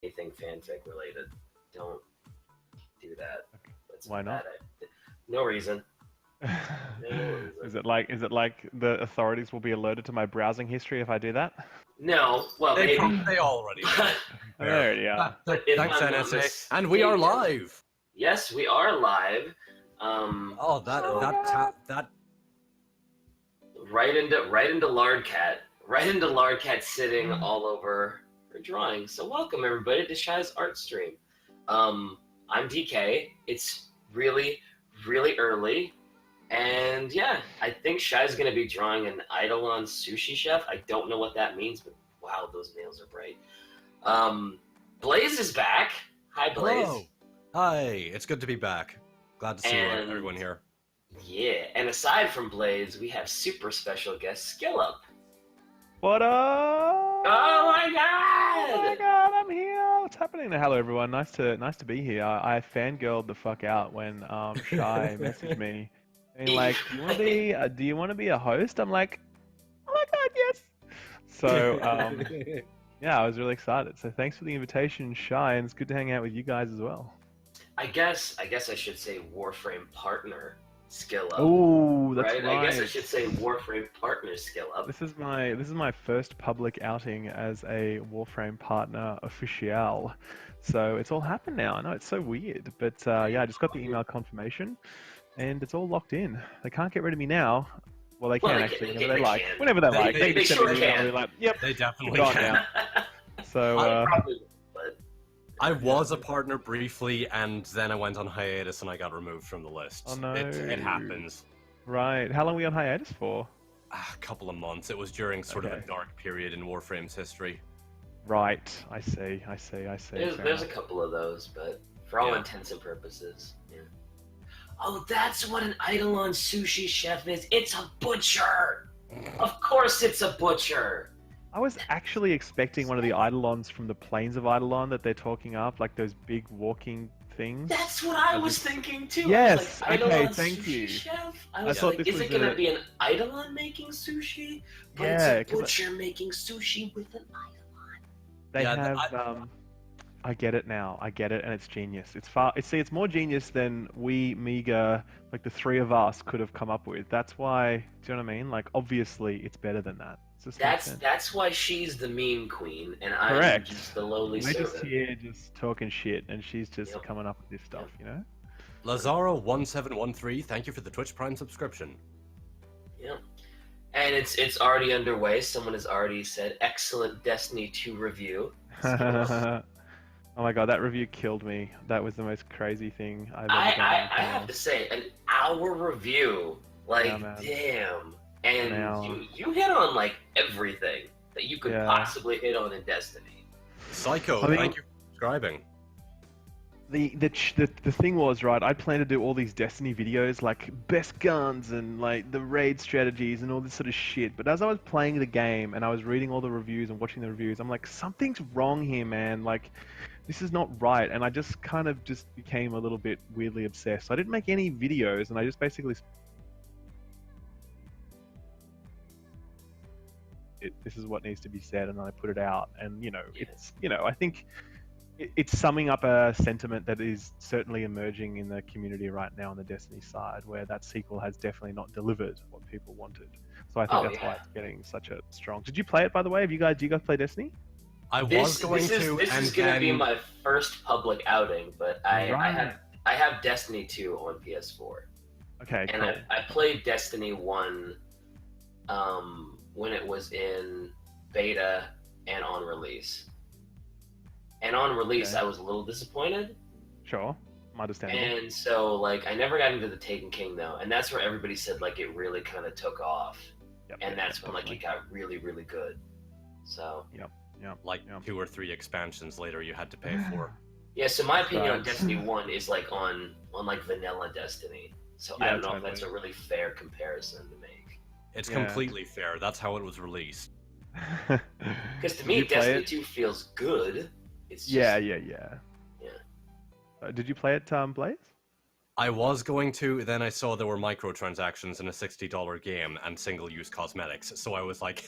anything fanfic related. Don't do that. That's Why not? No reason. No reason. Is it like the authorities will be alerted to my browsing history if I do that? No, well, They maybe. they already know. There you are. Thanks, NSA. And we are live. Yes, we are live. Oh, that Right into Lardcat sitting all over her drawing. So welcome everybody to Shy's art stream. I'm DK. It's really early, and yeah, I think Shy's gonna be drawing an Eidolon sushi chef. I don't know what that means, but wow, those nails are bright. Blaze is back. Hi, Blaze. Hello. Hi, it's good to be back. Glad to see everyone here. Yeah, and aside from Blaze, we have super special guest SkillUp. What up? Oh my god! Oh my god, I'm here. What's happening? Hello everyone. Nice to be here. I fangirled the fuck out when Shy messaged me, being like, "Do you want to be a host?" I'm like, "Oh my god, yes!" So yeah, I was really excited. So thanks for the invitation, Shy, and it's good to hang out with you guys as well. I guess I should say Warframe partner SkillUp. Oh, that's right. I guess I should say Warframe partner SkillUp. This is my first public outing as a Warframe partner official. So it's all happened now. I know it's so weird, but yeah, I just got the email confirmation, and it's all locked in. They can't get rid of me now. Well, they can actually whenever they like. Whenever they like. They just sure send me an email, like, yep, They definitely gone can. now. So I was a partner briefly, and then I went on hiatus, and I got removed from the list. Oh no. It happens. Right. How long were you on hiatus for? A couple of months. It was during sort of a dark period in Warframe's history. Right. I see. There's a couple of those, but for all intents and purposes, yeah. Oh, that's what an Eidolon sushi chef is. It's a butcher. Of course, it's a butcher. I was actually expecting one of the Eidolons from the Plains of Eidolon that they're talking up, like those big walking things. That's what I was thinking too. Yes, I was like, okay, Eidolon thank sushi you. Chef? I I was thought like, this is was it going to be an Eidolon making sushi? But it's a butcher making sushi with an Eidolon. They have. I get it now. I get it, and it's genius. It's more genius than we meager, like the three of us, could have come up with. That's why. Do you know what I mean? Like, obviously, it's better than that. That's why she's the meme queen, and I'm just the lowly servant. We're just here, just talking shit, and she's just coming up with this stuff, you know. Lazaro1713, thank you for the Twitch Prime subscription. Yeah, and it's already underway. Someone has already said excellent Destiny 2 review. Oh my god, that review killed me. That was the most crazy thing I've ever done. I have to say, an hour review, like, damn. And you hit on, like, everything that you could possibly hit on in Destiny. Psycho, thank you for subscribing. The thing was, right, I planned to do all these Destiny videos, like best guns and like the raid strategies and all this sort of shit, but as I was playing the game and I was reading all the reviews and watching the reviews, I'm like, something's wrong here, man. Like, this is not right. And I just kind of just became a little bit weirdly obsessed. So I didn't make any videos, and I just basically this is what needs to be said, and then I put it out. And it's I think it's summing up a sentiment that is certainly emerging in the community right now on the Destiny side, where that sequel has definitely not delivered what people wanted. So I think that's why it's getting such a strong. Did you play it, by the way? Do you guys play Destiny? This is going to be my first public outing, but I have Destiny 2 on PS4. Okay, and cool. I played Destiny 1 when it was in beta and on release. And on release, I was a little disappointed. Sure, understandable. And so, like, I never got into the Taken King, though, and that's where everybody said, like, it really kind of took off. And that's when, like, it got really, really good. So. Like 2 or 3 expansions later, you had to pay for. Yeah. So my opinion on Destiny 1 is like on like vanilla Destiny. So I don't know if that's a really fair comparison to make. It's completely fair. That's how it was released. Because to me, Destiny 2 feels good. It's just, yeah. Did you play it, Blaze? I was going to, then I saw there were microtransactions in a $60 game and single-use cosmetics, so I was like,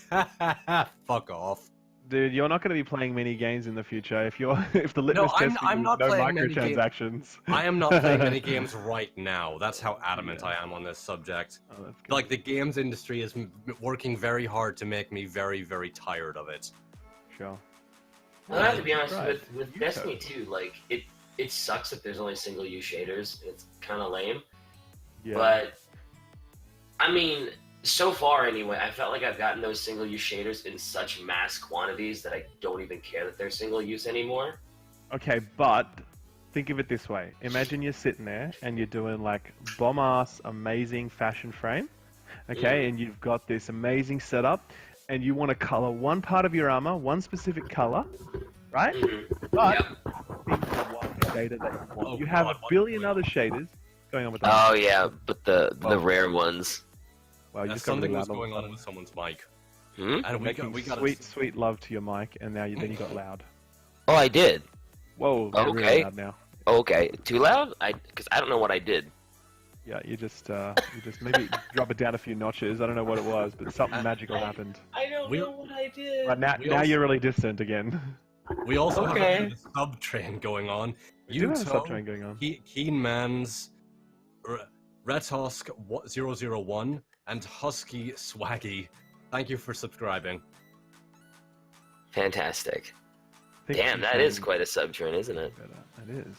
fuck off. Dude, you're not going to be playing mini games in the future if if the litmus test I'm is not no playing mini microtransactions. I am not playing many games right now. That's how adamant Yeah. I am on this subject. Oh, that's good. Like, the games industry is working very hard to make me very, very tired of it. Sure. Well, I have to be honest Right. with You Destiny 2, like it sucks that there's only single-use shaders. It's kind of lame. Yeah. But I mean, so far anyway, I felt like I've gotten those single-use shaders in such mass quantities that I don't even care that they're single-use anymore. Okay, but think of it this way. Imagine you're sitting there and you're doing like bomb-ass amazing fashion frame, okay, and you've got this amazing setup, and you want to color one part of your armor, one specific color, right? But think of one shader that you want. Oh, You have God, a what's billion going other on? shaders going on with that. Oh yeah, but the Oh. rare ones. Well, you Yeah, just got really something loud was all of a going on sudden. with someone's mic. Hmm? And Making we got sweet love to your mic, and now then you got loud. Oh, I did. Whoa, Oh, you're really okay. loud now. Okay, too loud? Because I don't know what I did. Yeah, you just maybe drop it down a few notches. I don't know what it was, but something magical happened. I don't We- know what I did. Right now, We now also- you're really distant again. We also Okay. have a sub train going on. We do have a subtrain going on. Keen Man's, Retosk 001, and Husky Swaggy. Thank you for subscribing. Fantastic. I think Damn, she's that is saying quite a sub-trend, isn't it? better. It is.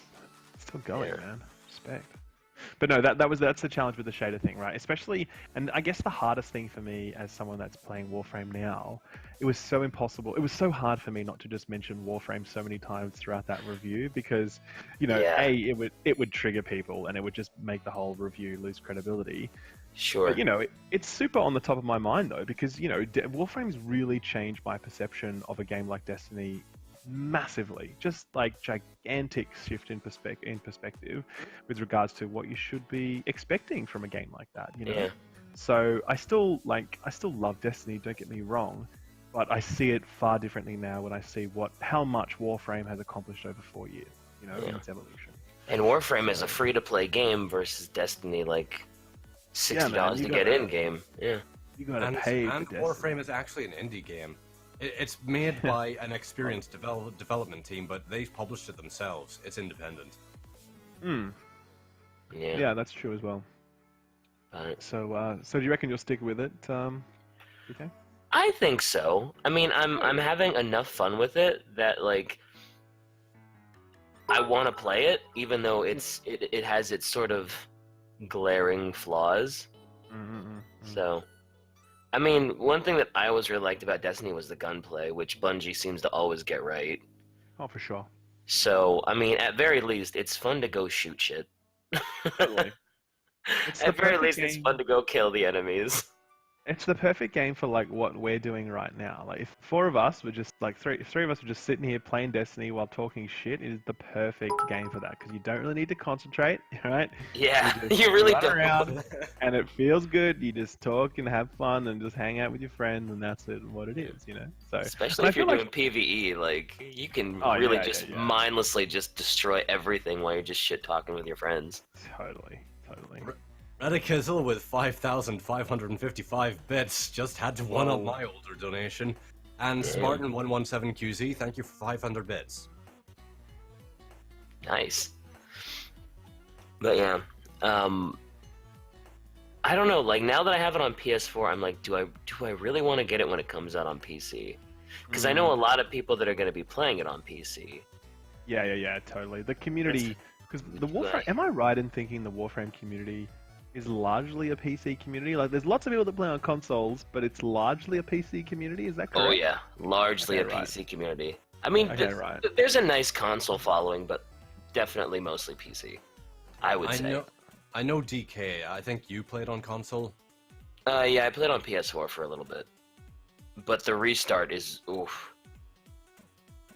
It's still going, Yeah. man. Respect. But no, that's the challenge with the shader thing, right? Especially, and I guess the hardest thing for me as someone that's playing Warframe now, it was so impossible. It was so hard for me not to just mention Warframe so many times throughout that review because, you know, Yeah. it would trigger people and it would just make the whole review lose credibility. Sure. But, you know, it's super on the top of my mind though because, you know, Warframe's really changed my perception of a game like Destiny massively. Just like gigantic shift in perspective with regards to what you should be expecting from a game like that, you know. Yeah. So I still love Destiny, don't get me wrong, but I see it far differently now when I see how much Warframe has accomplished over 4 years, you know, in Yeah. its evolution. And Warframe is a free-to-play game versus Destiny, like $60 you to get gotta- in game. Yeah. You gotta And, pay for and Destiny. Warframe is actually an indie game. It's made by an experienced development team, but they've published it themselves. It's independent. Hmm. Yeah. Yeah, that's true as well. So do you reckon you'll stick with it? Okay. I think so. I mean, I'm having enough fun with it that like I want to play it, even though it has its sort of glaring flaws. So, I mean, one thing that I always really liked about Destiny was the gunplay, which Bungie seems to always get right. Oh, for sure. So, I mean, at very least, it's fun to go shoot shit. Totally. It's the At very perfect least, it's game. fun to go kill the enemies. It's the perfect game for like what we're doing right now. Like if four of us were just like if three of us were just sitting here playing Destiny while talking shit, it is the perfect game for that because you don't really need to concentrate, right? Yeah, You just you really run don't. around and it feels good. You just talk and have fun and just hang out with your friends, and that's what it is, you know. So Especially and I if you're feel doing PvE, like you can Oh, really yeah, just yeah. mindlessly just destroy everything while you're just shit talking with your friends. Totally. Redikizzle with 5,555 bits just had to one up Whoa. my older donation. And Damn. Spartan117QZ, thank you for 500 bits. Nice. But yeah, I don't know. Like now that I have it on PS4, I'm like, do I really want to get it when it comes out on PC? Because I know a lot of people that are going to be playing it on PC. Yeah, totally. The community, because the Warframe. Right. Am I right in thinking the Warframe community is largely a PC community? Like, there's lots of people that play on consoles, but it's largely a PC community. Is that correct? Oh yeah, largely Okay, a right. PC community. I mean, Okay, right. there's a nice console following, but definitely mostly PC. I would say. I know DK, I think you played on console. Yeah, I played on PS4 for a little bit, but the restart is oof.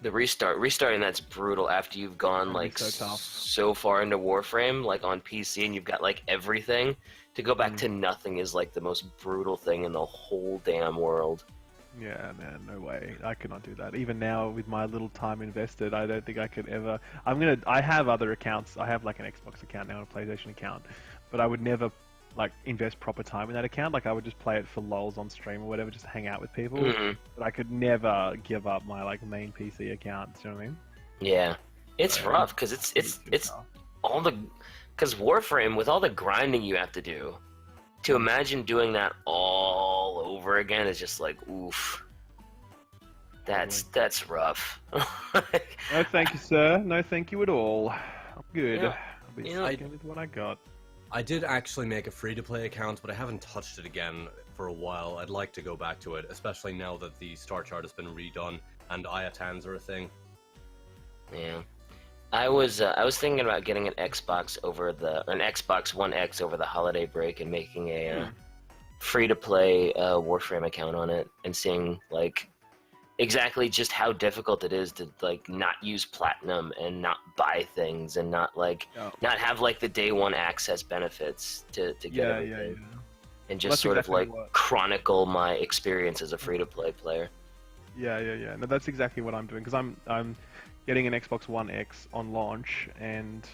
The restarting that's brutal after you've gone That'd be like so tough. so far into Warframe, like on PC, and you've got like everything. To go back Mm. to nothing is like the most brutal thing in the whole damn world. Yeah, man, no way. I could not do that. Even now, with my little time invested, I don't think I could ever. I have other accounts. I have like an Xbox account now and a PlayStation account, but I would never like invest proper time in that account. Like I would just play it for lols on stream or whatever, just to hang out with people. But I could never give up my like main PC account. Do you know what I mean? Yeah, it's So, rough because it's all the because Warframe with all the grinding you have to do. To imagine doing that all over again is just like oof. That's rough. No, thank you, sir. No, thank you at all. I'm good. Yeah. I'll be Yeah. sticking with what I got. I did actually make a free-to-play account, but I haven't touched it again for a while. I'd like to go back to it, especially now that the star chart has been redone and IATANs are a thing. Yeah, I was thinking about getting an Xbox One X over the holiday break and making a free-to-play Warframe account on it and seeing like exactly just how difficult it is to like not use platinum and not buy things and not not have like the day one access benefits to get everything. And just That's sort exactly of like chronicle my experience as a free-to-play player. Yeah. No, that's exactly what I'm doing because I'm getting an Xbox One X on launch, and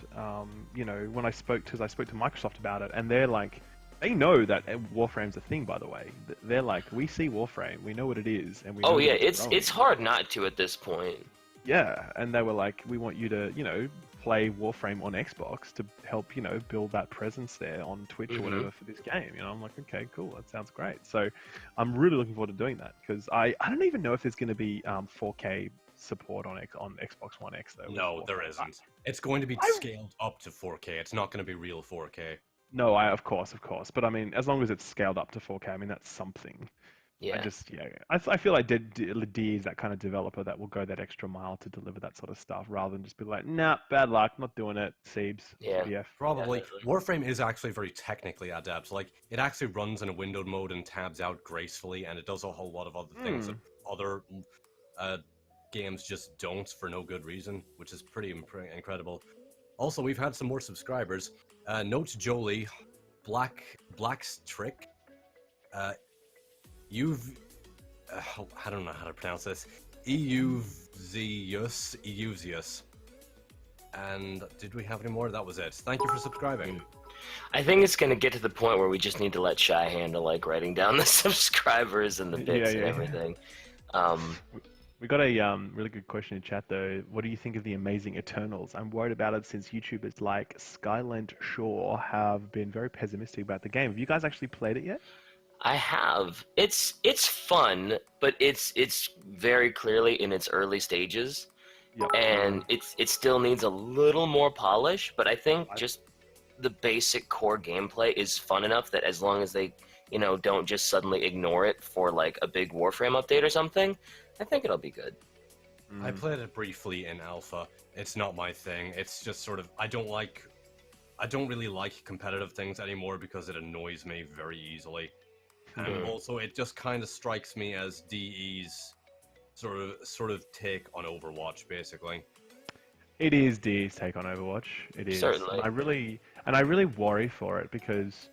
you know, when I spoke to Microsoft about it, and they're like, they know that Warframe's a thing, by the way. They're like, we see Warframe, we know what it is, and we. Oh know yeah, that it's hard not to at this point. Yeah, and they were like, we want you to, you know, play Warframe on Xbox to help, you know, build that presence there on Twitch or whatever for this game. You know, I'm like, okay, cool, that sounds great. So I'm really looking forward to doing that because I don't even know if there's going to be 4K support on Xbox One X though. No, there isn't. It's going to be scaled up to 4K. It's not going to be real 4K. No, of course. But I mean, as long as it's scaled up to 4K, I mean, that's something. Yeah. I feel like D is that kind of developer that will go that extra mile to deliver that sort of stuff rather than just be like, nah, bad luck, not doing it, Seebs. Yeah. PDF. Probably. Definitely. Warframe is actually very technically adept. Like, it actually runs in a windowed mode and tabs out gracefully, and it does a whole lot of other things that other games just don't for no good reason, which is pretty incredible. Also, we've had some more subscribers. Note Jolie, Black's Trick, I don't know how to pronounce this. Euzius. And did we have any more? That was it. Thank you for subscribing. I think it's gonna get to the point where we just need to let Shy handle like writing down the subscribers and the bits and everything. We got a really good question in chat though. What do you think of the amazing Eternals? I'm worried about it since YouTubers like Skyland Shore have been very pessimistic about the game. Have you guys actually played it yet? I have. It's fun, but it's very clearly in its early stages, and it still needs a little more polish. But I think just the basic core gameplay is fun enough that as long as they, you know, don't just suddenly ignore it for like a big Warframe update or something, I think it'll be good. I played it briefly in alpha. It's not my thing. It's just sort of I don't really like competitive things anymore because it annoys me very easily. And also, it just kind of strikes me as DE's sort of take on Overwatch, basically. It is DE's take on Overwatch. It is. Certainly. And I really worry for it because,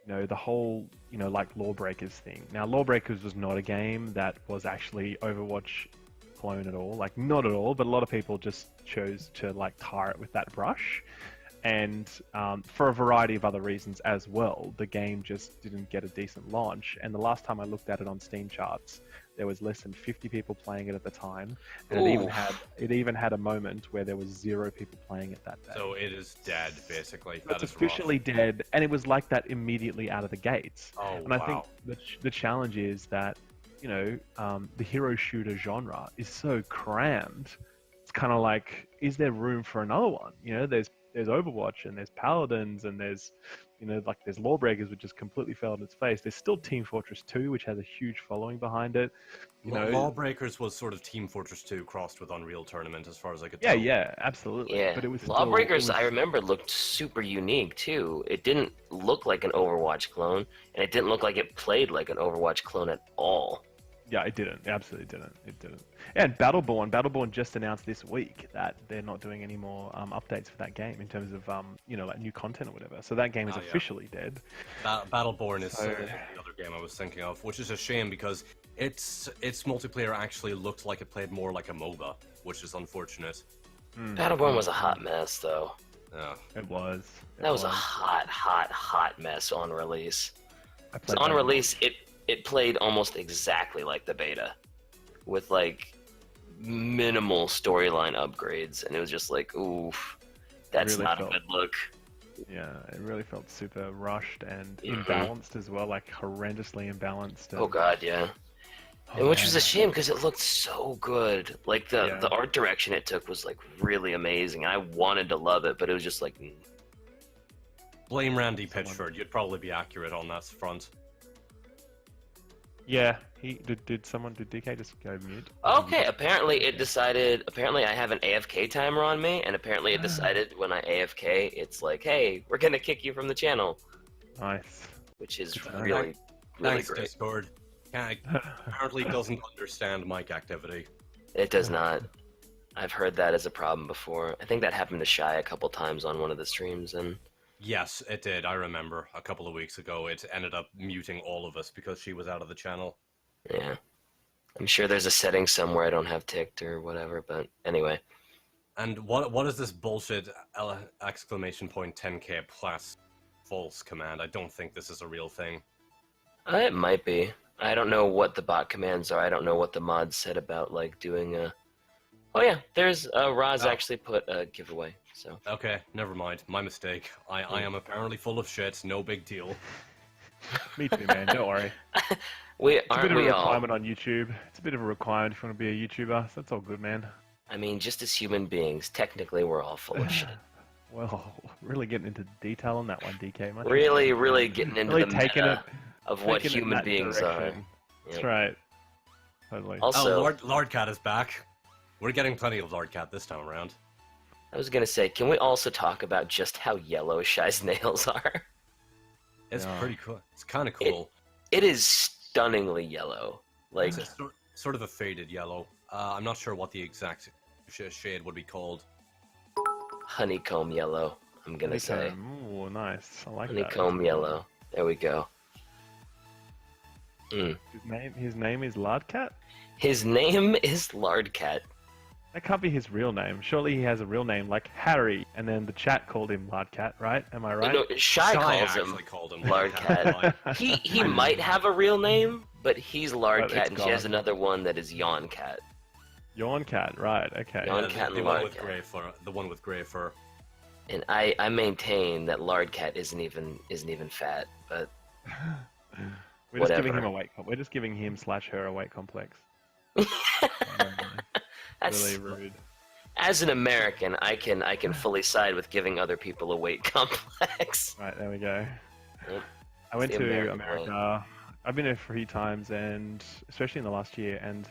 you know, the whole, you know, like Lawbreakers thing. Now, Lawbreakers was not a game that was actually Overwatch clone at all. Like, not at all, but a lot of people just chose to, like, tar it with that brush. And for a variety of other reasons as well, the game just didn't get a decent launch. And the last time I looked at it on Steam charts, there was less than 50 people playing it at the time, and it even had a moment where there was 0 people playing it that day. So it is dead, basically. It's officially dead, and it was like that immediately out of the gates. Oh, and I think the challenge is that, you know, the hero shooter genre is so crammed. It's kind of like, is there room for another one? You know, there's Overwatch and there's Paladins and there's, you know, like there's Lawbreakers, which just completely fell on its face. There's still Team Fortress 2, which has a huge following behind it. You know, Lawbreakers was sort of Team Fortress 2 crossed with Unreal Tournament, as far as I could tell. Yeah, absolutely. Yeah, but it was Lawbreakers. I remember looked super unique too. It didn't look like an Overwatch clone, and it didn't look like it played like an Overwatch clone at all. Yeah, it didn't. It absolutely didn't. It didn't. And Battleborn just announced this week that they're not doing any more updates for that game in terms of you know, like new content or whatever. So that game is officially dead. Battleborn is certainly the other game I was thinking of, which is a shame because its multiplayer actually looked like it played more like a MOBA, which is unfortunate. Battleborn was a hot mess, though. It was. That was a hot mess on release. I 'Cause played on that release, it played almost exactly like the beta, with like minimal storyline upgrades, and it was just like, oof, that's Really not felt- a good look. Yeah, it really felt super rushed and Mhm. imbalanced as well, like horrendously imbalanced. Oh god, yeah. Oh, And which was man. a shame because it looked so good. Like the Yeah. art direction it took was like really amazing. I wanted to love it, but it was just like, Blame Randy Someone- Pitchford. You'd probably be accurate on that front. Yeah, did DK just go mute? okay. Apparently it decided. Apparently I have an AFK timer on me, and apparently it decided when I AFK, it's like, hey, we're gonna kick you from the channel, Nice. which is Good to know. really Thanks, great. Discord. Apparently doesn't understand mic activity. It does not. I've heard that as a problem before. I think that happened to Shy a couple times on one of the streams, and Yes, it did. I remember a couple of weeks ago it ended up muting all of us because she was out of the channel. yeah. I'm sure there's a setting somewhere I don't have ticked or whatever, but anyway. And what is this bullshit exclamation point 10k plus false command? I don't think this is a real thing. It might be. I don't know what the bot commands are. I don't know what the mod said about like doing a. Oh yeah, there's Roz Oh. actually put a giveaway. So Okay, never mind. My mistake. I am apparently full of shit. No big deal. Me too, man. Don't worry. we It's a aren't bit of a we all? requirement on YouTube. It's a bit of a requirement if you want to be a YouTuber. So that's all good, man. I mean, just as human beings, technically we're all full of shit. Well, really getting into detail on that one, DK. Much Really getting into really the taking meta it of what taking it in human that beings are. direction. That's Yep. right. Totally. Also, Lord Cat is back. We're getting plenty of Lord Cat this time around. I was gonna say, can we also talk about just how yellow Shy's nails are? It's Yeah. pretty cool. It's kind of cool. It is stunningly yellow. Like, It's sort of a faded yellow. I'm not sure what the exact shade would be called. honeycomb yellow, I'm gonna say. Ooh, nice. I like Honeycomb that. yellow. There we go. His name is Lardcat? His name is Lardcat. That can't be his real name. Surely he has a real name like Harry, and then the chat called him Lardcat, right? Am I right? No, Shy calls him actually called him Lardcat. He might have a real name, but he's But Lardcat, it's and she has gone. another one that is YawnCat. YawnCat, right? Okay. Yawn- the one with Lardcat. gray fur. The one with gray fur. And I maintain that Lardcat isn't even fat, but We're just giving whatever. him a weight. We're just giving him / her a weight complex. that's Really rude. as an American, I can fully side with giving other people a weight complex. Right, there we go. Yep. I went the to American America. I've been there 3 times, and especially in the last year, and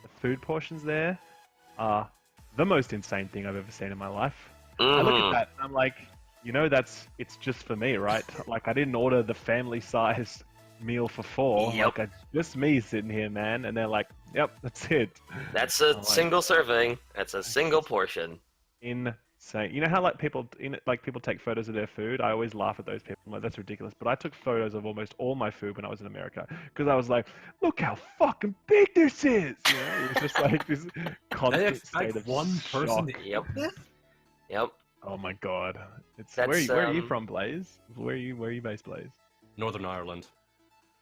the food portions there are the most insane thing I've ever seen in my life. I look at Mhm. that, and I'm like, it's just for me, right? Like, I didn't order the family-sized meal for 4. Yep. Like, it's just me sitting here, man. And they're like, yep, that's it. That's a like- single serving. That's a single portion. Insane. You know how people take photos of their food? I always laugh at those people. I'm like, that's ridiculous. But I took photos of almost all my food when I was in America because I was like, look how fucking big this is. You know, it was just like this constant expect state of one person shock. to Yep. Yep. Oh my god. It's That's, where are you from, Blaze? Where are you based, Blaze? Northern Ireland.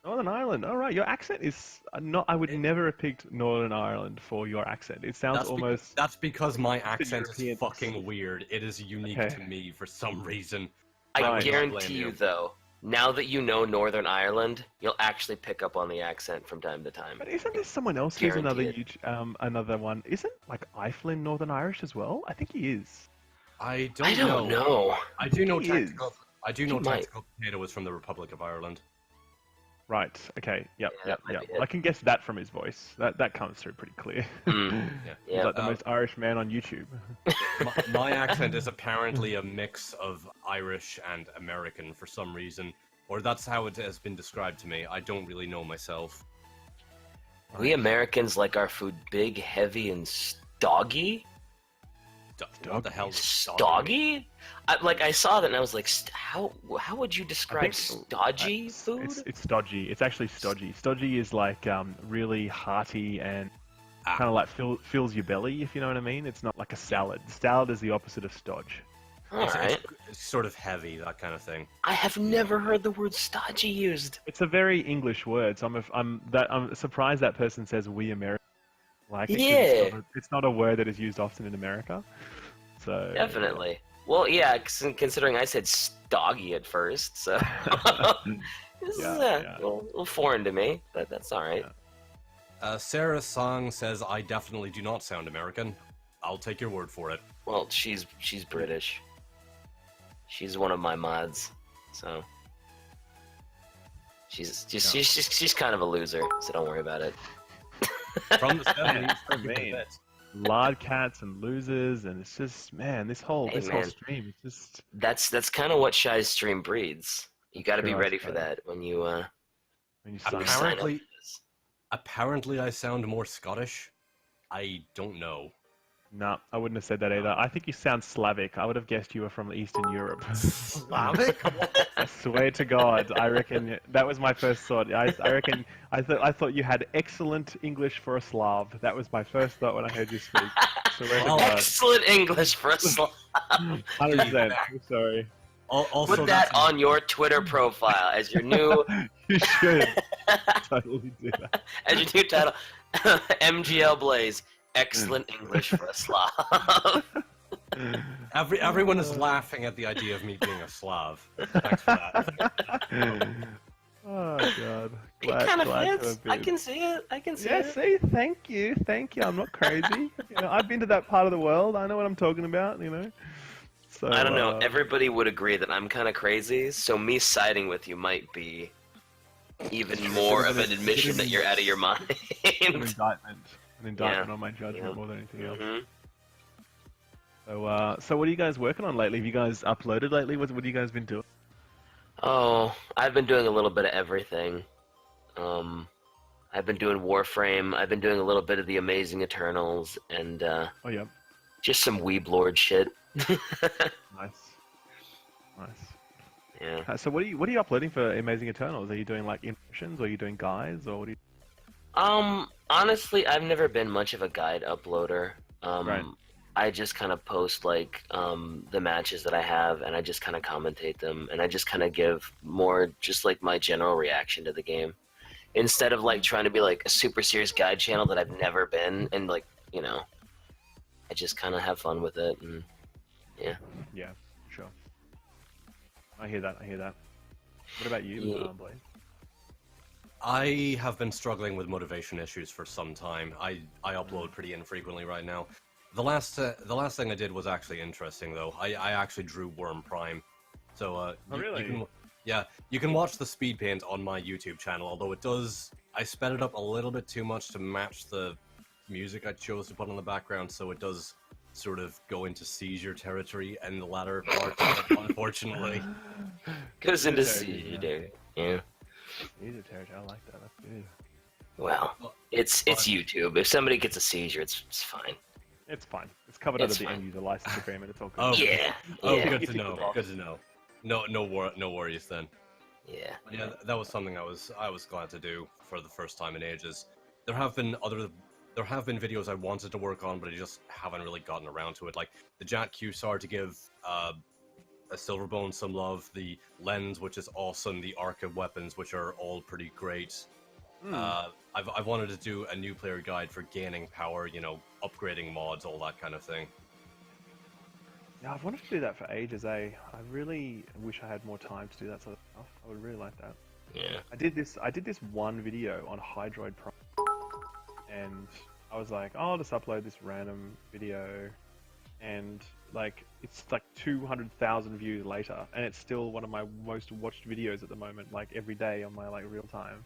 Northern Ireland. All right, your accent is not. I would never have picked Northern Ireland for your accent. It sounds almost. That's because my accent European. is fucking weird. It is unique Okay. to me for some reason. I Right. guarantee Blame you, you. though, now that you know Northern Ireland, you'll actually pick up on the accent from time to time. But isn't there someone else who's another Guarantee another one? Isn't like Eifflin Northern Irish as well? I think he is. I don't, I don't know. I do know He is. tactical. I do know He might. tactical potato is from the Republic of Ireland. Right. Okay. Yep. Yeah, Yep. that might Yep. be Well, it. I can guess that from his voice. That comes through pretty clear. Mm. Yeah. He's Yeah. like the most Irish man on YouTube. My accent is apparently a mix of Irish and American for some reason, or that's how it has been described to me. I don't really know myself. We Americans like our food big, heavy, and stoggy. What the hell? is Stoggy? I saw that and I was like, how would you describe think- stodgy food? It's stodgy. It's actually stodgy. Stodgy is like really hearty and kind of like fills your belly, if you know what I mean. It's not like a salad. Salad is the opposite of stodge. It's sort of heavy, that kind of thing. I have never heard the word stodgy used. It's a very English word, so I'm surprised that person says we Americans like it. 'Cause it's not a word that is used often in America. So Definitely. Well, yeah, considering I said stoggy at first, so this is a little foreign to me, but that's all right. Sarah Song says, "I definitely do not sound American. I'll take your word for it." Well, she's British. She's one of my mods, so she's kind of a loser. So don't worry about it. From the 70s, so mean. Lard cats and losers, and it's just, man, this whole stream is just. That's kind of what Shy's stream breeds. You got to be ready for that when you sign up. Apparently, I sound more Scottish. I don't know. No, I wouldn't have said that either. I think you sound Slavic. I would have guessed you were from Eastern Europe. Slavic? I swear to God, I reckon that was my first thought. I thought you had excellent English for a Slav. That was my first thought when I heard you speak. Excellent English for a Slav. 100%. Sorry. Also, put that on your Twitter profile as your new. You should totally do that. As your new title, MGlBlaze. Excellent English for a Slav. Everyone is laughing at the idea of me being a Slav. Thanks for that. Oh God. It kind of fits. I can see it. Yeah, see, thank you. I'm not crazy. I've been to that part of the world. I know what I'm talking about. So I don't know. Everybody would agree that I'm kind of crazy. So me siding with you might be even more of an admission that you're out of your mind. An indictment on my judgment more than anything else. So what are you guys working on lately? Have you guys uploaded lately? What have you guys been doing? Oh, I've been doing a little bit of everything. I've been doing Warframe. I've been doing a little bit of the Amazing Eternals, and just some Weeb Lord shit. Nice. Yeah. So what are you uploading for Amazing Eternals? Are you doing like impressions, or are you doing guides, or what are you? Honestly, I've never been much of a guide uploader. Right. I just kind of post like the matches that I have, and I just kind of commentate them, and I just kind of give more just like my general reaction to the game, instead of like trying to be like a super serious guide channel that I've never been, and like I just kind of have fun with it, and yeah. Yeah, sure. I hear that. What about you, Blaze? I have been struggling with motivation issues for some time. I upload pretty infrequently right now. The last thing I did was actually interesting though. I actually drew Worm Prime. So really? You can watch the speed paint on my YouTube channel. Although I sped it up a little bit too much to match the music I chose to put on the background. So it does sort of go into seizure territory in the latter part, unfortunately. Goes into seizure, yeah. Seizure territory, I like that. That's good. Well, it's YouTube. If somebody gets a seizure, it's fine. It's fine. It's covered under the end user license agreement. It's all good. Oh, yeah. Good to know. Good to know. No worries then. Yeah. Yeah, that was something I was glad to do for the first time in ages. There have been videos I wanted to work on, but I just haven't really gotten around to it. Like the Jat QSAR to give a Silverbone some love, the Lens, which is awesome, the Arca weapons, which are all pretty great. I've wanted to do a new player guide for gaining power, upgrading mods, all that kind of thing. Yeah, I've wanted to do that for ages. I really wish I had more time to do that sort of stuff. I would really like that. Yeah. I did this one video on Hydroid Prime, and I was like, oh, I'll just upload this random video, and like it's like 200,000 views later, and it's still one of my most watched videos at the moment, like every day on my like real time.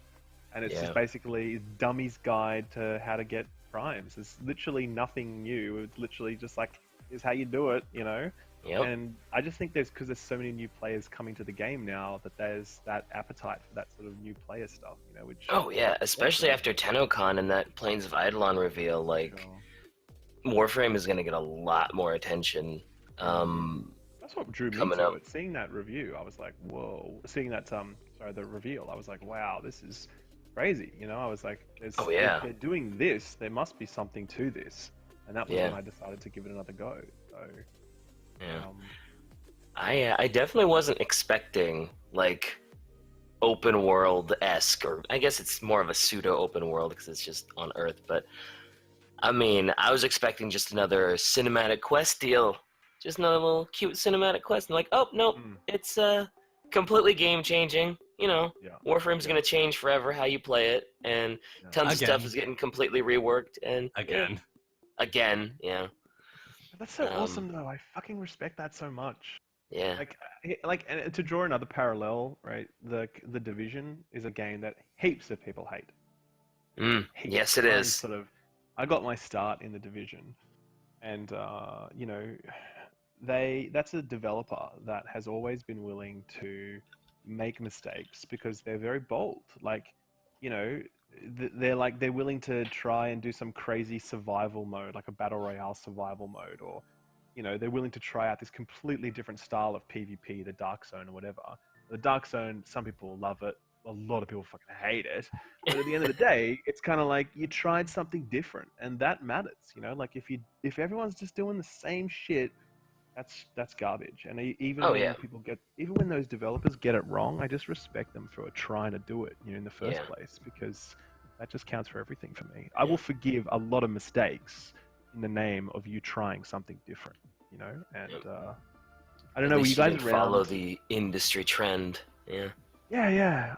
And it's just basically Dummy's guide to how to get primes. It's literally nothing new. It's literally just like, here's how you do it, Yep. And I just think because there's so many new players coming to the game now, that there's that appetite for that sort of new player stuff, which... Oh yeah, especially after TennoCon and that Plains of Eidolon reveal, like, Warframe is going to get a lot more attention. That's what drew me to it. Seeing that review, I was like, whoa. Seeing that, the reveal, I was like, wow, this is crazy, I was like, if they're doing this, there must be something to this. And that was when I decided to give it another go. So, I definitely wasn't expecting like open world-esque, or I guess it's more of a pseudo open world because it's just on Earth. But I mean, I was expecting just another cinematic quest deal, just another little cute cinematic quest. And like, oh nope, it's completely game changing. You know, Yeah. Warframe's gonna change forever how you play it, and tons of stuff is getting completely reworked. And again, yeah. That's so awesome, though. I fucking respect that so much. Yeah. And to draw another parallel, right? The Division is a game that heaps of people hate. Heaps. Yes, it is. I got my start in the Division, and you know, that's a developer that has always been willing to make mistakes because they're very bold. Like, you know, they're willing to try and do some crazy survival mode, like a battle royale survival mode, or you know, they're willing to try out this completely different style of PvP, the Dark Zone or whatever. The Dark Zone, some people love it, a lot of people fucking hate it. But at the end of the day, it's kind of like you tried something different, and that matters. You know, like if everyone's just doing the same shit, that's garbage. And even when those developers get it wrong, I just respect them for trying to do it, you know, in the first place, because that just counts for everything for me. I will forgive a lot of mistakes in the name of you trying something different, you know. And I don't know, were you guys around? Follow the industry trend, yeah. Yeah.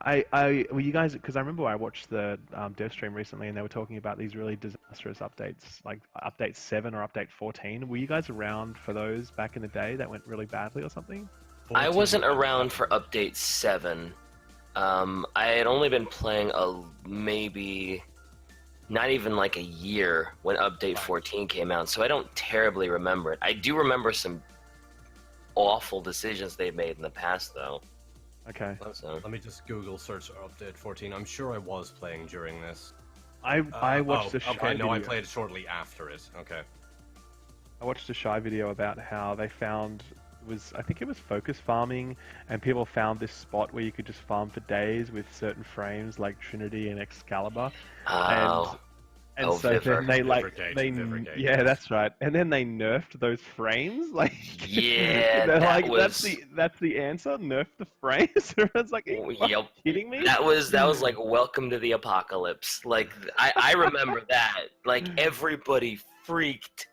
Were you guys? Because I remember I watched the dev stream recently, and they were talking about these really disastrous updates, like update 7 or update 14. Were you guys around for those back in the day that went really badly or something? 14. I wasn't around for update 7. I had only been playing maybe not even like a year when update 14 came out, so I don't terribly remember it. I do remember some awful decisions they've made in the past, though. Okay. Let me just Google search update 14. I'm sure I was playing during this. I watched the Shy video. I played shortly after it. Okay. I watched a Shy video about how they found I think it was focus farming, and people found this spot where you could just farm for days with certain frames like Trinity and Excalibur. And so Vivre. Then that's right. And then they nerfed those frames. Like, yeah, that's the answer. Nerf the frames. Everyone's like, are you kidding me? That was like welcome to the apocalypse. Like I remember that. Like everybody freaked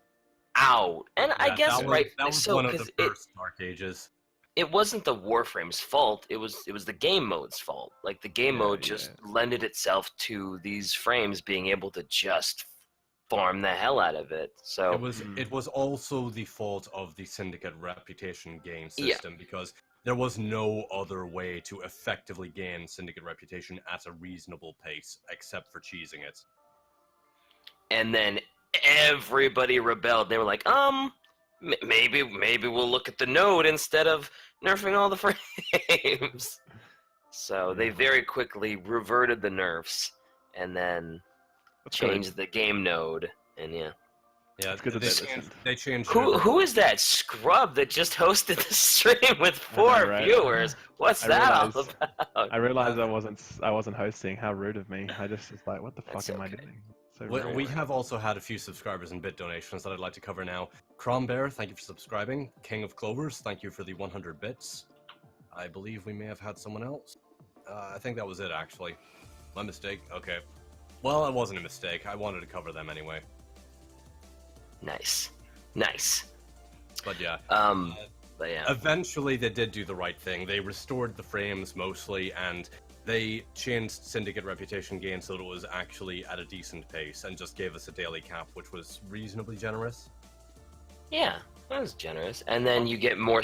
out, and I guess that was one of the first Dark Ages. It wasn't the Warframe's fault. It was the game mode's fault. Like the game mode just lended itself to these frames being able to just farm the hell out of it. So it was also the fault of the Syndicate reputation gain system because there was no other way to effectively gain Syndicate reputation at a reasonable pace except for cheesing it. And then everybody rebelled. They were like, maybe we'll look at the node instead of nerfing all the frames. So they very quickly reverted the nerfs and then changed the game node. And they changed. Who is that scrub that just hosted the stream with 4 viewers? What's that all about? I realized I wasn't hosting. How rude of me! I just was like, what the fuck am I doing? We have also had a few subscribers and bit donations that I'd like to cover now. Crombear, thank you for subscribing. King of Clovers, thank you for the 100 bits. I believe we may have had someone else. I think that was it, actually. My mistake? Okay. Well, it wasn't a mistake. I wanted to cover them anyway. Nice. But yeah. But yeah. Eventually, they did do the right thing. They restored the frames mostly, and they changed Syndicate reputation gain so that it was actually at a decent pace and just gave us a daily cap, which was reasonably generous. Yeah, that was generous. And then you get more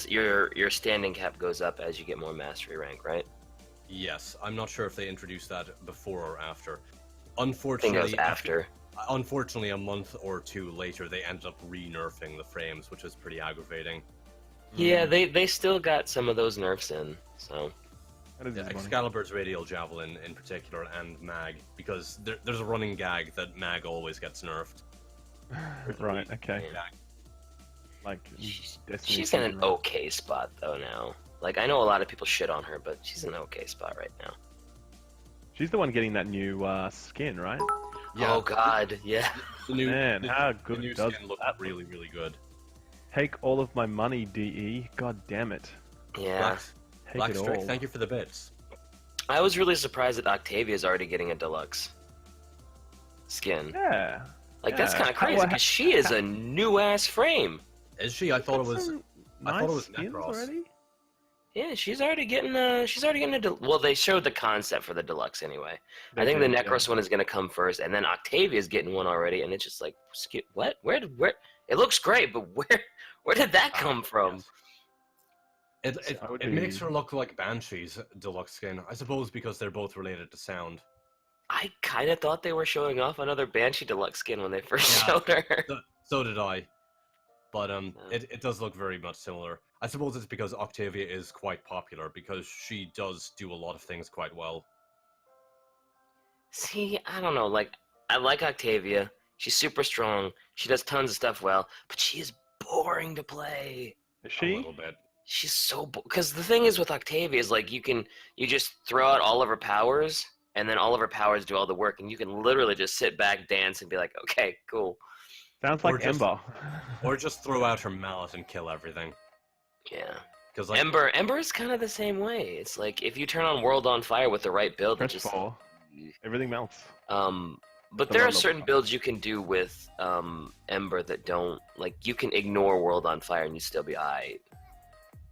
your standing cap goes up as you get more mastery rank, right? Yes, I'm not sure if they introduced that before or after. Unfortunately, I think it was after. Unfortunately, a month or 2 later, they ended up re-nerfing the frames, which was pretty aggravating. Yeah, they still got some of those nerfs in, so... Excalibur's Radial Javelin in particular, and Mag, because there's a running gag that Mag always gets nerfed. Right, okay. Yeah. Like, she's in an okay spot, though, now. Like, I know a lot of people shit on her, but she's in an okay spot right now. She's the one getting that new skin, right? Yeah. Oh, God, yeah. The new how good the new does skin looked really, really good. Take all of my money, DE. God damn it. Yeah. Take it Blackstrick, all. thank you for the bits. I was really surprised that Octavia's already getting a deluxe skin. Yeah. Like, that's yeah. kind of crazy, because she is a new-ass frame. Is she? I thought it was. I thought it was skins Necros. already. Yeah, she's already getting a well, they showed the concept for the deluxe anyway. I They think the did, Necros one is going to come first, and then Octavia's getting one already, and it's just like, what? Where? It looks great, but where did that come from? Yes. That would It makes be- her look like Banshee's deluxe skin. I suppose because they're both related to sound. I kind of thought they were showing off another Banshee deluxe skin when they first Yeah. showed her. So did I. But it does look very much similar. I suppose it's because Octavia is quite popular because she does do a lot of things quite well. See, I don't know. Like, I like Octavia. She's super strong. She does tons of stuff well, but she is boring to play. Is A she? little bit. She's so because the thing is with Octavia is like you just throw out all of her powers, and then all of her powers do all the work, and you can literally just sit back, dance, and be like, okay, cool. Sounds Or like just- Ember. Or just throw out her mallet and kill everything. Yeah. Because like Ember is kind of the same way. It's like if you turn on World on Fire with the right build, it Press just 4. Everything melts. but The there are level certain up. builds you can do with Ember that don't like you can ignore World on Fire and you still be alright.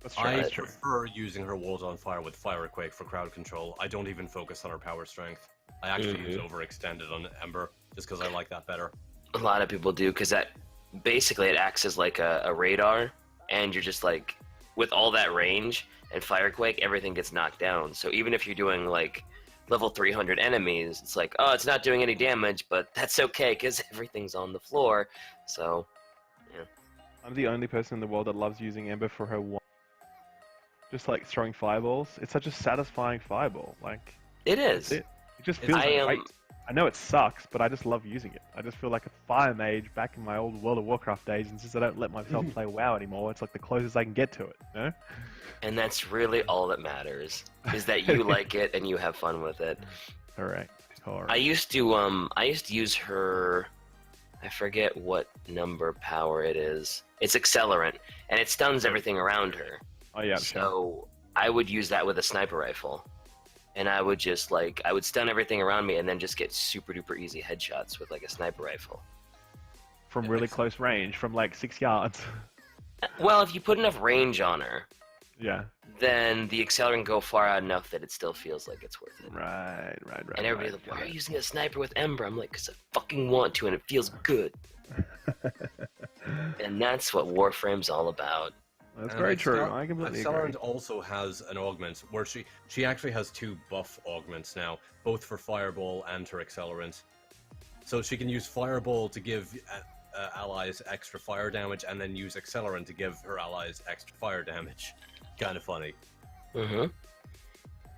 That's true. I That's true. prefer using her World on Fire with Fire Quake for crowd control. I don't even focus on her power strength. I actually use Overextended on Ember just because I like that better. A lot of people do because that basically it acts as like a radar, and you're just like with all that range and Firequake, everything gets knocked down. So even if you're doing like level 300 enemies, it's like, oh, it's not doing any damage, but that's okay because everything's on the floor. So I'm the only person in the world that loves using Ember for her one. Just like throwing fireballs. It's such a satisfying fireball. Like, it is. that's it. It just feels I great. I know it sucks, but I just love using it. I just feel like a fire mage back in my old World of Warcraft days, and since I don't let myself play WoW anymore, it's like the closest I can get to it, you know? And that's really all that matters is that you like it and you have fun with it. Correct. I used to use her. I forget what number power it is. It's accelerant, and it stuns everything around her. Oh yeah, sure. So I would use that with a sniper rifle, and I would just like I would stun everything around me, and then just get super duper easy headshots with like a sniper rifle. From really close range, from like 6 yards. Well, if you put enough range on her, Yeah. then the accelerant can go far out enough that it still feels like it's worth it. Right. And everybody's like, why are you using a sniper with Ember? I'm like, because I fucking want to, and it feels good. And that's what Warframe's all about. That's And very true. I completely agree. Accelerant also has an augment where she actually has 2 buff augments now, both for Fireball and her Accelerant. So she can use Fireball to give allies extra fire damage, and then use Accelerant to give her allies extra fire damage. Kind of funny. Mm-hmm.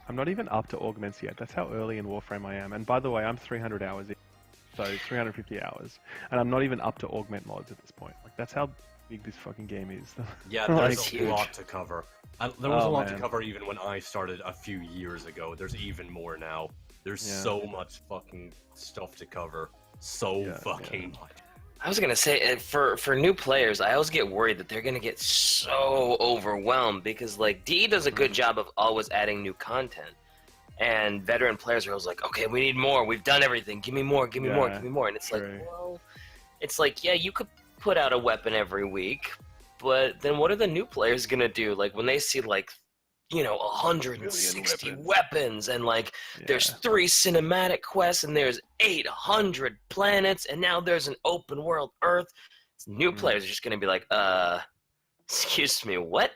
I'm not even up to augments yet. That's how early in Warframe I am. And by the way, I'm 300 hours in, so 350 hours, and I'm not even up to augment mods at this point. Like that's how big this fucking game is. Yeah, Like, there's a huge. lot to cover. There was a lot to man. cover even when I started a few years ago. There's even more now. There's Yeah. so much fucking stuff to cover. So Yeah, fucking yeah. much. I was gonna say for new players, I always get worried that they're gonna get so overwhelmed because like D does a good job of always adding new content, and veteran players are always like, okay, we need more. We've done everything. Give me more. Give me more. Yeah, Give me more. And it's like, true. well, it's like yeah, you could put out a weapon every week, but then what are the new players gonna do? Like when they see like 160 weapons. weapons and like there's Yeah. 3 cinematic quests and there's 800 planets and now there's an open world Earth. New players are just gonna be like, excuse me, what?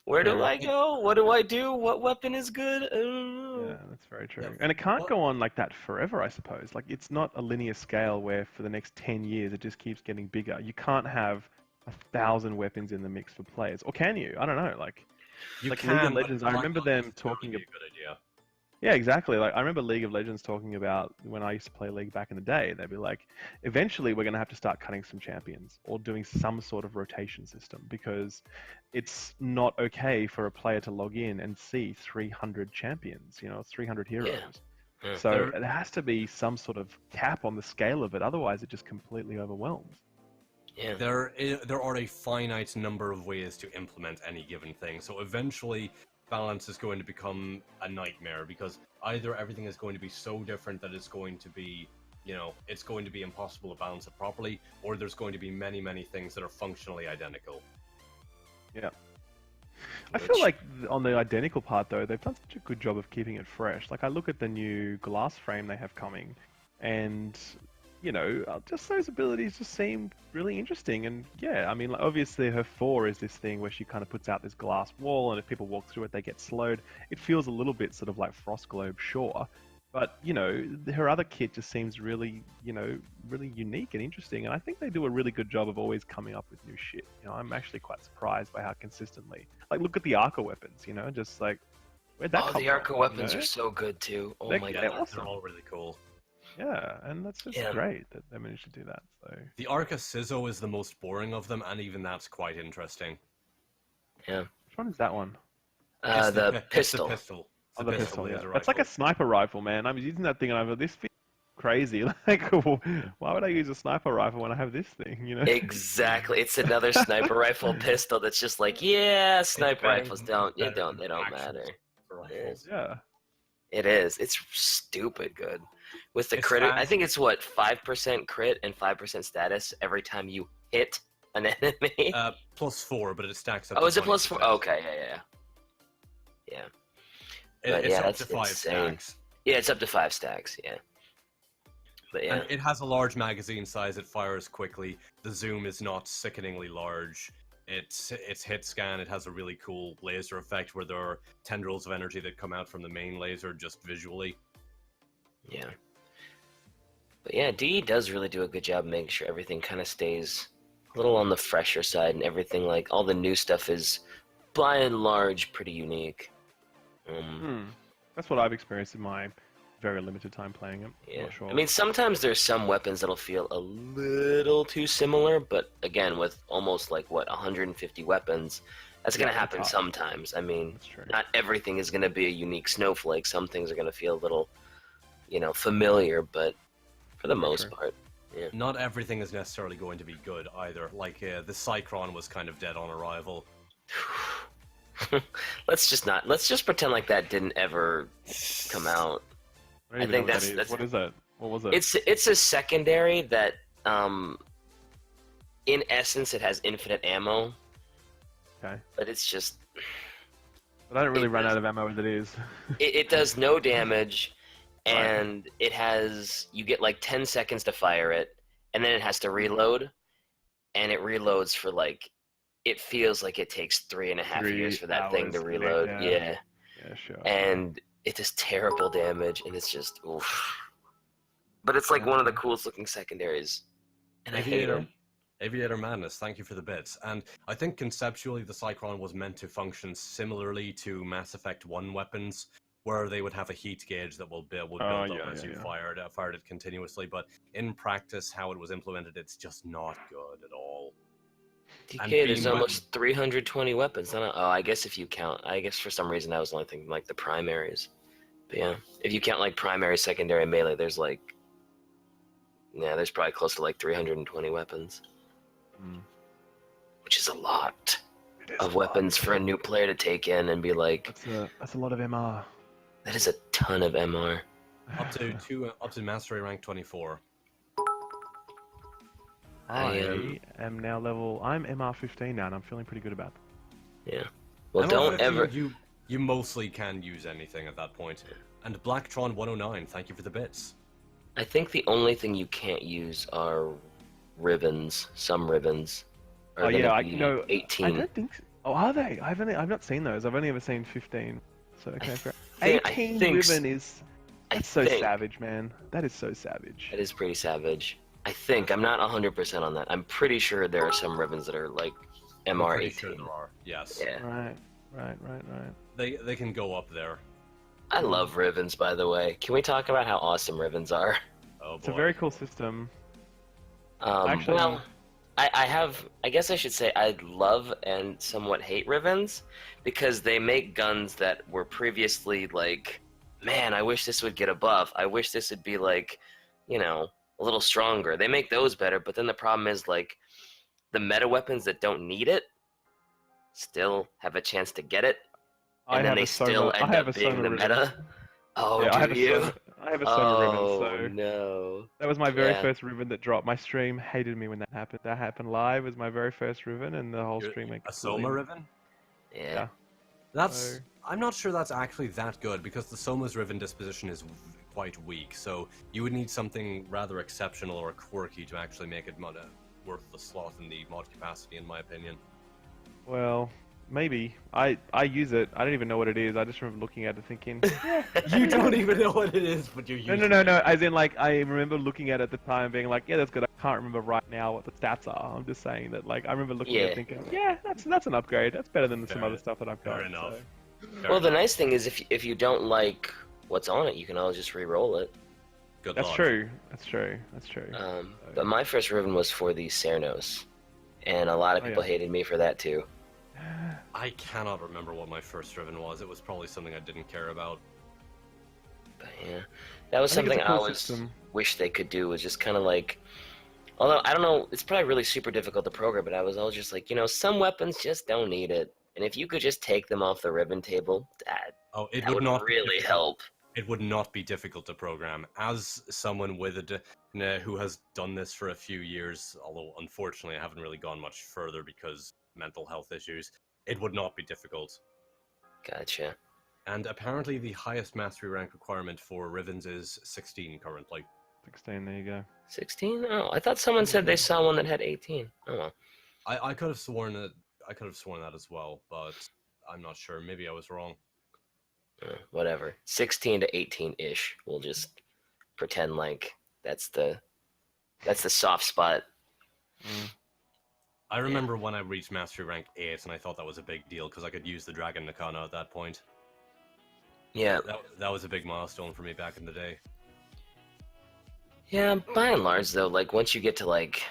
Where do I go? What do I do? What weapon is good? Yeah, that's very true. Yeah, And it can't what- go on like that forever, I suppose. Like, it's not a linear scale where for the next 10 years it just keeps getting bigger. You can't have 1,000 weapons in the mix for players. Or can you? I don't know. Like You League of can, but Legends, I remember not them necessarily talking be a good idea. yeah, exactly. Like, I remember League of Legends talking about when I used to play League back in the day. They'd be like, eventually we're going to have to start cutting some champions or doing some sort of rotation system because it's not okay for a player to log in and see 300 champions, 300 heroes. Yeah. So There- it has to be some sort of cap on the scale of it. Otherwise, it just completely overwhelms. Yeah. there are a finite number of ways to implement any given thing. So eventually, balance is going to become a nightmare because either everything is going to be so different that it's going to be, it's going to be impossible to balance it properly, or there's going to be many, many things that are functionally identical. Yeah. I feel like on the identical part though, they've done such a good job of keeping it fresh. Like I look at the new glass frame they have coming, and just those abilities just seem really interesting. And yeah, I mean, like, obviously her 4 is this thing where she kind of puts out this glass wall, and if people walk through it, they get slowed. It feels a little bit sort of like Frost Globe, sure. But, her other kit just seems really, really unique and interesting. And I think they do a really good job of always coming up with new shit. I'm actually quite surprised by how consistently. Like, look at the Arca weapons, just like, where'd that come from? The Arca weapons are so good too. Oh my Yeah, god. awesome. they're all really cool. Yeah, and that's just great that they managed to do that. So The Arca Sizzo is the most boring of them, and even that's quite interesting. Yeah. which one is that one? The pistol. It's the pistol. Oh, the pistol, yeah. laser That's like a rifle. sniper rifle, man. I was using that thing and I thought, this feels crazy. Like, why would I use a sniper rifle when I have this thing, Exactly. It's another sniper rifle pistol that's just like, yeah, sniper rifles they don't matter. Rifles. Yeah. It is. It's stupid good. With the It's crit, I fast. think it's what, 5% crit and 5% status every time you hit an enemy. +4, but it stacks up. Oh, to is it +4? 20%. Okay, yeah. But It's yeah, up that's to 5 insane. stacks. Yeah, it's up to 5 stacks. Yeah. But yeah. And it has a large magazine size. It fires quickly. The zoom is not sickeningly large. It's hit scan. It has a really cool laser effect where there are tendrils of energy that come out from the main laser just visually. Yeah. But yeah, D does really do a good job making sure everything kind of stays a little on the fresher side, and everything, like, all the new stuff is, by and large, pretty unique. That's what I've experienced in my very limited time playing it. Yeah. Not sure. I mean, sometimes there's some weapons that'll feel a little too similar, but again, with almost, like, 150 weapons, that's going to happen tough. sometimes. I mean, That's true. not everything is going to be a unique snowflake. Some things are going to feel a little, familiar, but for the most part. Yeah. Not everything is necessarily going to be good either. Like the Cycron was kind of dead on arrival. Let's just pretend like that didn't ever come out. I don't I even think know what that's- that is. that's- What is that? What was it? It's a secondary that, in essence, it has infinite ammo, Okay. but it's just But I don't really it run does- out of ammo as it is. it does no damage, Right. and you get like 10 seconds to fire it, and then it has to reload, and it reloads for like, it feels like it takes 3.5 3 years for that thing hours to to reload. yeah. Yeah. Yeah, sure. And it does terrible damage, and it's just oof. But it's like one of the coolest looking secondaries, and I hate it. Aviator Madness, thank you for the bits. And I think conceptually the Cycron was meant to function similarly to Mass Effect 1 weapons, where they would have a heat gauge that would build up yeah, as yeah, you yeah. fired it continuously. But in practice, how it was implemented, it's just not good at all. And DK, there's beam almost 320 weapons. I guess if you count, I guess for some reason I was only thinking like the primaries. But yeah, if you count like primary, secondary, melee, there's probably close to like 320 weapons, which is a lot of weapons for a new player to take in and be like, That's a lot of MR. that is a ton of MR. Up to Mastery rank 24. I am now I'm MR 15 now, and I'm feeling pretty good about that. Yeah. Well, And don't also, ever. You mostly can use anything at that point. And Blacktron 109, thank you for the bits. I think the only thing you can't use are ribbons. Some ribbons. Are Oh yeah, I gonna know. be 18. I don't think. So. Oh, are they? I've not seen those. I've only ever seen 15. So okay, fair. I 18 think ribbon is. That's so savage, man. That is so savage. It is pretty savage. I think. I'm not 100% on that. I'm pretty sure there are some ribbons that are like I'm MR pretty 18. sure there are. Yes. Yeah. Right. They can go up there. I love ribbons, by the way. Can we talk about how awesome ribbons are? Oh It's a boy. very cool system. Actually, well, I guess I should say I love and somewhat hate ribbons because they make guns that were previously like, man, I wish this would get a buff. I wish this would be like, a little stronger. They make those better, but then the problem is like, the meta weapons that don't need it still have a chance to get it, I and then have they a Soma. still I end have up a being Soma the ribbon. meta. Oh, Yeah, do you? I have a Soma ribbon, Oh so no. that was my very Yeah. first ribbon that dropped. My stream hated me when that happened. That happened live. It was my very first ribbon, and the whole stream went A completely. Soma ribbon? Yeah. Yeah. That's. So- I'm not sure that's actually that good because the Soma's ribbon disposition is quite weak. So you would need something rather exceptional or quirky to actually make it worth the slot in the mod capacity, in my opinion. Well, maybe. I use it. I don't even know what it is. I just remember looking at it thinking, You don't even know what it is, but you're using no. As in, like, I remember looking at it at the time, being like, yeah, that's good. I can't remember right now what the stats are. I'm just saying that, like, I remember looking at it thinking, yeah, that's an upgrade. That's better than some other stuff that I've got. Fair enough. So. Well, the nice thing is if you don't like what's on it, you can always just re-roll it. Good That's luck. true. That's true. That's true. But my first ribbon was for the Cernos, and a lot of people hated me for that too. I cannot remember what my first ribbon was. It was probably something I didn't care about. But yeah, that was I think something it's a I cool always system. wish they could do. Was just kind of like, although I don't know, it's probably really super difficult to program. But I was always just like, some weapons just don't need it, and if you could just take them off the ribbon table, that It would not really help. It would not be difficult to program. As someone with who has done this for a few years, although unfortunately I haven't really gone much further because mental health issues, it would not be difficult. Gotcha. And apparently the highest mastery rank requirement for ribbons is 16 currently. 16. There you go. 16? Oh, I thought someone said they saw one that had 18. Oh well. I could have sworn that as well, but I'm not sure. Maybe I was wrong. Whatever. 16 to 18-ish. We'll just pretend like that's the soft spot. I remember when I reached mastery rank 8, and I thought that was a big deal because I could use the Dragon Nakana at that point. Yeah. That was a big milestone for me back in the day. Yeah, by and large, though, like, once you get to, like,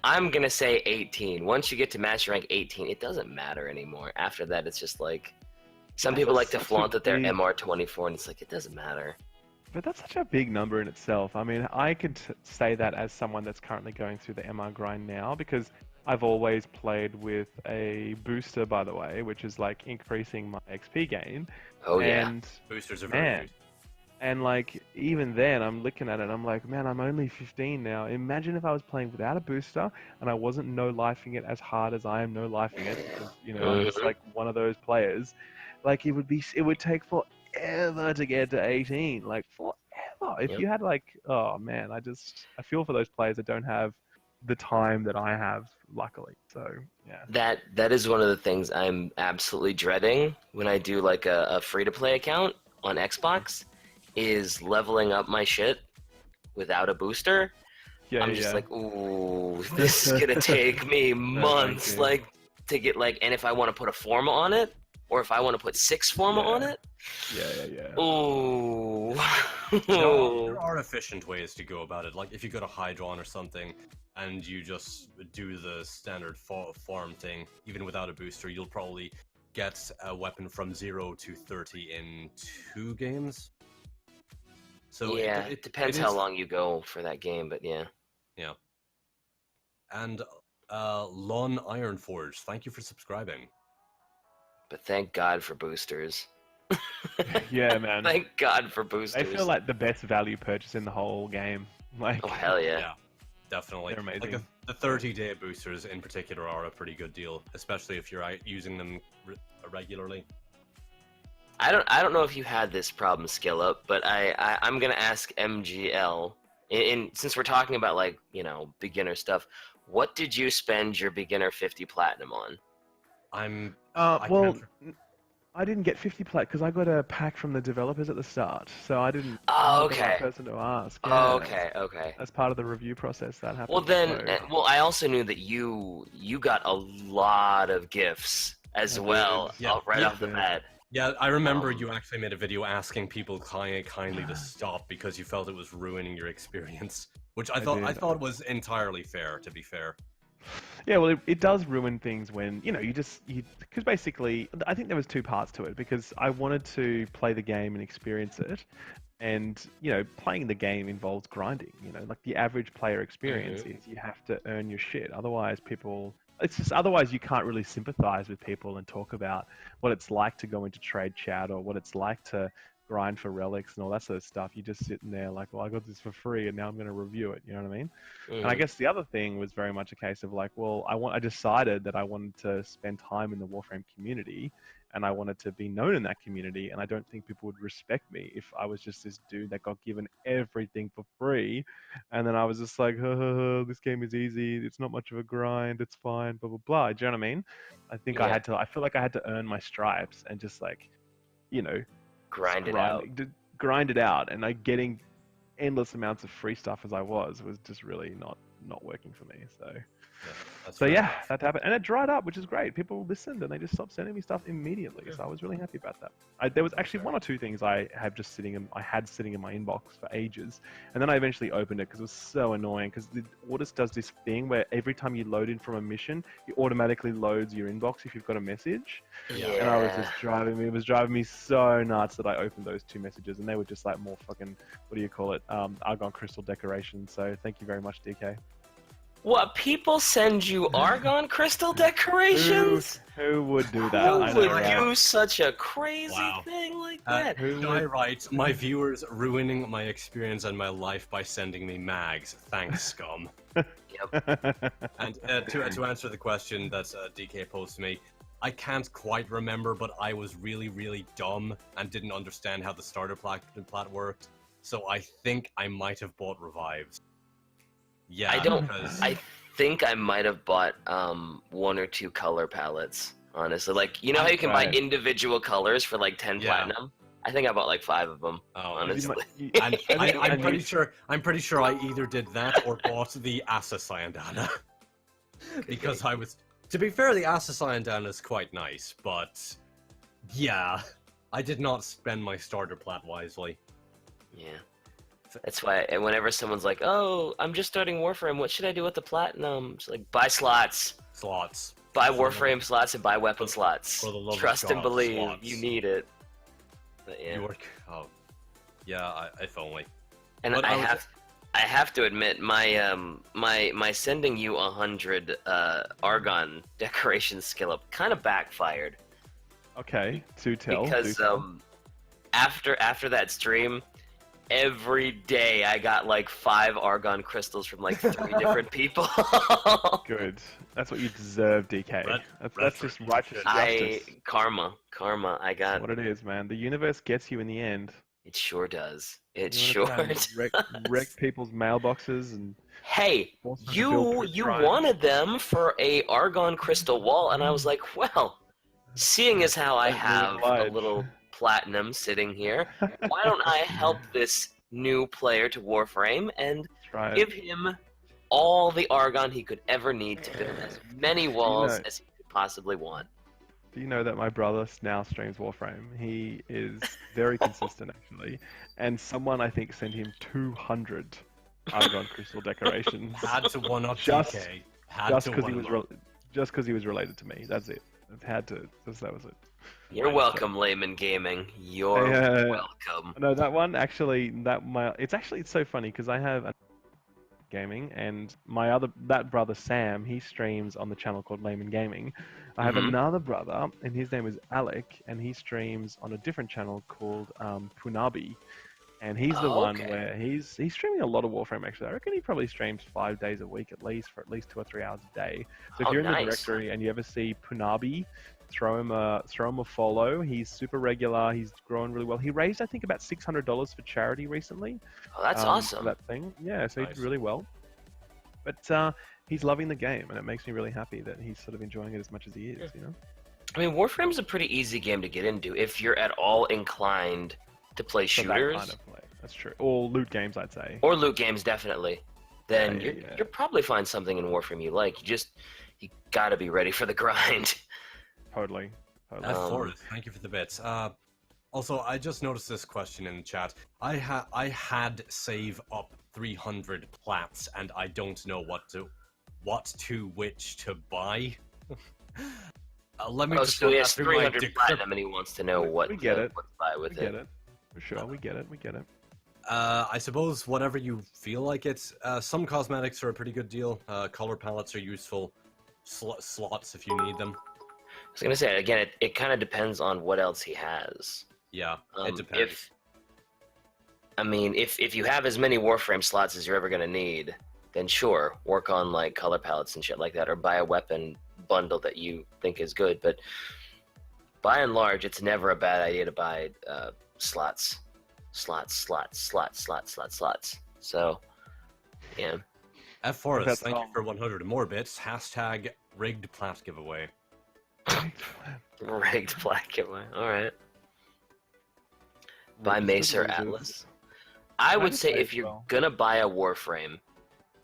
I'm gonna say 18. Once you get to mastery rank 18, it doesn't matter anymore. After that, it's just like, some people like to flaunt that they're MR24, and it's like, it doesn't matter. But that's such a big number in itself. I mean, I could say that as someone that's currently going through the MR grind now, because I've always played with a booster, by the way, which is like increasing my XP gain. Oh, yeah. And Boosters are very good. And like, even then, I'm looking at it, I'm like, man, I'm only 15 now. Imagine if I was playing without a booster and I wasn't no-lifing it as hard as I am no-lifing it, because, I'm just like one of those players. Like, it would take forever to get to 18. Like, forever. If you had like, oh man, I feel for those players that don't have the time that I have, luckily. So, yeah. That is one of the things I'm absolutely dreading when I do like a free-to-play account on Xbox. Is leveling up my shit without a booster. I'm just like, ooh, this is gonna take me months, like, to get, like, and if I want to put a forma on it, or if I want to put 6 forma on it, ooh. There are efficient ways to go about it. Like, if you go to Hydron or something, and you just do the standard farm thing, even without a booster, you'll probably get a weapon from 0 to 30 in 2 games. So yeah, it depends how long you go for that game, but yeah. Yeah. And Lon Ironforge, thank you for subscribing. But thank God for boosters. Yeah, man. Thank God for boosters. They feel like the best value purchase in the whole game. Like, oh hell yeah. Yeah, definitely. They're amazing. Like the 30-day boosters in particular are a pretty good deal, especially if you're using them regularly. I don't know if you had this problem, SkillUp, but I'm gonna ask MGL. Since we're talking about, like, beginner stuff, what did you spend your beginner 50 platinum on? I didn't get 50 plat because I got a pack from the developers at the start, so I didn't. Oh, I'm the okay. right person to ask. Oh, Yeah. okay. As part of the review process, that happened. Well then, so. I also knew that you got a lot of gifts as well, right off the bat. Yeah, I remember you actually made a video asking people kindly to stop because you felt it was ruining your experience, which I thought was entirely fair, to be fair. Yeah, well, it does ruin things when, because basically, I think there was 2 parts to it, because I wanted to play the game and experience it, And playing the game involves grinding. Like the average player experience is you have to earn your shit. Otherwise, otherwise you can't really sympathize with people and talk about what it's like to go into trade chat or what it's like to grind for relics and all that sort of stuff. You're just sitting there like, well, I got this for free and now I'm going to review it. You know what I mean? And I guess the other thing was very much a case of like, well, I decided that I wanted to spend time in the Warframe community. And I wanted to be known in that community, and I don't think people would respect me if I was just this dude that got given everything for free, and then I was just like, this game is easy, it's not much of a grind, it's fine, blah blah blah. Do you know what I mean? I think I feel like I had to earn my stripes and just like, grind it out, and like getting endless amounts of free stuff as I was just really not working for me. So that happened, and it dried up, which is great. People listened, and they just stopped sending me stuff immediately. So I was really happy about that. There was actually one or two things I had sitting in my inbox for ages, and then I eventually opened it because it was so annoying. Because the Audis does this thing where every time you load in from a mission, it automatically loads your inbox if you've got a message. Yeah. And it was driving me so nuts that I opened those two messages, and they were just like more fucking, what do you call it, Argon crystal decorations. So thank you very much, DK. What, people send you Argon crystal decorations? Who would do that? Who would do such a crazy thing like that? Guy writes, my viewers ruining my experience and my life by sending me mags. Thanks, scum. Yep. And to answer the question that DK posed to me, I can't quite remember, but I was really, really dumb and didn't understand how the starter plat worked. So I think I might have bought revives. Yeah, I think I might have bought one or two color palettes, honestly. Like, how you can buy individual colors for like 10 platinum? I think I bought like 5 of them, honestly. And I'm pretty sure I either did that or bought the Asa Cyandana. Because to be fair, the Asa Cyandana is quite nice, but yeah, I did not spend my starter plat wisely. Yeah. That's why whenever someone's like, oh, I'm just starting Warframe, what should I do with the platinum? It's like, buy slots. Buy Warframe slots and buy weapon slots. Trust and believe. Slots. You need it. But yeah. If only. And I have to admit, my sending you 100 Argon decoration skill up kind of backfired. Okay, to tell. Because after that stream, every day I got like 5 Argon crystals from like 3 different people. Good. That's what you deserve, DK. That's just righteous justice. Karma. I got. That's what it is, man. The universe gets you in the end. It sure does. It sure does. Wreck people's mailboxes and. Hey, you wanted them for a Argon crystal wall, and I was like, well, seeing as how I have a little platinum sitting here, why don't I help this new player to Warframe and give him all the Argon he could ever need to build as many walls as he could possibly want. Do you know that my brother now streams Warframe? He is very consistent, actually, and someone I think sent him 200 Argon crystal decorations. Had to one up DK. Just because he was related to me. That's it. That was it. You're welcome, Layman Gaming. You're welcome. No, that one actually, it's so funny because I have gaming and that brother Sam, he streams on the channel called Layman Gaming. I have another brother and his name is Alec and he streams on a different channel called Punabi. And he's the one where he's streaming a lot of Warframe actually. I reckon he probably streams 5 days a week at least for at least 2 or 3 hours a day. So if you're in the directory and you ever see Punabi, throw him a follow. He's super regular. He's growing really well. He raised I think about $600 for charity recently. Oh, that's awesome. For that thing. Yeah, so he did really well. But he's loving the game, and it makes me really happy that he's sort of enjoying it as much as he is. I mean, Warframe's a pretty easy game to get into if you're at all inclined to play shooters. That kind of play. That's true. Or loot games, I'd say. Or loot games, definitely. Then you'll probably find something in Warframe you like. You gotta be ready for the grind. Totally. Forrest, thank you for the bits. Also, I just noticed this question in the chat. I had save up 300 plats, and I don't know which to buy. Let me just so he has 300 platinum, and he wants to know what to buy with it. We get it. For sure, we get it. I suppose whatever you feel like it. Some cosmetics are a pretty good deal. Color palettes are useful. Slots if you need them. I was gonna say again, it kind of depends on what else he has. Yeah, it depends. If you have as many Warframe slots as you're ever gonna need, then sure, work on like color palettes and shit like that, or buy a weapon bundle that you think is good. But by and large, it's never a bad idea to buy slots. So, yeah. F Forest, That's thank you all. for 100 more bits. Hashtag rigged plat giveaway. Rigged black giveaway. All right. Buy Mesa or Atlas. I would say if you're gonna buy a Warframe,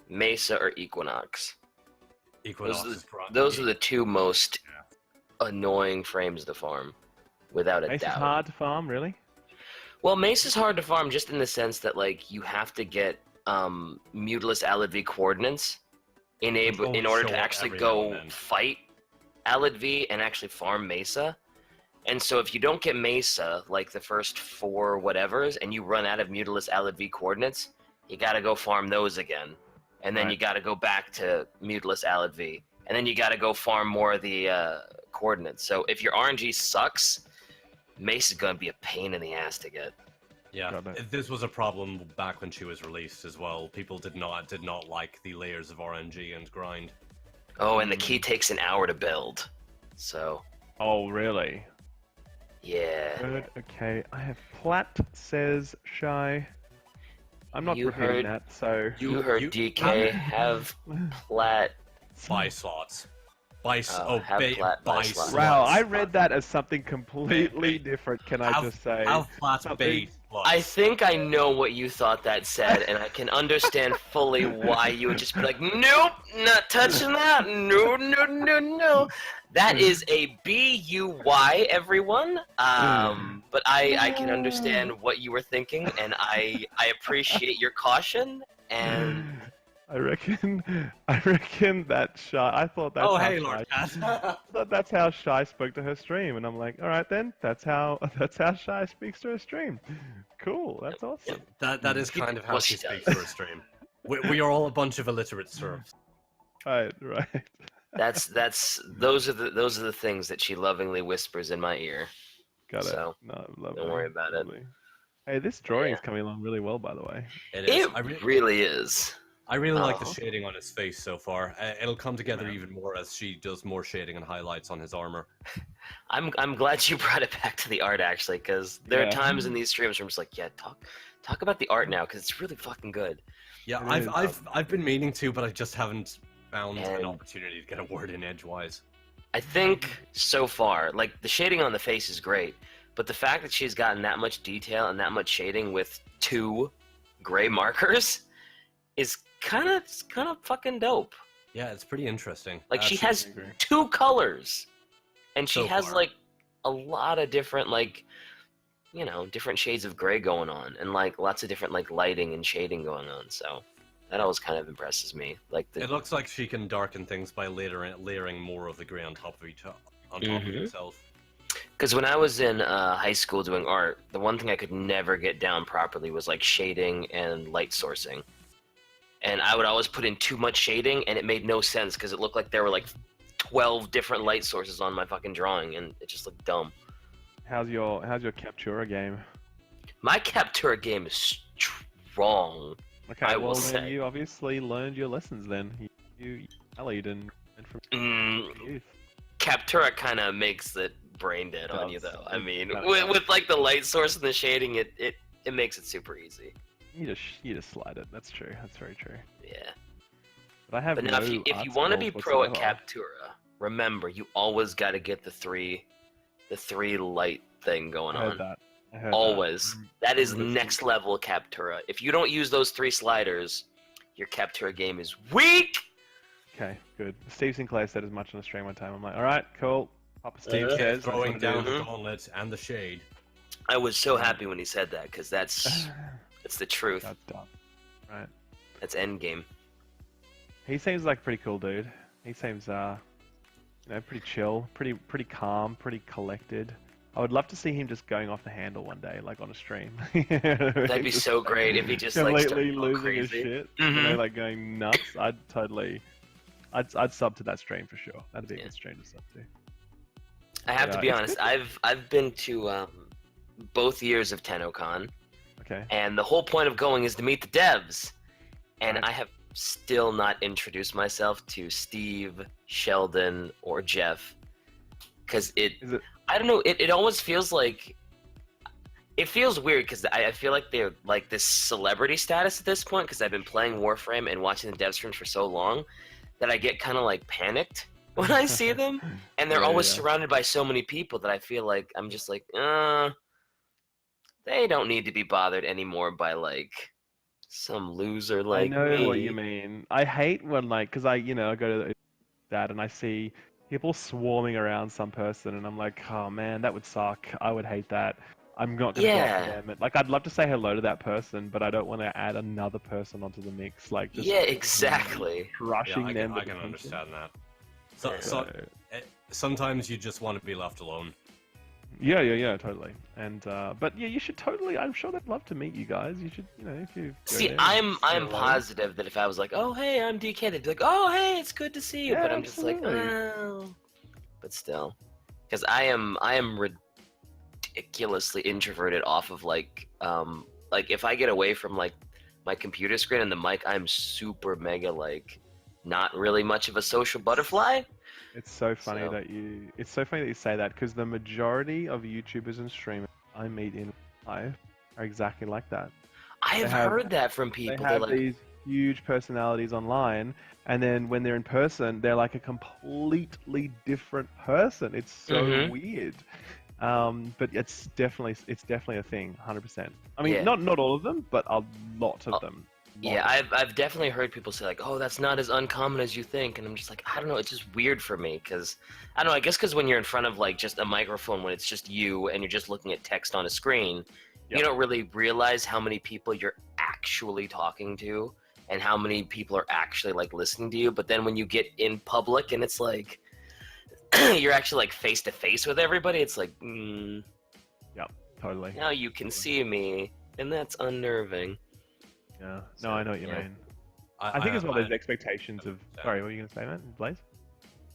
Mesa or Equinox. Equinox Those are the two most annoying frames to farm, without a Mesa's doubt. hard to farm, really? Well, Mesa's hard to farm just in the sense that like you have to get mutilus Alid V coordinates in order to actually go fight Alid V and actually farm Mesa. And so if you don't get Mesa, like the first 4 whatevers, and you run out of mutilus Alid V coordinates, you gotta go farm those again. And then you gotta go back to mutilus Alid V. And then you gotta go farm more of the coordinates. So if your RNG sucks, Mesa's gonna be a pain in the ass to get. Yeah, this was a problem back when she was released as well. People did not like the layers of RNG and grind. Oh, and the key takes an hour to build. So. Oh, really? Yeah. Good. Okay, I have plat, says Shy. I'm not You repeating heard- that, so... You heard DK have plat. Buy slots. Buy have slots. slots. Wow, I read that as something completely different, can I just say? Have flat Something- bait slots. I think I know what you thought that said, and I can understand fully why you would just be like, nope, not touching that. No, no, no, no. That is a B-U-Y, everyone. But I can understand what you were thinking, and I appreciate your caution, and... I reckon that Shy. I thought that's Oh, how hey, Shy. Lord Cat. I thought that's how Shy spoke to her stream, and I'm like, all right then, that's how Shy speaks to her stream. Take that's awesome. That is kind of how Well, she she speaks does. to her stream. We are all a bunch of illiterate serfs. Right. Those are the things that she lovingly whispers in my ear. Got it. So, No, lovely. don't worry about it. Lovely. Hey, this drawing is coming along really well, by the way. It is. It really is. I really like the Oh. shading on his face so far. It'll come together even more as she does more shading and highlights on his armor. I'm glad you brought it back to the art actually, because there are Yeah. times in these streams where I'm just like, yeah, talk about the art now, because it's really fucking good. Yeah, It is. I've been meaning to, but I just haven't found an And- opportunity to get a word in edgewise. I think so far, like the shading on the face is great, but the fact that she's gotten that much detail and that much shading with 2 gray markers is kind of fucking dope. Yeah, it's pretty interesting. Like she So- has agree. 2 colors, and she So has far. like a lot of different different shades of gray going on, and like lots of different like lighting and shading going on. So that always kind of impresses me. Like It looks like she can darken things by layering more of the gray on top of Mhm. itself. because when I was in high school doing art, the one thing I could never get down properly was like shading and light sourcing. And I would always put in too much shading, and it made no sense because it looked like there were like 12 different light sources on my fucking drawing, and it just looked dumb. How's your Captura game? My Captura game is strong. Okay, I well will then say. you obviously learned your lessons then. You rallied and from youth. Captura kind of makes it brain dead on you, Does. though. I mean, Kinda with, does. with like the light source and the shading, it makes it super easy. You just slide it. That's true. That's very true. Yeah. But I have But now, no if you art want to be skills pro at whatsoever. Captura, remember you always got to get the three light thing going I heard on. that. I heard Always. That. That is listening. next level Captura. If you don't use those 3 sliders, your Captura game is weak. Okay, good. Steve Sinclair said as much on the stream one time. I'm like, all right, cool. Papa Steve says. that's Throwing what it down is. the gauntlet and the shade. I was so happy when he said that because that's the truth. That's dumb. Right. That's endgame. He seems like a pretty cool dude. He seems pretty chill, pretty calm, pretty collected. I would love to see him just going off the handle one day, like on a stream. That'd be Just, so like, great if he just like started completely going losing his crazy. shit. Mhm. Like going nuts. I'd sub to that stream for sure. That'd be a good stream to sub to. I have to be it's honest. good. I've been to both years of TennoCon, Okay. and the whole point of going is to meet the devs. And Right. I have still not introduced myself to Steve, Sheldon, or Jeff, because Is it? I don't know. It almost feels like it feels weird because I feel like they're like this celebrity status at this point because I've been playing Warframe and watching the dev streams for so long that I get kind of like panicked when I see them, and they're Yeah, always yeah. surrounded by so many people that I feel like I'm just like, they don't need to be bothered anymore by like some loser like I know me. what you mean. I hate when like, cause I go to that and I see people swarming around some person, and I'm like, oh man, that would suck. I would hate that. I'm not gonna go up Yeah. to them. Like, I'd love to say hello to that person, but I don't want to add another person onto the mix. Like, just Yeah, exactly. crushing Yeah, them. I with can attention. understand that. So, Yeah. so sometimes you just want to be left alone. Yeah, totally. And but yeah, you should totally. I'm sure they'd love to meet you guys. You should, if you. Go See, there and I'm say hello. positive that if I was like, oh hey, I'm DK, they'd be like, oh hey, it's good to see you. Yeah, But I'm just like, absolutely. oh. But still, because I am ridiculously introverted off of like if I get away from like my computer screen and the mic, I'm super mega like not really much of a social butterfly. It's so funny So- that you. It's so funny that you say that because the majority of YouTubers and streamers I meet in life are exactly like that. I have have- heard that from They people. They're have like, these huge personalities online, and then when they're in person, they're like a completely different person. It's so Mhm. weird. But it's definitely a thing, 100%. I mean, Yeah. not all of them, but a lot of them. yeah, I've definitely heard people say like, oh, that's not as uncommon as you think, and I'm just like, I don't know, it's just weird for me because I don't know. I guess because when you're in front of like just a microphone, when it's just you and you're just looking at text on a screen, Yep. you don't really realize how many people you're actually talking to and how many people are actually like listening to you. But then when you get in public and it's like you're actually like face to face with everybody, it's like, Totally. now you can see me, and that's unnerving. Yeah. No, I know what you Yeah. mean. I think as well, there's expectations of. Sorry, what were you gonna say, man? Blaze?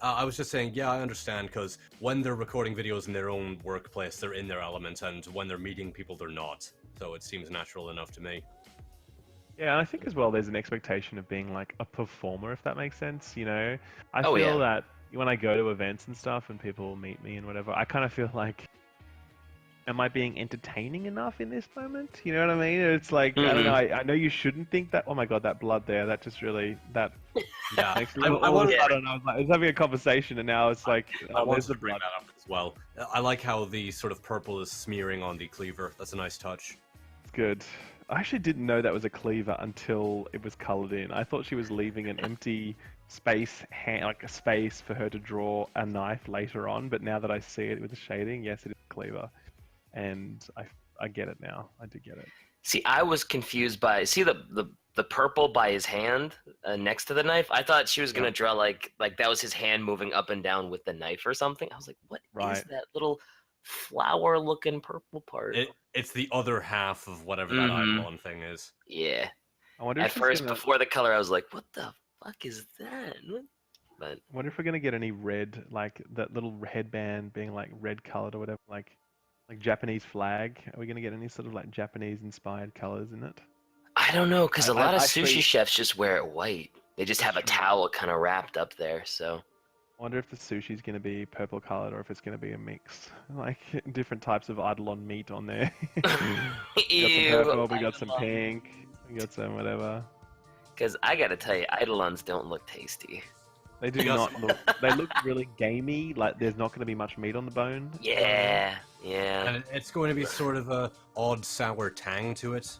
I was just saying, yeah, I understand, because when they're recording videos in their own workplace, they're in their element, and when they're meeting people, they're not. So it seems natural enough to me. Yeah, and I think as well there's an expectation of being like a performer, if that makes sense. I Oh, feel yeah. that when I go to events and stuff and people meet me and whatever, I kind of feel like, am I being entertaining enough in this moment? You know what I mean? It's like, I don't know, I know you shouldn't think that. Oh my god, that blood there, that just really, that Yeah, makes me, I all of want a to sudden, I was having a conversation and now it's like, I oh, want there's to the bring blood. that up as well. I like how the sort of purple is smearing on the cleaver. That's a nice touch. It's good. I actually didn't know that was a cleaver until it was colored in. I thought she was leaving an empty space, like a space for her to draw a knife later on. But now that I see it with the shading, yes, it is a cleaver, and I get it now. I do get it. See, I was confused by the purple by his hand next to the knife. I thought she was gonna draw like that was his hand moving up and down with the knife or something. I was like, what is Right. that little flower-looking purple part? It's the other half of whatever that Mhm. Eidolon thing is. Yeah. I wonder At if she's first, gonna, before the color, I was like, what the fuck is that? But I wonder if we're gonna get any red, like that little headband being like red colored or whatever, like Japanese flag. Are we gonna get any sort of like Japanese inspired colors in it? I don't know, because a I lot of actually- sushi chefs just wear it white. They just have a That's true. towel kind of wrapped up there, so. I wonder if the sushi's going to be purple colored or if it's going to be a mix. Like different types of Eidolon meat on there. We got some purple, we got some pink, we got some whatever. Because I gotta tell you, Eidolons don't look tasty. They do We got not look, they look really gamey, like there's not going to be much meat on the bone. Yeah. And it's going to be sort of a odd sour tang to it,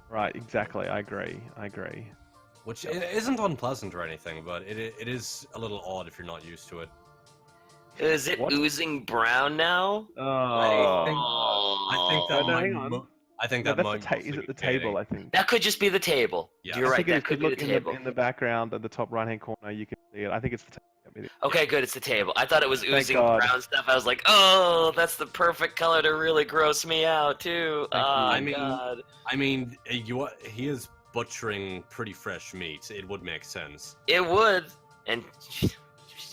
Right, exactly. I agree. which it isn't unpleasant or anything, but it is a little odd if you're not used to it. Is it What? oozing brown now? Oh. I think that no, might. hang on. I think No, that that's might. is mostly it the be fading. table, I think. That could just be the table. Yeah. You're I right, think it is, that could 'cause be the look table. in the background at the top right hand corner, you can see it. I think it's the table. Okay, good. It's the table. I thought it was Thank oozing God. brown stuff. I was like, oh, that's the perfect color to really gross me out too. Thank you. Oh I mean- God. I mean, he is butchering pretty fresh meat. It would make sense. It would. And she's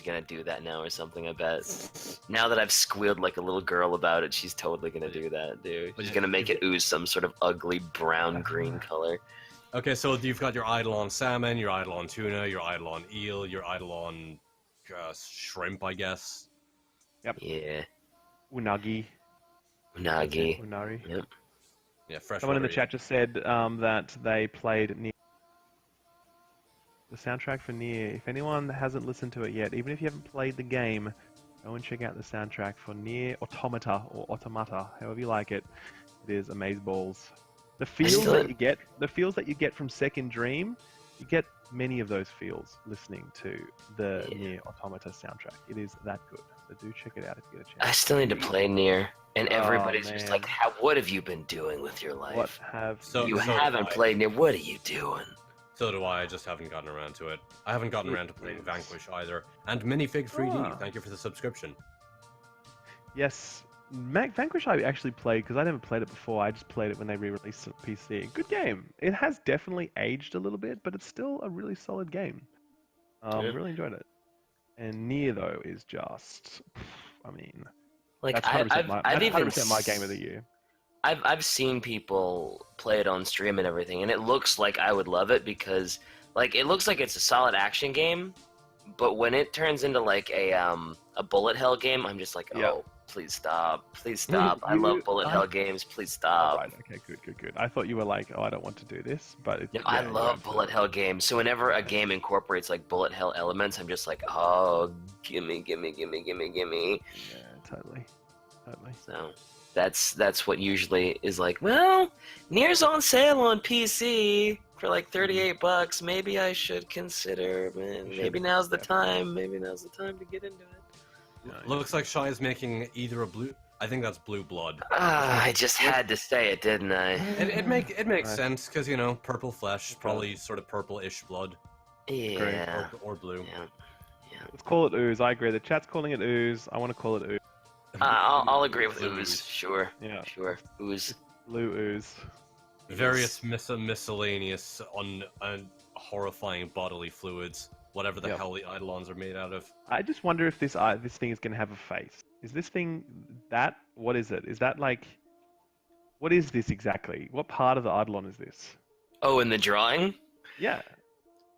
gonna do that now or something. I bet. Now that I've squealed like a little girl about it, she's totally gonna do that, dude. She's gonna make it ooze some sort of ugly brown-green color. Okay, so you've got your Eidolon salmon, your Eidolon tuna, your Eidolon eel, your Eidolon shrimp, I guess. Yeah. Unagi. Unagi. Unari. Yep. Yeah, fresh. Someone in the water chat just said that they played Nier. The soundtrack for Nier. If anyone hasn't listened to it yet, even if you haven't played the game, go and check out the soundtrack for Nier Automata or Automata, however you like it. It is amazeballs. The feels that you get from Second Dream, you get many of those feels listening to the Nier Automata soundtrack. It is that good. So do check it out if you get a chance. I still need to play Nier, and everybody's just man. like, what have you been doing with your life? What have You haven't played Nier. What are you doing? So do I just haven't gotten around to it. I haven't gotten around to playing Vanquish either. And Minifig 3D, thank you for the subscription. Yes, Vanquish I actually played because I never played it before. I just played it when they re-released it on PC. Good game. It has definitely aged a little bit, but it's still a really solid game. Really enjoyed it. And Nier though is just, I mean, Like that's 100% I've even 100% my game of the year. I've seen people play it on stream and everything, and it looks like I would love it because like it looks like it's a solid action game, but when it turns into like a bullet hell game, I'm just like, oh, please stop, please stop. I love bullet hell games. Please stop. Right, okay, good. I thought you were like, oh, I don't want to do this, but No, I love bullet hell games. So whenever a game incorporates like bullet hell elements, I'm just like, oh, gimme. Yeah, totally. So that's what usually is like, well, Nier's on sale on PC for like $38. Maybe I should consider, man. Maybe now's the time. Maybe now's the time to get into it. Looks like Shy is making either a blue. I think that's Blue Blood. I just had to say it, didn't I? It makes sense because purple flesh, probably sort of purple-ish blood. Yeah. Or blue. Yeah. Let's call it ooze. I agree. The chat's calling it ooze. I want to call it ooze. I'll agree with Blue ooze. Sure. Yeah. Sure. Ooze. Blue ooze. Various miscellaneous, horrifying bodily fluids, whatever the hell the Eidolons are made out of. I just wonder if this thing is going to have a face. Is this thing that? What is it? Is that like? What is this exactly? What part of the Eidolon is this? Oh, in the drawing? Yeah.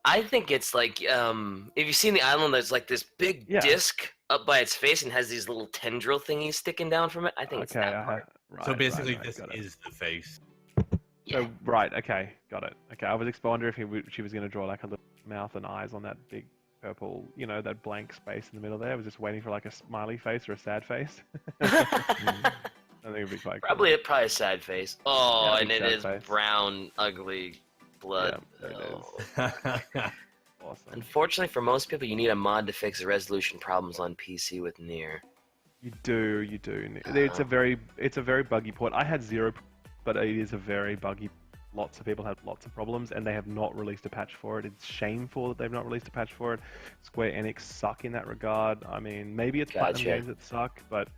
I think it's like, if you've seen the island, there's like this big disc up by its face and has these little tendril thingies sticking down from it. I think it's that part. So basically, this is the face. Yeah. So, right, okay, got it. Okay, I was wondering if she was going to draw like a little mouth and eyes on that big purple, that blank space in the middle there. I was just waiting for like a smiley face or a sad face. I think it'd be quite Probably cool. a sad face. Oh, Yeah, and it sad is face. brown, ugly blood. Yeah, there it Oh. Awesome. Unfortunately, for most people, you need a mod to fix the resolution problems on PC with Nier. You do. It's a very buggy port. I had 0, but it is a very buggy. Lots of people have lots of problems, and they have not released a patch for it. It's shameful that they've not released a patch for it. Square Enix suck in that regard. I mean, maybe it's Platinum games that suck, but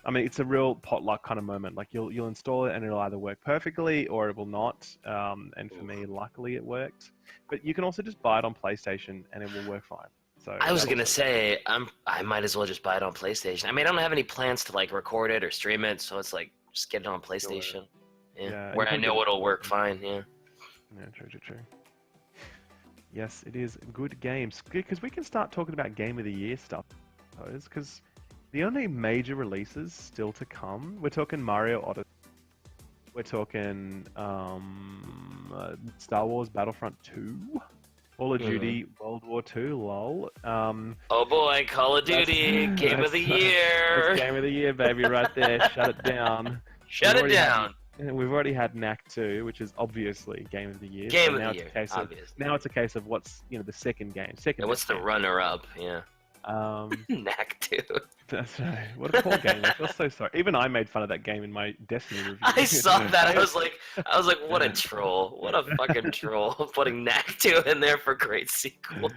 I mean, it's a real potluck kind of moment. Like you'll install it, and it'll either work perfectly or it will not. And for me, luckily, it worked. But you can also just buy it on PlayStation, and it will work fine. So I was gonna say I might as well just buy it on PlayStation. I mean, I don't have any plans to like record it or stream it, so it's like just get it on PlayStation. Yeah, where I know it'll work fine. Yeah. Yeah, true. Yes, it is good games because we can start talking about Game of the Year stuff, because the only major releases still to come. We're talking Mario Odyssey. We're talking Star Wars Battlefront 2. Call of Duty World War II, lol. Oh boy, Call of Duty, Game of the Year. That's Game of the Year, baby, right there. Shut it down. Shut it down. We've already had Knack 2, which is obviously Game of the Year. Game of the Year, obviously. Now it's a case of what's the second game. What's the runner-up? Yeah. Knack 2. That's right. What a poor game. I feel so sorry. Even I made fun of that game in my Destiny review. I saw that. I was like, what a troll. What a fucking troll. Putting Knack 2 in there for great sequels.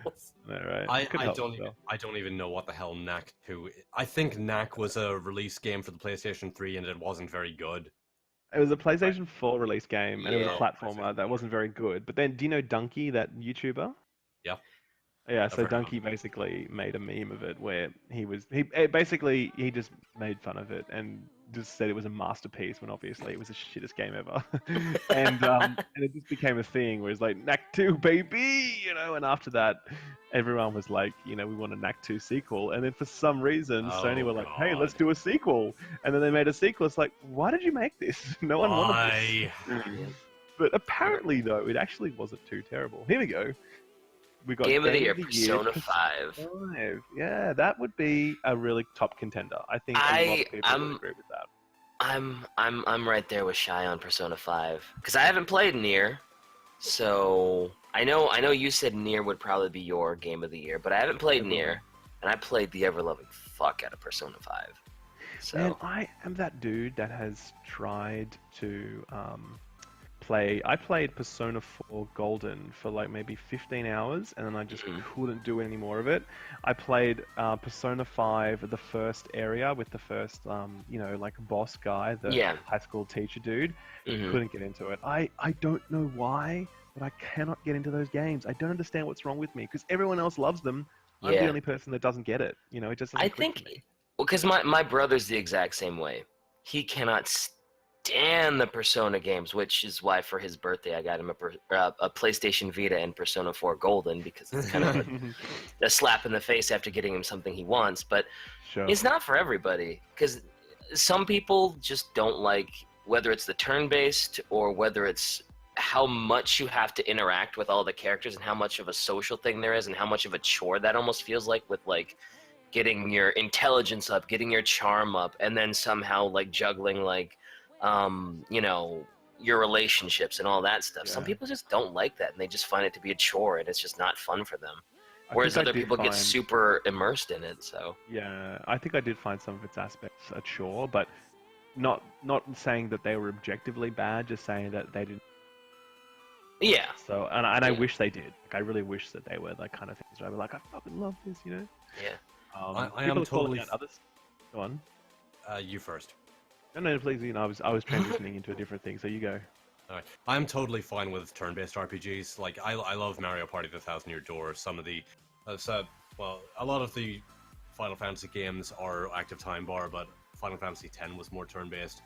No, right. I don't even know what the hell Knack 2. I think Knack was a release game for the PlayStation 3 and it wasn't very good. It was a PlayStation 4 release game, and it was a Yeah. platformer that wasn't very good. But then, do you know Dunkey, that YouTuber? Yeah. Yeah, so heard of Dunkey basically made a meme of it where he just made fun of it and just said it was a masterpiece when obviously it was the shittest game ever. and it just became a thing where it's like Knack 2 baby, and after that everyone was like, we want a Knack 2 sequel, and then for some reason Sony were like, hey, let's do a sequel, and then they made a sequel. It's like, why did you make this? No one wanted this. But apparently though, it actually wasn't too terrible. Here we go. We got Game of the Year, Persona 5. Yeah, that would be a really top contender. I think a lot of people would agree with that. I'm right there with Shy on Persona 5 because I haven't played Nier, so I know you said Nier would probably be your Game of the Year, but I haven't played Nier, and I played the ever-loving fuck out of Persona 5. So Man, I am that dude that has tried to I played Persona 4 Golden for like maybe 15 hours, and then I just couldn't do any more of it. I played Persona 5, the first area with the first, like boss guy, the high school teacher dude. Couldn't get into it. I don't know why, but I cannot get into those games. I don't understand what's wrong with me, because everyone else loves them. I'm the only person that doesn't get it. It just doesn't click for me. Well, because my brother's the exact same way. He cannot stand the Persona games, which is why for his birthday I got him a PlayStation Vita and Persona 4 Golden, because it's kind of a slap in the face after getting him something he wants. But it's not for everybody, because some people just don't like, whether it's the turn-based or whether it's how much you have to interact with all the characters and how much of a social thing there is and how much of a chore that almost feels like, with like getting your intelligence up, getting your charm up, and then somehow like juggling like your relationships and all that stuff. Some people just don't like that, and they just find it to be a chore, and it's just not fun for them. Whereas other people get super immersed in it. So yeah, I think I did find some of its aspects a chore, but not saying that they were objectively bad, just saying that they didn't. Yeah. So and I wish they did. Like, I really wish that they were like kind of things where I'd be like, I fucking love this, Yeah. I am totally. Others. Go on. You first. No, please. I was transitioning into a different thing, so you go. Alright. I'm totally fine with turn-based RPGs. Like, I love Mario Party: The Thousand Year Door. Some of the, a lot of the Final Fantasy games are active time bar, but Final Fantasy X was more turn-based.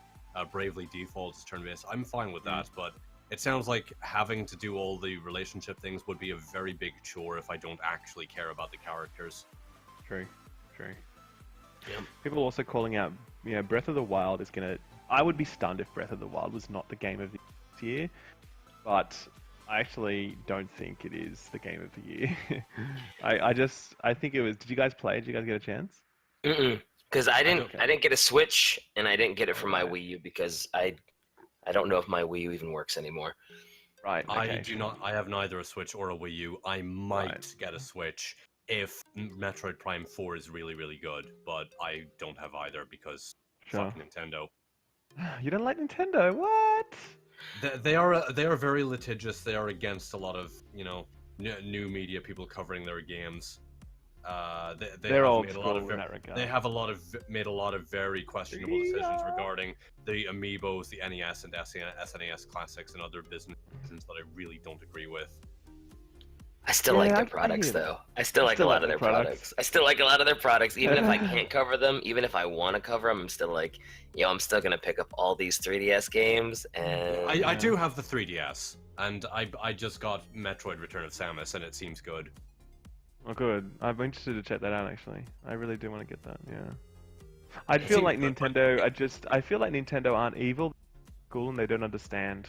Bravely Default is turn-based. I'm fine with that, but it sounds like having to do all the relationship things would be a very big chore if I don't actually care about the characters. True. Yeah. People are also calling out, Breath of the Wild is gonna. I would be stunned if Breath of the Wild was not the game of the year, but I actually don't think it is the game of the year. I think it was. Did you guys play? Did you guys get a chance? Because I didn't get a Switch, and I didn't get it from my Wii U because I don't know if my Wii U even works anymore. Right. Okay. I do not. I have neither a Switch or a Wii U. I might get a Switch if Metroid Prime 4 is really, really good, but I don't have either because fuck Nintendo. You don't like Nintendo? What? They are very litigious. They are against a lot of new media people covering their games. They're old school in that regard. They have made a lot of very questionable decisions regarding the Amiibos, the NES and SNES classics, and other business decisions that I really don't agree with. I still like their products, though. I still like a lot of their products. I still like a lot of their products, even if I can't cover them, even if I want to cover them. I'm still like, I'm still gonna pick up all these 3DS games. And I do have the 3DS, and I just got Metroid: Return of Samus, and it seems good. Oh, good. I'm interested to check that out. Actually, I really do want to get that. Yeah. I feel like Nintendo. I feel like Nintendo aren't evil. Cool, and they don't understand.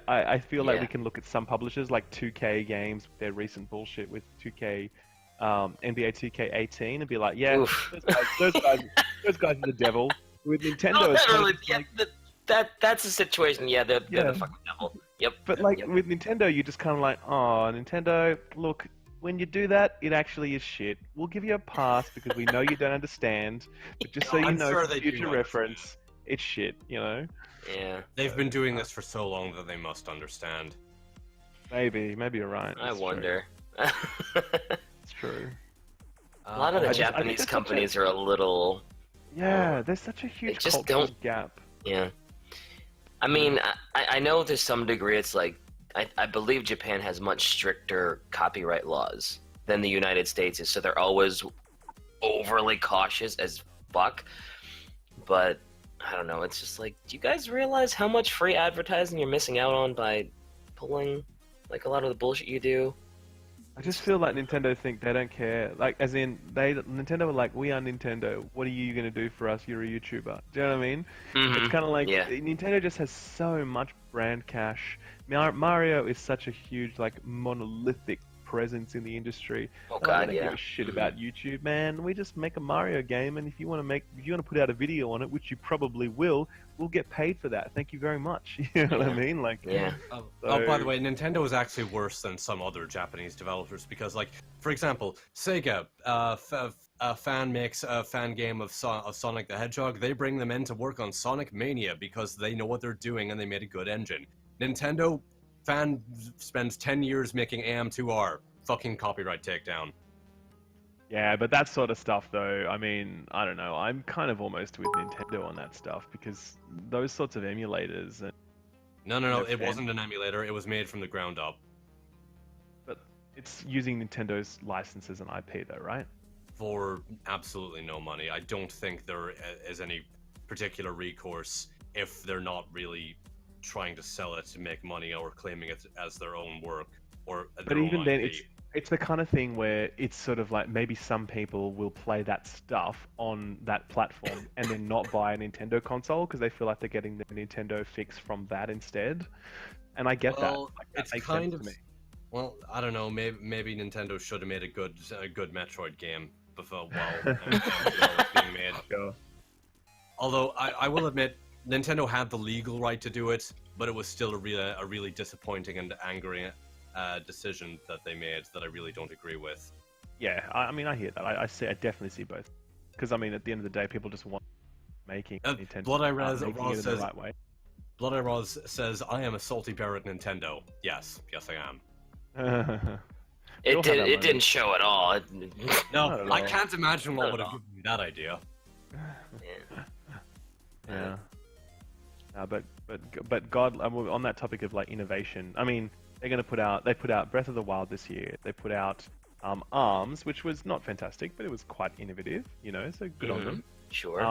I feel like we can look at some publishers like 2K Games, their recent bullshit with 2K, NBA 2K18, and be like, those guys are the devil. With Nintendo, that's the situation. Yeah, they're the fucking devil. Yep. But with Nintendo, you're just kind of like, oh, Nintendo, look, when you do that, it actually is shit. We'll give you a pass because we know you don't understand, but just so you I'm know, sure for they do future reference, it's shit, you know? Yeah, They've been doing this for so long that they must understand. Maybe you're right. I It's true. wonder. It's true. A lot of the I think Japanese that's such companies are a little. Yeah, there's such a huge just cultural don't- gap. Yeah. I mean, I know to some degree it's like, I believe Japan has much stricter copyright laws than the United States is, so they're always overly cautious as fuck. But, I don't know, it's just like, do you guys realize how much free advertising you're missing out on by pulling, like, a lot of the bullshit you do? I just feel like Nintendo think they don't care. Like, as in, Nintendo were like, we are Nintendo. What are you gonna do for us? You're a YouTuber. Do you know what I mean? It's kind of like Yeah. Nintendo just has so much brand cash. Mario is such a huge, like, monolithic presence in the industry. Oh I god, don't yeah. give a shit about YouTube, man. We just make a Mario game, and if you want to put out a video on it, which you probably will, we'll get paid for that. Thank you very much. You know what I Yeah. mean? Like, Yeah. Oh, by the way, Nintendo is actually worse than some other Japanese developers because, like, for example, Sega, a fan makes a fan game of Sonic the Hedgehog. They bring them in to work on Sonic Mania because they know what they're doing and they made a good engine. Nintendo fan spends 10 years making AM2R. Fucking copyright takedown. yeah, but that sort of stuff, though. I mean, I don't know. I'm kind of almost with Nintendo on that stuff because those sorts of emulators and No, No it fan- wasn't an emulator. It was made from the ground up. but it's using Nintendo's licenses and IP, though, right? For absolutely no money. I don't think there is any particular recourse if they're not really trying to sell it to make money or claiming it as their own work or their But own even then, IP. it's the kind of thing where it's sort of like maybe some people will play that stuff on that platform and then not buy a Nintendo console because they feel like they're getting the Nintendo fix from that instead. And I get that. Well, Like, that it's makes kind sense of. to me. Well, I don't know. Maybe Nintendo should have made a good Metroid game before while it was being made. Sure. Although I will admit, Nintendo had the legal right to do it, but it was still a really disappointing and angry decision that they made that I really don't agree with. Yeah, I mean, I hear that. I definitely see both. Because I mean, at the end of the day, people just want making Nintendo Blood I Res making Roz it in says, the right way. Blood I Roz says, I am a salty bear at Nintendo. Yes, I am. We all have our It moments. didn't show at all. No, Not at I all. can't imagine what Not would at have all. given me that idea. Yeah. Yeah. But God, on that topic of like innovation, I mean, they put out Breath of the Wild this year. They put out ARMS, which was not fantastic, but it was quite innovative, you know, so good on them. Sure.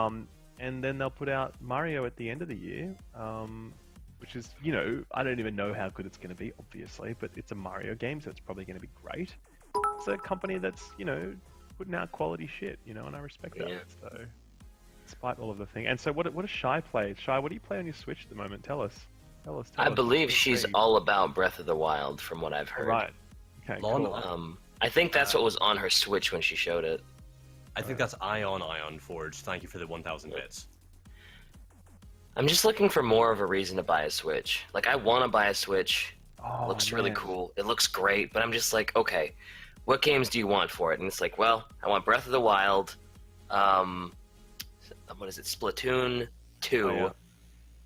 And then they'll put out Mario at the end of the year, which is, you know, I don't even know how good it's going to be, obviously, but it's a Mario game, so it's probably going to be great. It's a company that's, you know, putting out quality shit, you know, and I respect that. Yeah. So, despite all of the thing. And so, what does Shy play? Shy, what do you play on your Switch at the moment? Tell us. I believe I'm she's intrigued. all about Breath of the Wild, from what I've heard. Right. Okay, Lon- cool. I think that's what was on her Switch when she showed it. I think that's Ion Forge. Thank you for the 1,000 bits. I'm just looking for more of a reason to buy a Switch. Like, I want to buy a Switch. Oh, Looks really man. cool. It looks great, but I'm just like, okay, what games do you want for it? And it's like, well, I want Breath of the Wild. What is it? Splatoon 2. Oh, yeah.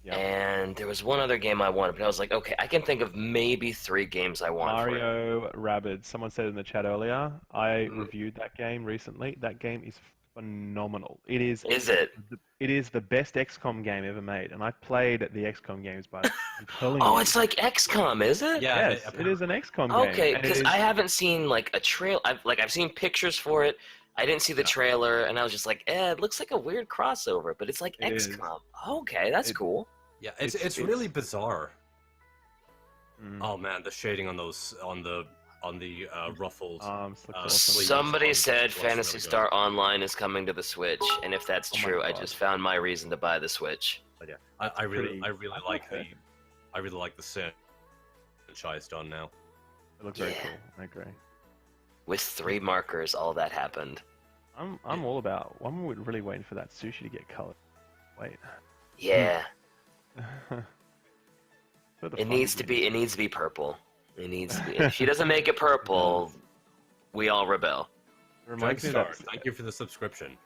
Yeah. And there was one other game I wanted, but I was like, okay, I can think of maybe 3 games I want for it. Mario Rabbids. Someone said in the chat earlier. I Mhm. reviewed that game recently. That game is phenomenal. It is. Is it? It is the best XCOM game ever made, and I played the XCOM games. But I'm telling Oh, you, it's like XCOM, is it? Yeah, yes, it is an XCOM game. Okay, and it because is- I haven't seen like a trail. I've seen pictures for it. I didn't see the trailer, and I was just like, it looks like a weird crossover, but it's like It is. XCOM. Okay, that's cool. Yeah, it's It's- really bizarre. Mm. Oh man, the shading on those on the ruffled. Looks awesome. sleeve. Somebody Looks said really Phantasy good. Star Online is coming to the Switch, and if that's Oh my true, I God. just found my reason to buy the Switch. But yeah, That's I really pretty- like okay. I really like the sin that Shy's done now. It looks very Yeah. cool. I agree. With 3 markers, all that happened. I'm all about. I'm really waiting for that sushi to get colored. Wait. Yeah, For the it fun needs of to it. be. It needs to be purple. It needs to be. If she doesn't make it purple, we all rebel. Reminds me of that. Star, thank you for the subscription.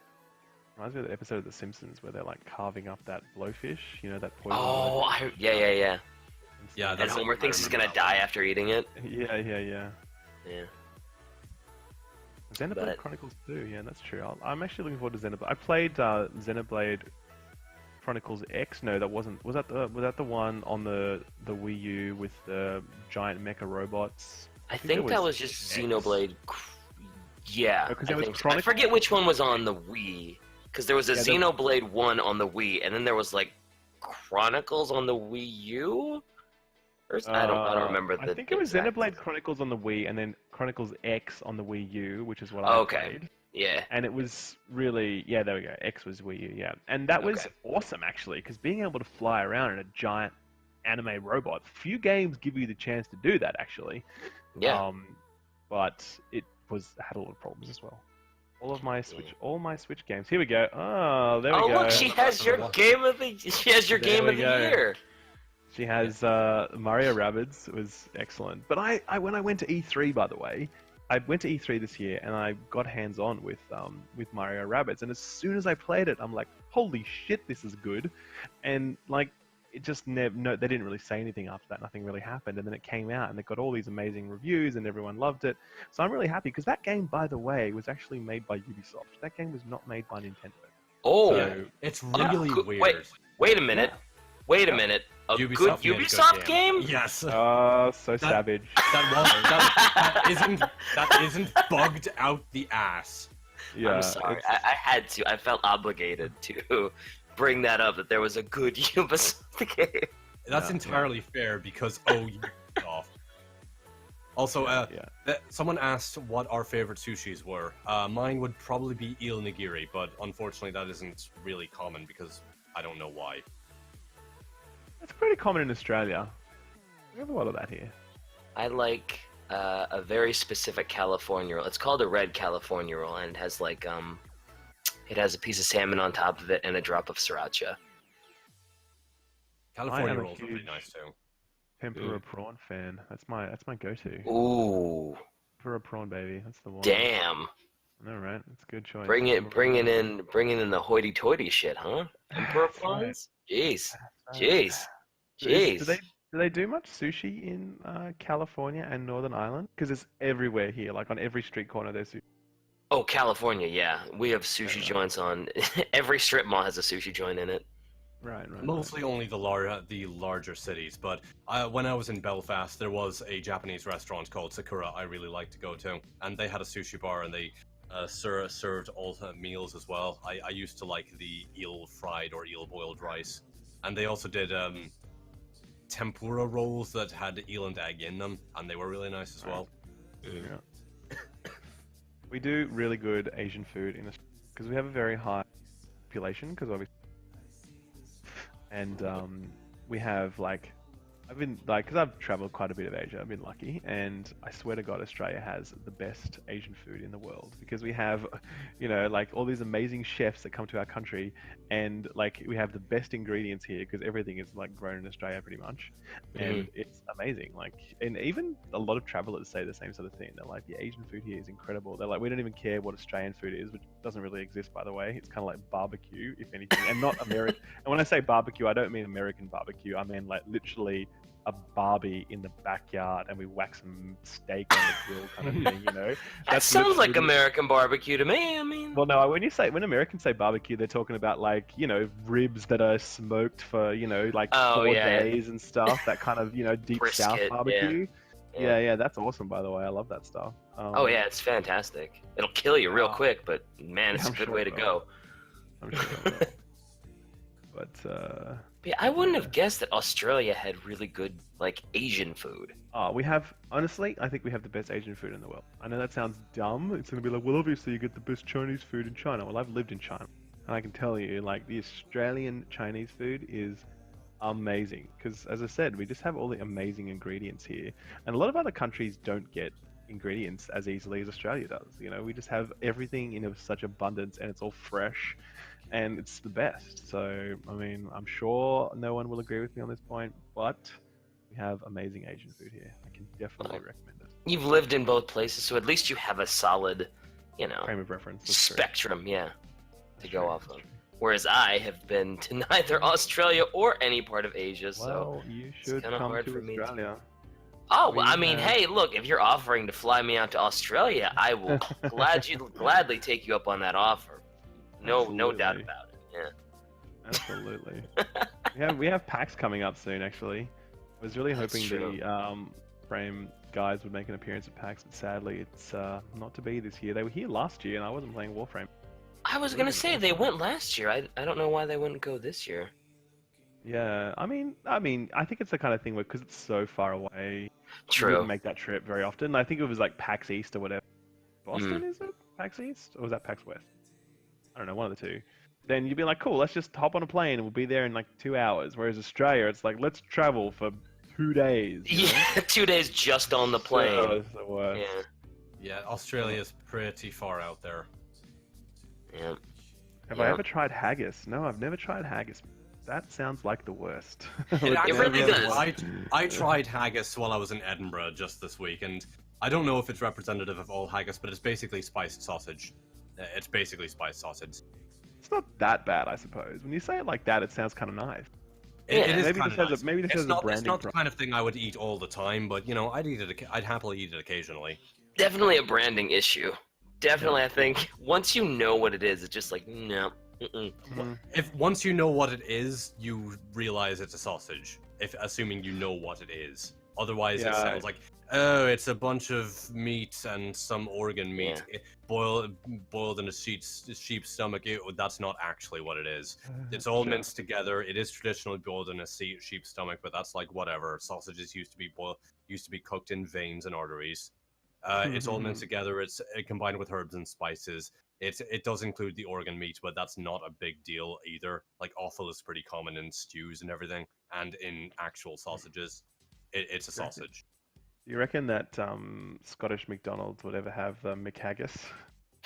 Reminds me of the episode of The Simpsons where they're like carving up that blowfish. You know that poison. Oh, blowfish? yeah. Yeah, And that's Homer it. thinks I he's remember gonna that one. die after eating it. Yeah. Yeah. Xenoblade But- Chronicles 2. Yeah, that's true. I'm actually looking forward to Xenoblade. I played Xenoblade Chronicles X. No, that wasn't. Was that the one on the Wii U with the giant mecha robots? I think that was just X. Xenoblade. Yeah, Oh, 'cause I there was think so. I Chronic- forget which one was on the Wii. Because there was a Yeah, Xenoblade 1 on the Wii, and then there was like Chronicles on the Wii U. Or, I don't remember. I think it was Xenoblade Chronicles on the Wii, and then Chronicles X on the Wii U, which is what I played. Yeah. And it was really, yeah, there we go. X was Wii U, yeah. And that was Okay. awesome, actually, because being able to fly around in a giant anime robot, few games give you the chance to do that, actually. Yeah. But it had a lot of problems as well. All my Switch games. Here we go. Oh, there we Oh go. look, she has your game of the There game we of the go. year. She has Mario Rabbids. It was excellent. But when I went to E3, by the way, I went to E3 this year and I got hands on with Mario Rabbids. And as soon as I played it, I'm like, holy shit, this is good. And like, it just they didn't really say anything after that. Nothing really happened. And then it came out and it got all these amazing reviews and everyone loved it. So I'm really happy because that game, by the way, was actually made by Ubisoft. That game was not made by Nintendo. Oh, So- It's really cool. weird. Wait a minute. Wait a minute. A Ubisoft good made a good Ubisoft game? Yes. Oh, so savage. That isn't bugged out the ass. Yeah, I'm sorry. it's- I had to. I felt obligated to bring that up, that there was a good Ubisoft game. That's Yeah. entirely fair because Ubisoft. Also, someone asked what our favorite sushis were. Mine would probably be eel nigiri, but unfortunately that isn't really common because I don't know why. It's pretty common in Australia. We have a lot of that here. I like a very specific California roll. It's called a red California roll, and it has like it has a piece of salmon on top of it and a drop of sriracha. California am a rolls are pretty huge- nice too. Tempura prawn fan. That's my go-to. Ooh, Tempura prawn, baby. That's the one. damn! All right, that's a good choice. Bring in the hoity-toity shit, huh? Emperor That's right. prawns? Jeez, Uh, jeez, Do jeez. they do much sushi in California and Northern Ireland? Because it's everywhere here. Like on every street corner, there's sushi. Oh, California, yeah. We have sushi Yeah. joints on every strip mall has a sushi joint in it. Right. Mostly only the larger cities, but when I was in Belfast, there was a Japanese restaurant called Sakura I really liked to go to, and they had a sushi bar, and they served all meals as well. I used to like the eel fried or eel boiled rice, and they also did tempura rolls that had eel and egg in them, and they were really nice as well. Yeah. We do really good Asian food in Australia because we have a very high population. Because obviously, and we have like, I've been like, because I've traveled quite a bit of Asia, I've been lucky, and I swear to God, Australia has the best Asian food in the world because we have, like all these amazing chefs that come to our country, and like we have the best ingredients here because everything is like grown in Australia pretty much, and it's amazing. Like, and even a lot of travelers say the same sort of thing. They're like, the Asian food here is incredible. They're like, we don't even care what Australian food is, which doesn't really exist, by the way. It's kind of like barbecue, if anything, and not American. And when I say barbecue, I don't mean American barbecue. I mean like literally a Barbie in the backyard and we whack some steak on the grill kind of thing, That sounds like literally- American barbecue to me. I mean, Well, no, when Americans say barbecue, they're talking about like, ribs that are smoked for, like Oh, 4 yeah. days and stuff, that kind of, deep south Brisket, barbecue. yeah. Yeah, that's awesome, by the way. I love that stuff. Oh yeah, it's fantastic. It'll kill you real Oh. quick, but man, it's I'm a good sure way it to will. go. I'm sure it will. But, Yeah, I wouldn't have guessed that Australia had really good like Asian food. we have, honestly, I think we have the best Asian food in the world. I know that sounds dumb. It's going to be like, well, obviously you get the best Chinese food in China. Well, I've lived in China. And I can tell you, like, the Australian Chinese food is amazing. Because, as I said, we just have all the amazing ingredients here. And a lot of other countries don't get ingredients as easily as Australia does. We just have everything in such abundance and it's all fresh. And it's the best. So, I mean, I'm sure no one will agree with me on this point, but we have amazing Asian food here. I can definitely recommend it. You've lived in both places, so at least you have a solid, Frame of reference. That's true. spectrum, to That's go true, off that's of. true. Whereas I have been to neither Australia or any part of Asia, so Well, you should kinda come hard to for me Australia. oh, We well, I mean, have- hey, look, if you're offering to fly me out to Australia, I will gladly take you up on that offer. No doubt Absolutely. about it. Yeah. Absolutely. we have PAX coming up soon. Actually, I was really That's hoping true. the Frame guys would make an appearance at PAX, but sadly, it's not to be this year. They were here last year, and I wasn't playing Warframe. I was gonna say they went last year. I don't know why they wouldn't go this year. Yeah, I mean, I think it's the kind of thing where because it's so far away, you True. wouldn't make that trip very often. I think it was like PAX East or whatever. Boston, is it? PAX East? Or was that PAX West? I don't know, one of the two. Then you'd be like, cool, let's just hop on a plane and we'll be there in like 2 hours. Whereas Australia, it's like, let's travel for 2 days. You know? Yeah, 2 days just on the plane. So it's the worst. Yeah. Yeah, Australia's pretty far out there. Yeah. Have I ever tried haggis? No, I've never tried haggis. That sounds like the worst. It really does. I tried haggis while I was in Edinburgh just this week, and I don't know if it's representative of all haggis, but it's basically spiced sausage. It's basically spiced sausage. It's not that bad, I suppose. When you say it like that, it sounds kind of nice. It is Maybe kind this of has nice. a maybe this It's has a not, branding it's not the problem. kind of thing I would eat all the time, but I'd happily eat it occasionally. Definitely a branding issue. Definitely, I think once you know what it is, it's just like no. Mhm. If once you know what it is, you realize it's a sausage. Assuming you know what it is. Otherwise, it sounds like, oh, it's a bunch of meat and some organ meat boiled in a sheep's stomach. That's not actually what it is. It's all Sure. minced together. It is traditionally boiled in a sheep's stomach, but that's like whatever. Sausages used to be cooked in veins and arteries. It's all minced together. It's combined with herbs and spices. It does include the organ meat, but that's not a big deal either. Like offal is pretty common in stews and everything, and in actual sausages, it's a sausage. Do you reckon that Scottish McDonald's would ever have McHaggis?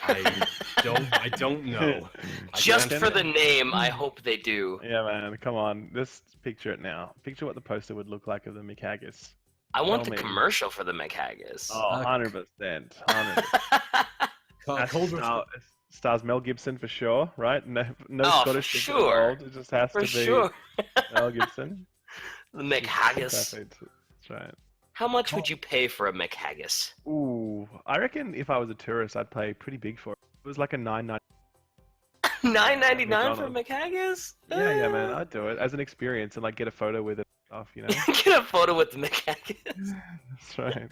I don't know. Just for the name, I hope they do. Yeah, man, come on. Just picture it now. Picture what the poster would look like of the McHaggis. I want the Tell me. commercial for the McHaggis. Oh, 100%. 100%. Stars Mel Gibson for sure, right? No Oh, Scottish for people sure. involved. It just has For to be sure. Mel Gibson. The McHaggis. Perfect. That's right. How much would you pay for a McHaggis? Ooh, I reckon if I was a tourist, I'd pay pretty big for it. It was like a $9.99. $9.99 for a McHaggis? Yeah, man, I'd do it as an experience and like get a photo with it and stuff, you know? Get a photo with the McHaggis. That's right.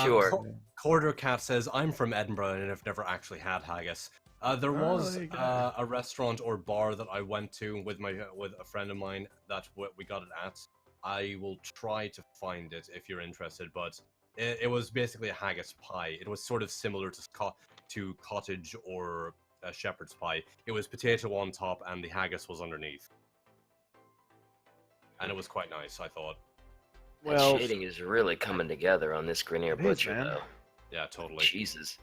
Sure. Corridor Cat says, I'm from Edinburgh and I've never actually had haggis. There was there you go. a restaurant or bar that I went to with a friend of mine that we got it at. I will try to find it if you're interested, but it was basically a haggis pie. It was sort of similar to cottage or shepherd's pie. It was potato on top and the haggis was underneath. And it was quite nice, I thought. Well, That shading is really coming together on this Grenier It is, Butcher, man. though. Yeah, totally. Jesus.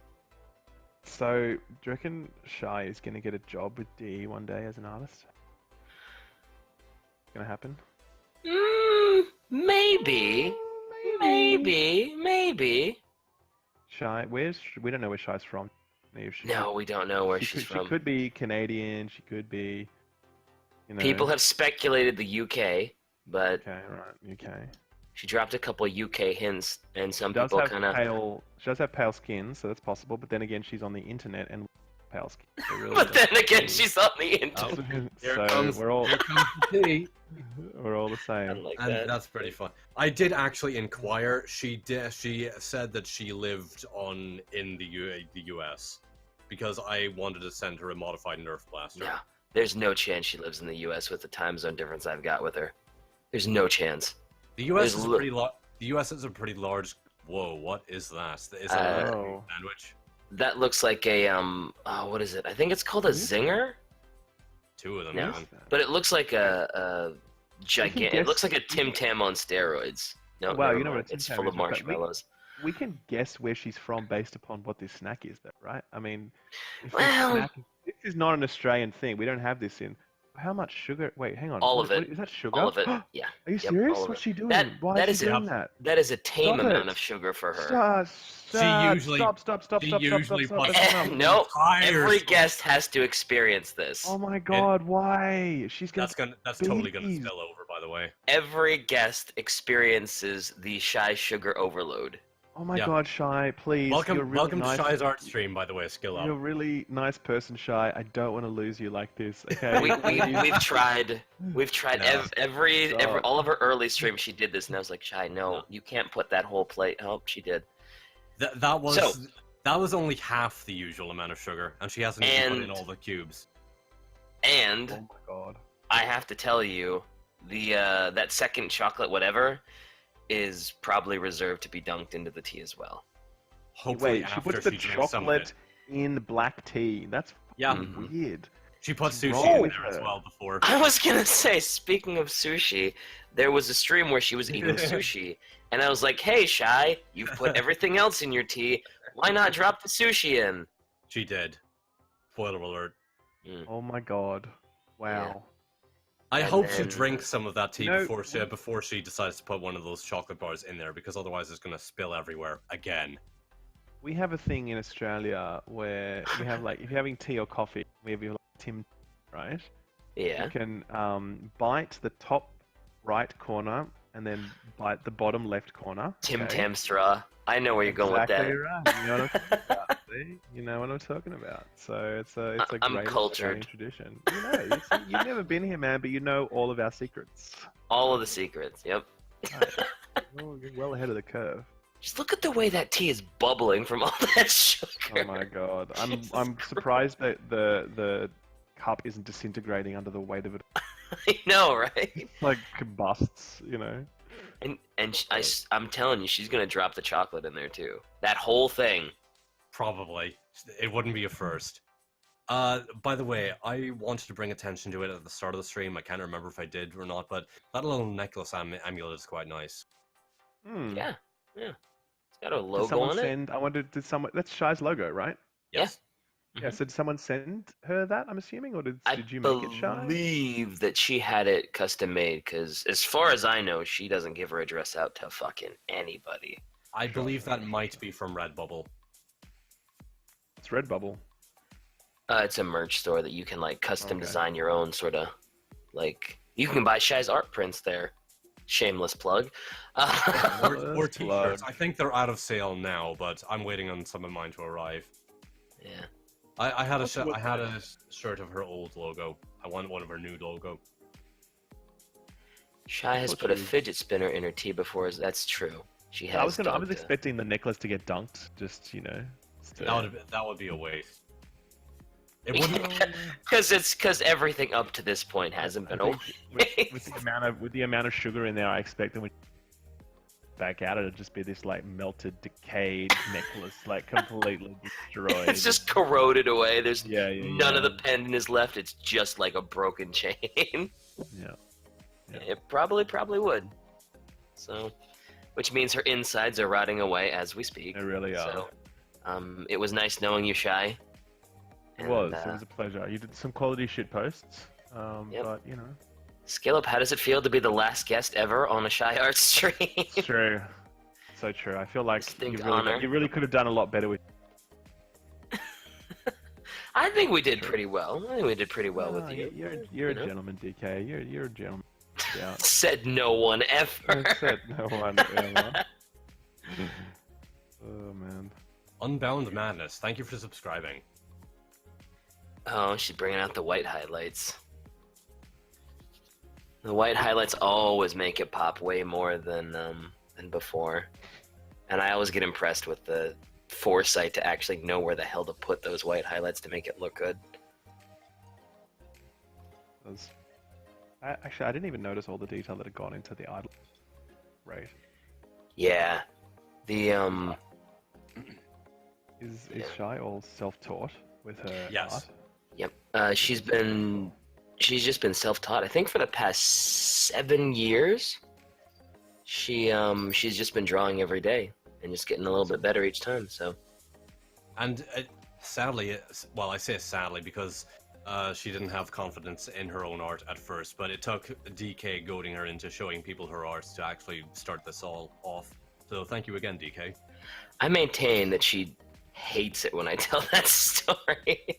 so do you reckon Shy is going to get a job with DE one day as an artist? Gonna happen? Maybe. Maybe. Shy, we don't know where Shy's from. If she No, we don't know where she she's could, from. She could be Canadian. She could be, People have speculated the UK, but Okay, right, UK. she dropped a couple UK hints, and some She does people have kind of. She does have pale skin, so that's possible. But then again, she's on the internet and pale skin. So really But that's then again, the- she's on the internet. so we're all Here comes the tea. we're all the I same. like And that. that's pretty fun. I did actually inquire. She said that she lived in the US because I wanted to send her a modified Nerf blaster. No, there's no chance she lives in the US with the time zone difference I've got with her. There's no chance. The US There's is a pretty The US is a pretty large. Whoa, what is that? Is that a Oh. sandwich? That looks like a what is it? I think it's called a zinger, Two of them. No. even. but it looks like a gigantic. It guess- looks like a Tim Tam on steroids. No, Wow, never you know what mind. a Tim It's Tam full of is, but we- marshmallows. We can guess where she's from based upon what this snack is, though, right? I mean, if this Well- snack, this is not an Australian thing. We don't have this in How much sugar? Wait, hang on. All of it. Is that sugar? All of it. Yeah. Are you Yep, serious? all of What's it. she doing? That Why that is is she a doing that? that is a tame Stop amount it. of sugar for her. usually- Stop. she usually puts That's it enough. in- No, every Tires. guest has to experience this. Oh my god, why? She's gonna. That's totally gonna babies. spill over, by the way. Every guest experiences the shy sugar overload. Oh my Yeah. god, Shy, please. You're Welcome, really welcome nice. to Shy's art stream, by the way, SkillUp. You're a really nice person, Shy. I don't want to lose you like this. Okay. We've tried No. every Stop. all of her early streams. She did this, and I was like, Shy, no, you can't put that whole plate. Oh, she did. That was So- that was only half the usual amount of sugar, and she hasn't even put in And- all the cubes. And Oh my god. I have to tell you, the that second chocolate whatever is probably reserved to be dunked into the tea as well. Hopefully, Wait, she after puts the drinks some of it. chocolate in black tea. That's Yeah, Mhm. weird. she put What's sushi wrong in with there as her? well before. I was gonna say, speaking of sushi, there was a stream where she was eating sushi, and I was like, "Hey, Shy, you've put everything else in your tea. Why not drop the sushi in?" She did. Spoiler alert. Oh my god. Wow. I And hope she then- drinks some of that tea You know- before she decides to put one of those chocolate bars in there, because otherwise it's gonna spill everywhere again. We have a thing in Australia where we have like if you're having tea or coffee, we have your like, Tim, right? Yeah. You can bite the top right corner and then bite the bottom left corner. Tim okay? Tam straw. I know where you're going Exactly with right. You know what I'm talking about. See? You know what I'm talking about. So it's a I'm great cultured. Australian tradition. You know, you've never been here, man, but you know all of our secrets. that. All of the secrets. Yep. Well, you're well ahead of the curve. Just look at the way that tea is bubbling from all that sugar. Oh my god, Jesus I'm surprised that the cup isn't disintegrating under the weight of it. I know, right? Like combusts, you know. I'm telling you, she's gonna drop the chocolate in there too. That whole thing. Probably. It wouldn't be a first. By the way, I wanted to bring attention to it at the start of the stream. I can't remember if I did or not, but that little necklace amulet is quite nice. Hmm. Yeah. It's got a Did logo someone on it. send? I wondered, did someone? That's Shy's logo, right? Yeah. Yes. Yeah. So did someone send her that? I'm assuming, or did you make it, Shy? believe that she had it custom made because, as far as I know, she doesn't give her address out to fucking anybody. I believe that might be from Redbubble. It's Redbubble. It's a merch store that you can like custom Okay. design your own sort of like. You can buy Shy's art prints there. Shameless plug. Or Let's plug. t-shirts. I think they're out of sale now, but I'm waiting on some of mine to arrive. Yeah. I had What's a shirt of her old logo. I want one of her new logo. Shy has What's put a your- fidget spinner in her tea before. That's true. She has. I was dunked it. expecting the necklace to get dunked. Just just, That would be a waste. It wouldn't. Because everything up to this point hasn't been I over. think with the amount of sugar in there, I expect that when back out, it'd just be this like melted, decayed necklace, like completely destroyed. It's just corroded away. There's yeah, yeah, none of yeah. the pendant is left. It's just like a broken chain. Yeah. Yeah. It probably would. So, which means her insides are rotting away as we speak. They really are. So, it was nice knowing you, Shy. It was a pleasure. You did some quality shit posts, Yep. but SkillUp, how does it feel to be the last guest ever on a Shy Art stream? it's true. So true. I feel like Distinct you honor. really could have done a lot better with. I think we did pretty well. I think we did pretty well with you. You're a know? gentleman, DK. You're a gentleman. Yeah. Said no one ever. I said no one ever. Oh man. Unbound Madness. Thank you for subscribing. Oh, she's bringing out the white highlights. The white highlights always make it pop way more than before, and I always get impressed with the foresight to actually know where the hell to put those white highlights to make it look good. Actually, I didn't even notice all the detail that had gone into the idol. Right. Yeah, the Is Shy all self-taught with her Yes. art? Yep. She's just been self-taught. I think for the past 7 years. She's just been drawing every day and just getting a little bit better each time. So And sadly, well, I say sadly because She didn't have confidence in her own art at first, but it took DK goading her into showing people her art to actually start this all off. So thank you again, DK. I maintain that she hates it when I tell that story.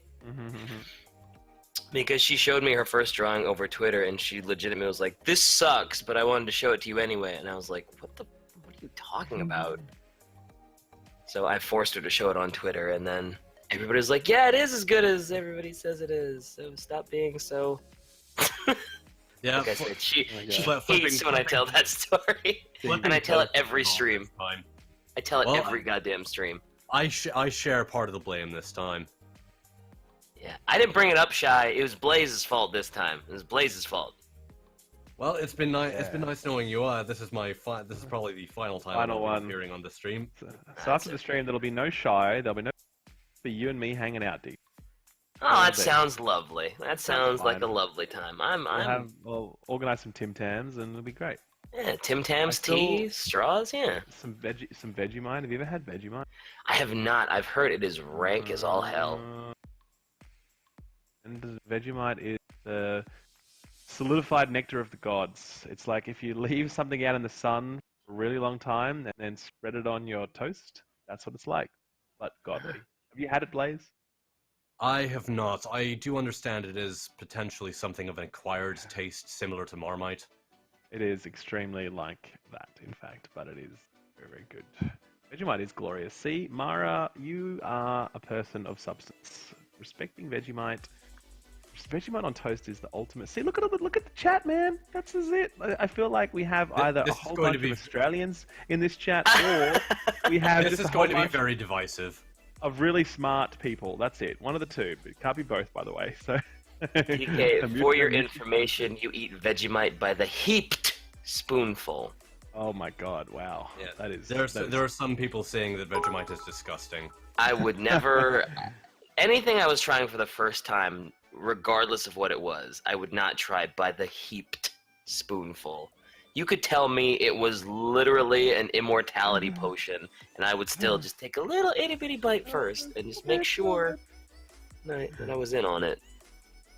Because she showed me her first drawing over Twitter, and she legitimately was like, "This sucks, but I wanted to show it to you anyway." And I was like, what are you talking about? So I forced her to show it on Twitter, and then everybody was like, "Yeah, it is as good as everybody says it is, so stop being so..." Yeah, like I said, she God. hates when I tell that story. And I tell it every stream. I tell it every goddamn stream. I share part of the blame this time. Yeah, I didn't bring it up, Shy. It was Blaze's fault this time. It was Blaze's fault. Well, it's been nice. It's been nice knowing you. This is probably the final time I'm appearing on the stream. So after the stream, there'll be no Shy. There'll be no for you and me hanging out, D. Oh, that sounds lovely. That sounds like a lovely time. We'll organize some Tim Tams and it'll be great. Yeah, Tim Tams, tea, straws, yeah. Some Vegemite. Have you ever had Vegemite? I have not. I've heard it is rank as all hell. And Vegemite is the solidified nectar of the gods. It's like if you leave something out in the sun for a really long time and then spread it on your toast, that's what it's like. But godly. Have you had it, Blaze? I have not. I do understand it is potentially something of an acquired taste similar to Marmite. It is extremely like that, in fact, but it is very, very good. Vegemite is glorious. See, Mara, you are a person of substance. Respecting Vegemite. Vegemite on toast is the ultimate. See, look at the chat, man. That's it. I feel like we have either a whole bunch of Australians in this chat, or we have this just is a whole going to be bunch very divisive. Of really smart people. That's it. One of the two. But it can't be both, by the way. So. DK, for your information, you eat Vegemite by the heaped spoonful. Oh my god! Wow. Yeah, that is. There are some people saying that Vegemite is disgusting. I would never. Anything I was trying for the first time, regardless of what it was, I would not try by the heaped spoonful. You could tell me it was literally an immortality potion, and I would still just take a little itty bitty bite first and just make sure that I was in on it.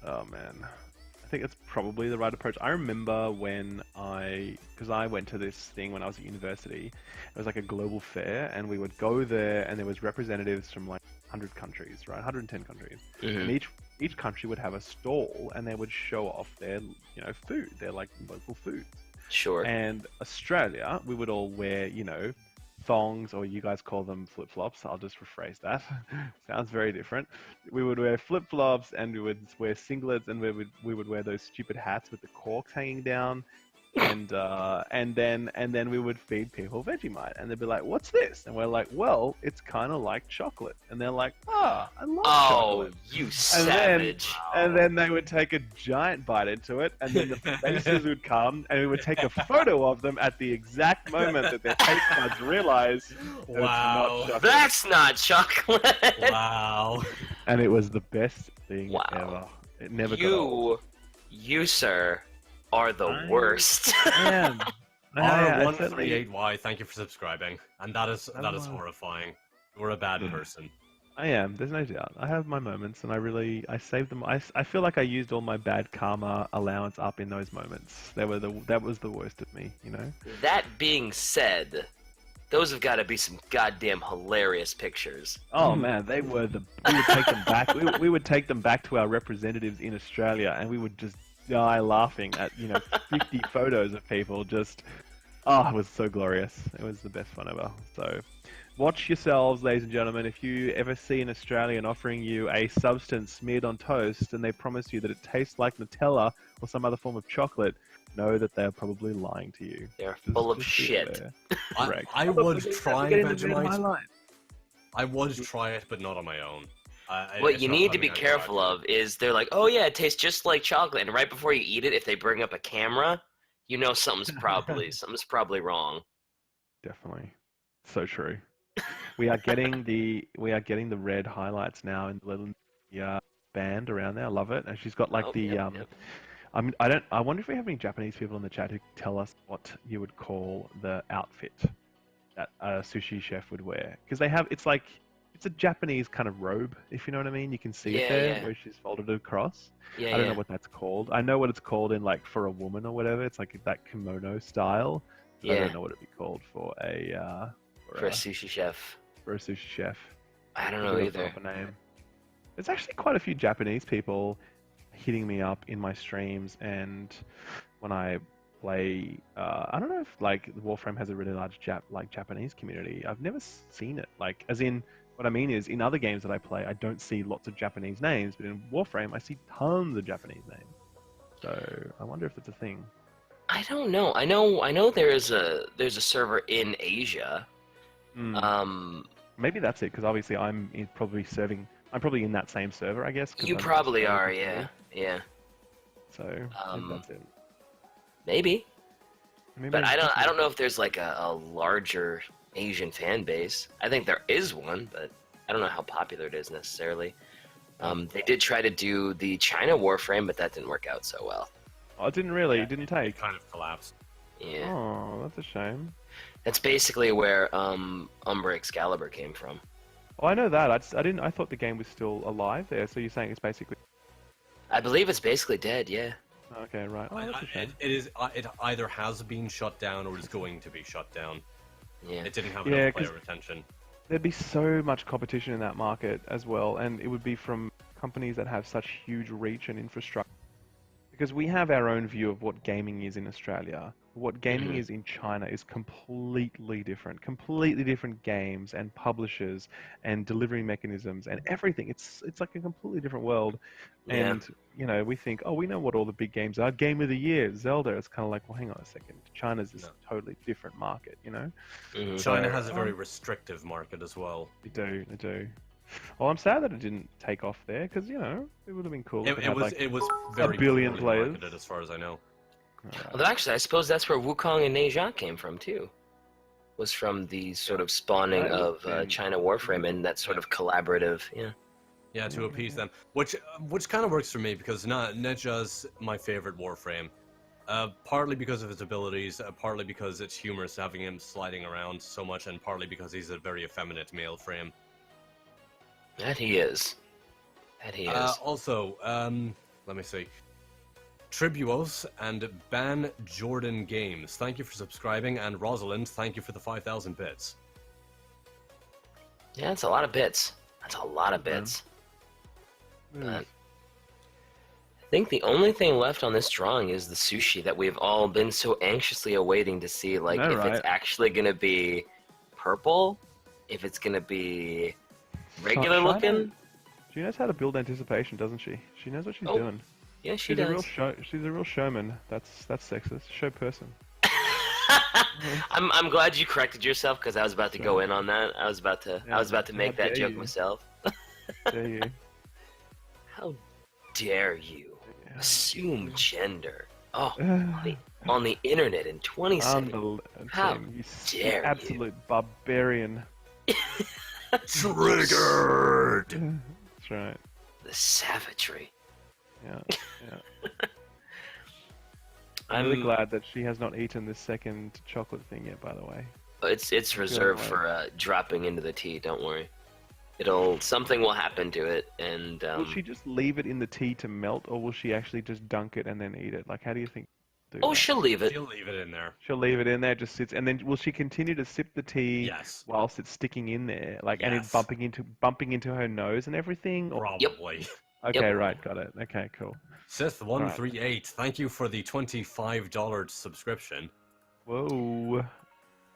Oh man, I think it's probably the right approach. I remember when because I went to this thing when I was at university. It was like a global fair, and we would go there, and there was representatives from like 100 countries, right? 110 countries, and each country would have a stall, and they would show off their food, their like local foods. Sure. And Australia, we would all wear thongs, or you guys call them flip-flops. I'll just rephrase that. Sounds very different. We would wear flip-flops, and we would wear singlets, and we would wear those stupid hats with the corks hanging down, and then we would feed people Vegemite, and they'd be like, "What's this?" And we're like, "Well, it's kind of like chocolate." And they're like, "Ah, I love chocolate." Oh, you savage! And then they would take a giant bite into it, and then the faces would come, and we would take a photo of them at the exact moment that their taste buds realize, "Wow, that's not chocolate." Wow! And it was the best thing ever. It never got old. You, sir, are the worst. I am. R138Y, thank you for subscribing. And that is horrifying. You're a bad person. I am, there's no doubt. I have my moments, and I saved them. I feel like I used all my bad karma allowance up in those moments. That was the worst of me, That being said, those have got to be some goddamn hilarious pictures. Oh man, they were we would take them back. We would take them back to our representatives in Australia, and we would just die laughing at 50 photos of people just it was so glorious. It was the best fun ever. So watch yourselves, ladies and gentlemen. If you ever see an Australian offering you a substance smeared on toast and they promise you that it tastes like Nutella or some other form of chocolate, know that they're probably lying to you. They're full of shit. I would try Vegemite. I would try it, but not on my own. What you need to be careful of is they're like, "Oh yeah, it tastes just like chocolate," and right before you eat it, if they bring up a camera, something's probably wrong. Definitely, so true. We are getting the red highlights now in the little band around there. I love it, and she's got like I wonder if we have any Japanese people in the chat who can tell us what you would call the outfit that a sushi chef would wear, because it's it's a Japanese kind of robe, if you know what I mean. You can see it Yeah, there yeah. where she's folded it across. Yeah, I don't yeah. know what that's called. I know what it's called in like for a woman or whatever. It's like that kimono style. But I Yeah. don't know what it'd be called for a For a sushi chef. for a sushi chef. I don't Give know it a either. proper name. There's actually quite a few Japanese people hitting me up in my streams, and when I play, I don't know if like Warframe has a really large Japanese community. I've never seen it. Like, as in, what I mean is, in other games that I play, I don't see lots of Japanese names, but in Warframe, I see tons of Japanese names. So I wonder if it's a thing. I don't know. I know there's a server in Asia. Hmm. Maybe that's it, because obviously probably serving. I'm probably in that same server, I guess. 'Cause You I'm probably Australian are, community. yeah. So maybe that's it. Maybe. Maybe But it's I just don't know if there's like a larger Asian fan base. I think there is one, but I don't know how popular it is necessarily. They did try to do the China Warframe, but that didn't work out so well. Oh, it didn't really. Yeah, It didn't It take. kind of collapsed. Yeah. Oh, that's a shame. That's basically where Umbra Excalibur came from. Oh, I know that. I didn't. I thought the game was still alive there. So you're saying it's basically. I believe it's basically dead, yeah. Okay, right. Oh, that's a shame. It is. It either has been shut down or is going to be shut down. Yeah. It didn't have Yeah, enough 'cause- player retention. There'd be so much competition in that market as well, and it would be from companies that have such huge reach and infrastructure. Because we have our own view of what gaming is in Australia. What gaming is in China is completely different. Completely different games and publishers and delivery mechanisms and everything. It's like a completely different world. Yeah. And, you know, we think, oh, we know what all the big games are. Game of the Year, Zelda. It's kind of like, well, hang on a second. China's this totally different market, you know? Mhm. China So, has a very restrictive market as well. They do. Well, I'm sad that it didn't take off there because, you know, it would have been cool. if It had, was. like, It was very billion poorly players. marketed, as far as I know. Although actually, I suppose that's where Wukong and Neja came from too. Was from the sort of spawning That of would be- China Warframe and that sort of collaborative. Yeah. Yeah, to appease them, which kind of works for me because Neja's my favorite Warframe. Partly because of his abilities, partly because it's humorous having him sliding around so much, and partly because he's a very effeminate male frame. That he is. Also, let me see. Tribuos and Ban Jordan Games, thank you for subscribing, and Rosalind, thank you for the 5,000 bits. Yeah, that's a lot of bits. That's a lot of bits. Move. I think the only thing left on this drawing is the sushi that we've all been so anxiously awaiting to see, like, know, if right? it's actually gonna be purple, if it's gonna be regular China- looking. She knows how to build anticipation, doesn't she? She knows what she's Oh, doing. Yeah, she She's a does. she's a real showman. That's sexist. Show person. I'm glad you corrected yourself because I was about to go in on that. I was about to make how that dare joke you. myself. There you. How dare you Yeah. assume gender? Oh, on the internet in 2017. How You dare you. absolute barbarian. Triggered! That's right. The savagery. Yeah. I'm really I'm- glad that she has not eaten this second chocolate thing yet, by the way. It's reserved like- for dropping into the tea. Don't worry. Something will happen to it, and Will she just leave it in the tea to melt, or will she actually just dunk it and then eat it? Like, how do you think? Do oh, that? she'll leave it. She'll leave it in there. She'll leave it in there, just sits, and then will she continue to sip the tea Yes. whilst it's sticking in there, like, and it's Yes. bumping into her nose and everything? Or... Probably. Okay, Yep. right, got it. Okay, cool. Sith138, thank you for the $25 subscription. Whoa.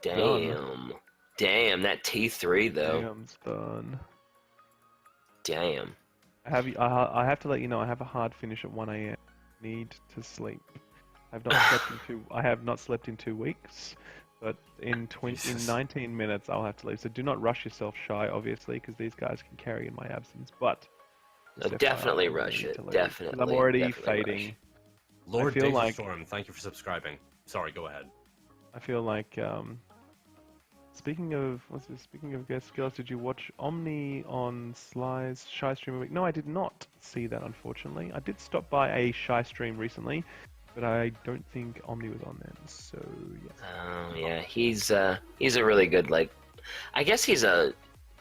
Damn, that T3 though. Damn, Stun. Damn. I have to let you know I have a hard finish at 1 a.m. Need to sleep. I have not slept in 2 weeks, but in Jesus. 19 minutes I'll have to leave. So do not rush yourself, Shy, obviously, because these guys can carry in my absence. But No, just definitely FYI, I rush need it. to leave, 'cause Definitely. I'm already definitely fading. rush. Lord feel Data like- Storm, thank you for subscribing. Sorry, go ahead. I feel like speaking of guest skills, did you watch Omni on Sly's Shy Stream week? No, I did not see that, unfortunately. I did stop by a Shy Stream recently, but I don't think Omni was on then. So yeah. Oh yeah, he's a really good, like, I guess he's a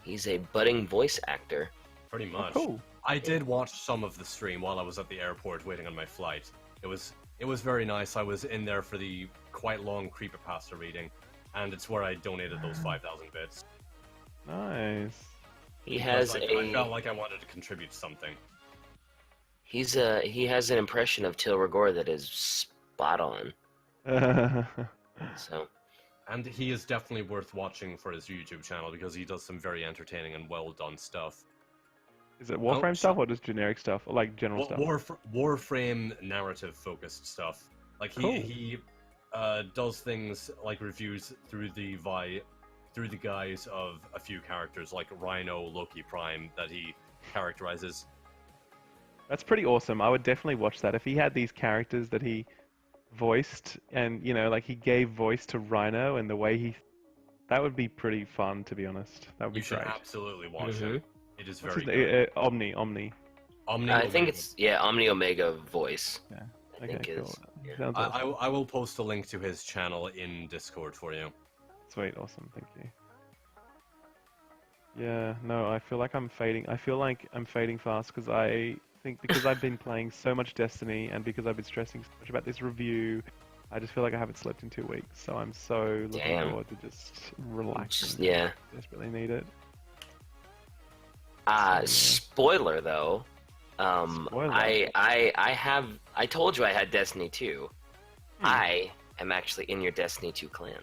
He's a budding voice actor. Pretty much. Cool. I did watch some of the stream while I was at the airport waiting on my flight. It was very nice. I was in there for the quite long creepypasta reading, and it's where I donated those 5,000 bits. Nice. He has I felt like I wanted to contribute something. he has an impression of Til Rigor that is spot on. So And he is definitely worth watching for his YouTube channel because he does some very entertaining and well done stuff. Is it Warframe stuff or just generic stuff, or like general stuff? Warframe narrative focused stuff. Like Cool. he does things like reviews through the guise of a few characters like Rhino, Loki Prime that he characterizes. That's pretty awesome. I would definitely watch that. If he had these characters that he voiced, and you know, like he gave voice to Rhino, and the way he, that would be pretty fun, to be honest. That would be You should great. absolutely watch it. It is What's very his good. Omni. I think it's Omni Omega voice. Yeah. I Okay, think cool. is. Yeah. Sounds awesome. I will post a link to his channel in Discord for you. Sweet, awesome, thank you. Yeah, no, I feel like I'm fading. I feel like I'm fading fast because I think because I've been playing so much Destiny and because I've been stressing so much about this review, I just feel like I haven't slept in 2 weeks. So I'm so looking Damn. forward to just relaxing. Yeah. Desperately need it. Spoiler though. Spoiler. I told you I had Destiny 2. I am actually in your Destiny 2 clan.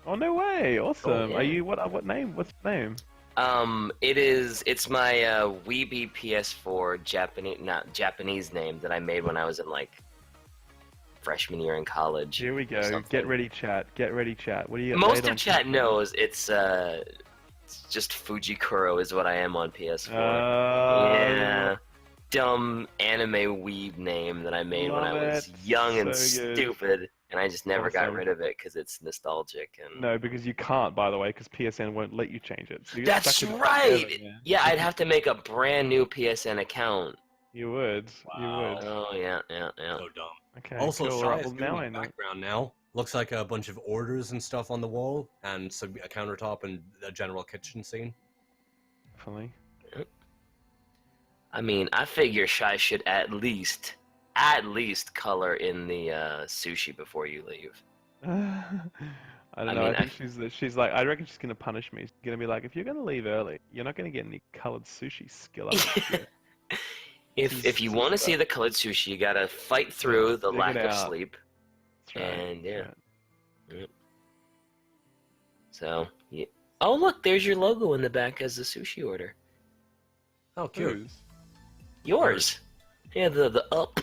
Oh no way! Awesome. yeah. Are you what name? What's the name? It's my Weeby PS4 Japanese name that I made when I was in like freshman year in college. Here we or go. something. Get ready, chat. Get ready, chat. What do you got? Most laid of on chat knows it's just Fujikuro is what I am on PS4. Yeah. Dumb anime weeb name that I made when I was young and So good. stupid, and I just never got Awesome. rid of it because it's nostalgic. And No, because you can't, by the way, because PSN won't let you change it. So you get that's stuck with it right. forever, Yeah, I'd have to make a brand new PSN account. You would. Wow. You would. Oh yeah. So dumb. Okay. Also, cool. Shy Right, is well, good now in I the know. background now. Looks like a bunch of orders and stuff on the wall, and a countertop and a general kitchen scene. Definitely. I mean, I figure Shy should at least color in the sushi before you leave. I don't know. mean, I think she's like. I reckon she's gonna punish me. She's gonna be like, if you're gonna leave early, you're not gonna get any colored sushi skill up. If you want to see the colored sushi, you gotta fight through the Dig lack it of out. sleep. That's right. And yeah. that's right. Yep. So, yeah. Oh look, there's your logo in the back as the sushi order. Oh, cute. Whose? Yours. Yeah, the up.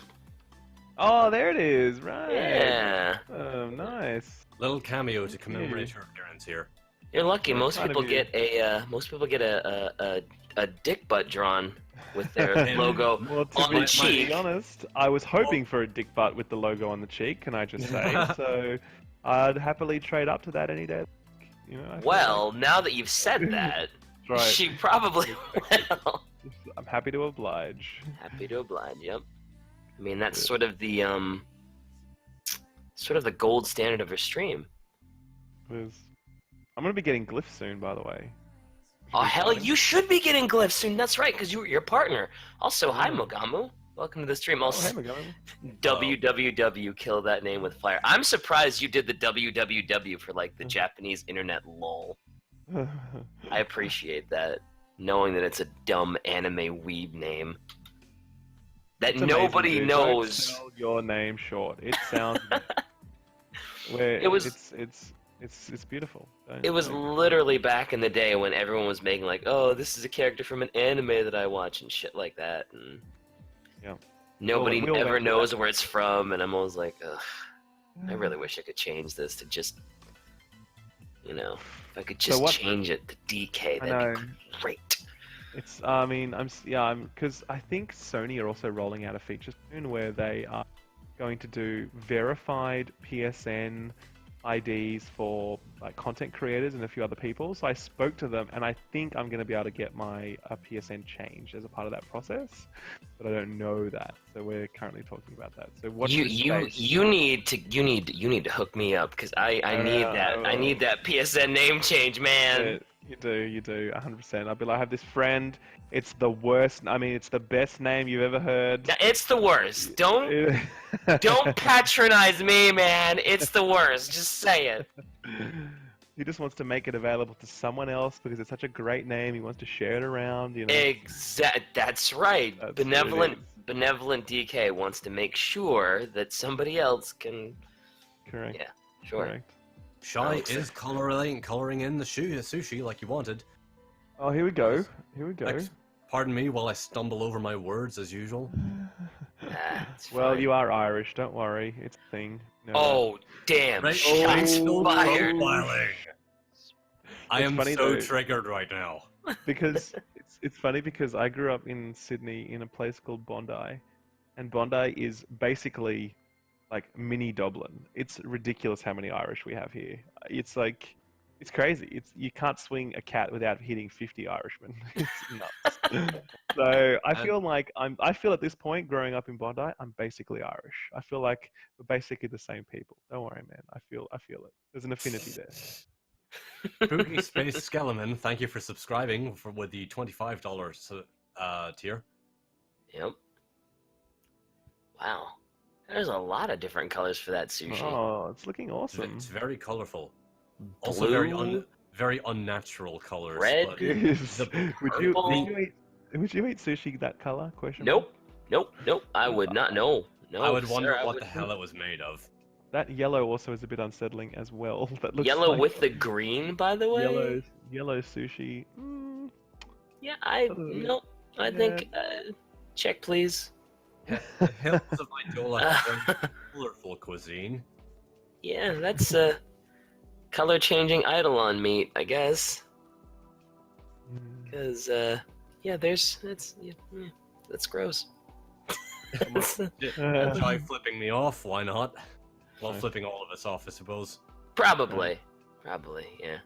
Oh, there it is. Right. Yeah. Oh, nice. Little cameo to commemorate your appearance here. You're lucky. Very Most kind of people you. get a dick butt drawn with their logo Well, to on be, the to cheek. be honest, I was hoping for a dick butt with the logo on the cheek. Can I just say? So, I'd happily trade up to that any day. You know. I feel Well, now that you've said that, like- right. she probably will. I'm happy to oblige. Happy to oblige. Yep. I mean, that's sort of the gold standard of her stream. I'm gonna be getting glyphs soon, by the way. Oh hell, you should be getting glyphs soon. That's right, because you're your partner. Also, hi Yeah. Mogamu. Welcome to the stream. Oh, Also, hey, Mogamu. www, kill that name with fire. I'm surprised you did the www for like the Japanese internet lol. I appreciate that, knowing that it's a dumb anime weeb name that It's amazing, nobody dude. Don't knows. sell your name short. It sounds. It was- It's beautiful. It was literally back in the day when everyone was making like, oh, this is a character from an anime that I watch and shit like that, and Yeah. nobody We'll ever wait for knows that. where it's from, and I'm always like, ugh, I really wish I could change this to just, if I could just what- change it to DK, I that'd know. be great. It's. Because I think Sony are also rolling out a feature soon where they are going to do verified PSN IDs for like content creators and a few other people. So I spoke to them, and I think I'm going to be able to get my PSN changed as a part of that process, but I don't know that. So we're currently talking about that. So watch this space. You need to hook me up because I need that. I need that PSN name change, man. You do, 100%. I'll be like, I have this friend. It's the worst. I mean, it's the best name you've ever heard. Now, it's the worst. Don't patronize me, man. It's the worst. Just say it. He just wants to make it available to someone else because it's such a great name. He wants to share it around, you know. That's right. That's Benevolent DK wants to make sure that somebody else can. Correct. Yeah, sure. Correct. Shy is coloring in the sushi like you wanted. Oh, here we go. Here we go. Pardon me while I stumble over my words as usual. Well, fine. you are Irish. Don't worry. It's a thing. No, Oh, damn. Right. Shots fired. I am funny so though. triggered right now. Because it's funny because I grew up in Sydney in a place called Bondi, and Bondi is basically like mini Dublin. It's ridiculous how many Irish we have here. It's like it's crazy. You can't swing a cat without hitting 50 Irishmen. It's nuts. So I feel like I feel at this point growing up in Bondi, I'm basically Irish. I feel like we're basically the same people. Don't worry, man. I feel it. There's an affinity there. Spooky Space Skeleton, thank you for subscribing with the $25 tier. Yep. Wow. There's a lot of different colors for that sushi. Oh, it's looking awesome. It's very colorful. Blue, Also very unnatural colors. red. But Yes. Purple. Would you eat sushi that color? Question. Nope. I would not. No. I would wonder sir, I what would the hell not. it was made of. That yellow also is a bit unsettling as well. That looks Yellow like with the green, by the way. yellow sushi. Yeah, I think check please. The hills of Idola have very colorful cuisine. Yeah, that's a color changing eidolon meat, I guess. Because that's gross. Try flipping me off, why not? Well, flipping all of us off, I suppose. Probably, yeah.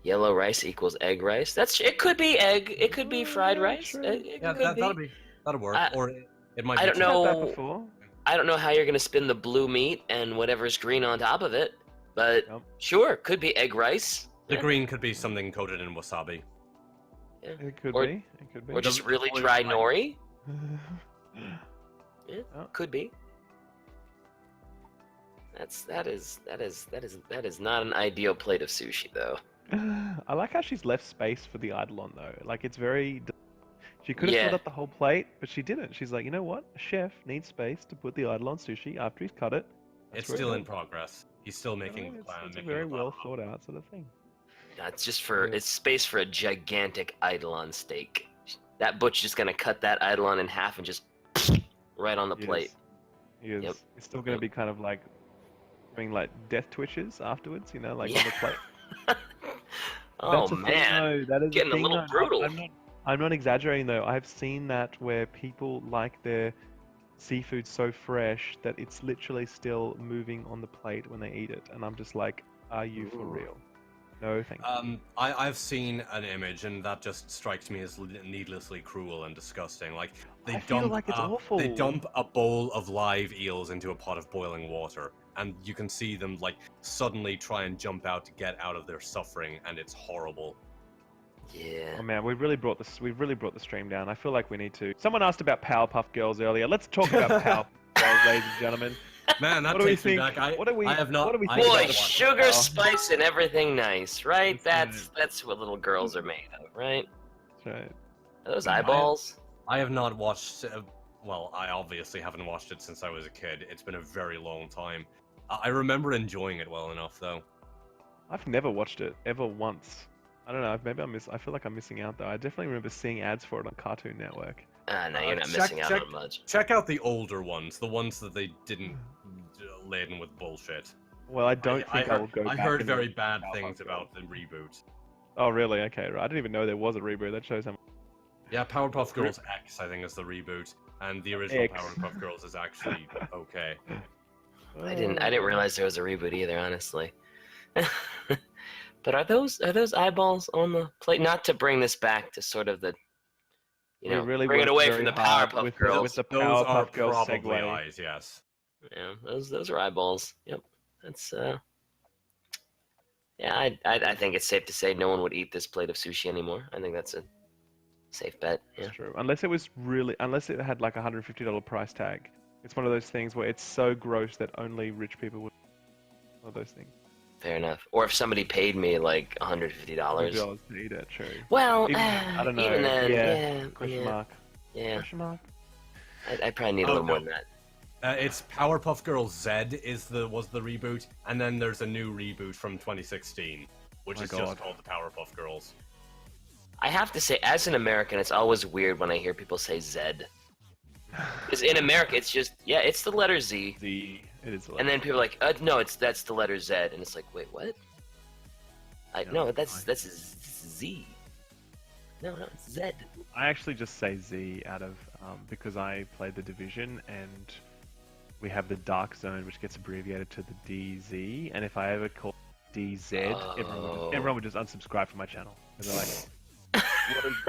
Yellow rice equals egg rice. It could be egg. It could be fried rice. True. That'll work. Or it might. I don't be know. Had that before. I don't know how you're gonna spin the blue meat and whatever's green on top of it, but sure, could be egg rice. The Yeah. green could be something coated in wasabi. Yeah. It could Or- be. It could be. Or just really dry nori. Yeah, Oh. could be. That is not an ideal plate of sushi though. I like how she's left space for the eidolon though. Like it's very. She could have Yeah. filled up the whole plate, but she didn't. She's like, you know what? A chef needs space to put the eidolon sushi after he's cut it. That's It's where it still in goes. progress. He's still making the plan. It's a making very the well plan. thought out sort of thing. That's just it's space for a gigantic eidolon steak. That butcher's just gonna cut that eidolon in half and just right on the plate. He is. Yep. It's still going to be kind of like doing like death twitches afterwards, you know, like on the plate. Oh That's a thing, man, though. That is getting a thing, little though. brutal. I'm not exaggerating though. I've seen that where people like their seafood so fresh that it's literally still moving on the plate when they eat it, and I'm just like, are you for Ooh. real? No, thank you. I've seen an image, and that just strikes me as needlessly cruel and disgusting. Like I feel like it's awful. They dump a bowl of live eels into a pot of boiling water, and you can see them like suddenly try and jump out to get out of their suffering, and it's horrible. Yeah. Oh man, we've really brought the stream down. I feel like we need to. Someone asked about Powerpuff Girls earlier. Let's talk about Powerpuff Girls, ladies and gentlemen. Man, that What do we takes me think? back. I have not. What do we think Boy, about the sugar, Powerpuff? spice, and everything nice, right? It's- That's what little girls are made of, right? That's right. Are those eyeballs? I have not watched. Well, I obviously haven't watched it since I was a kid. It's been a very long time. I remember enjoying it well enough, though. I've never watched it ever once. I don't know. Maybe I feel like I'm missing out though. I definitely remember seeing ads for it on Cartoon Network. No, you're not check- missing out check- on much. Check out the older ones, the ones that they didn't laden with bullshit. Well, I don't think I will go. I back heard and very watch bad Powerpuff things about Girls. the reboot. Oh really? Okay, right. I didn't even know there was a reboot. That shows how much. Yeah, Powerpuff Girls X, I think, is the reboot, and the original X. Powerpuff Girls is actually okay. I didn't realize there was a reboot either, honestly. But are those eyeballs on the plate? Not to bring this back to sort of the, We really bring it worked away very from the hard Powerpuff with Girls. with the Those are Powerpuff Girls probably segue. eyes, yes. Yeah, those are eyeballs. Yep, that's Yeah, I think it's safe to say no one would eat this plate of sushi anymore. I think that's a safe bet. Yeah. That's true. Unless it had like a $150 price tag. It's one of those things where it's so gross that only rich people would. One of those things. Fair enough. Or if somebody paid me like $150. $100 to eat it, true. Well, Even, I don't know. Even then, yeah. Question mark. Yeah. Question mark. I probably need a little more than that. It's Powerpuff Girls Z was the reboot, and then there's a new reboot from 2016, which is just called the Powerpuff Girls. I have to say, as an American, it's always weird when I hear people say Z. Because in America, it's just, it's the letter Z. Z. It is the letter. And then people are like, no, that's the letter Z. And it's like, wait, what? No, that's Z. No, it's Z. I actually just say Z out of, because I played the Division, and we have the Dark Zone, which gets abbreviated to the DZ, and if I ever call DZ, everyone would just unsubscribe from my channel. And they're like,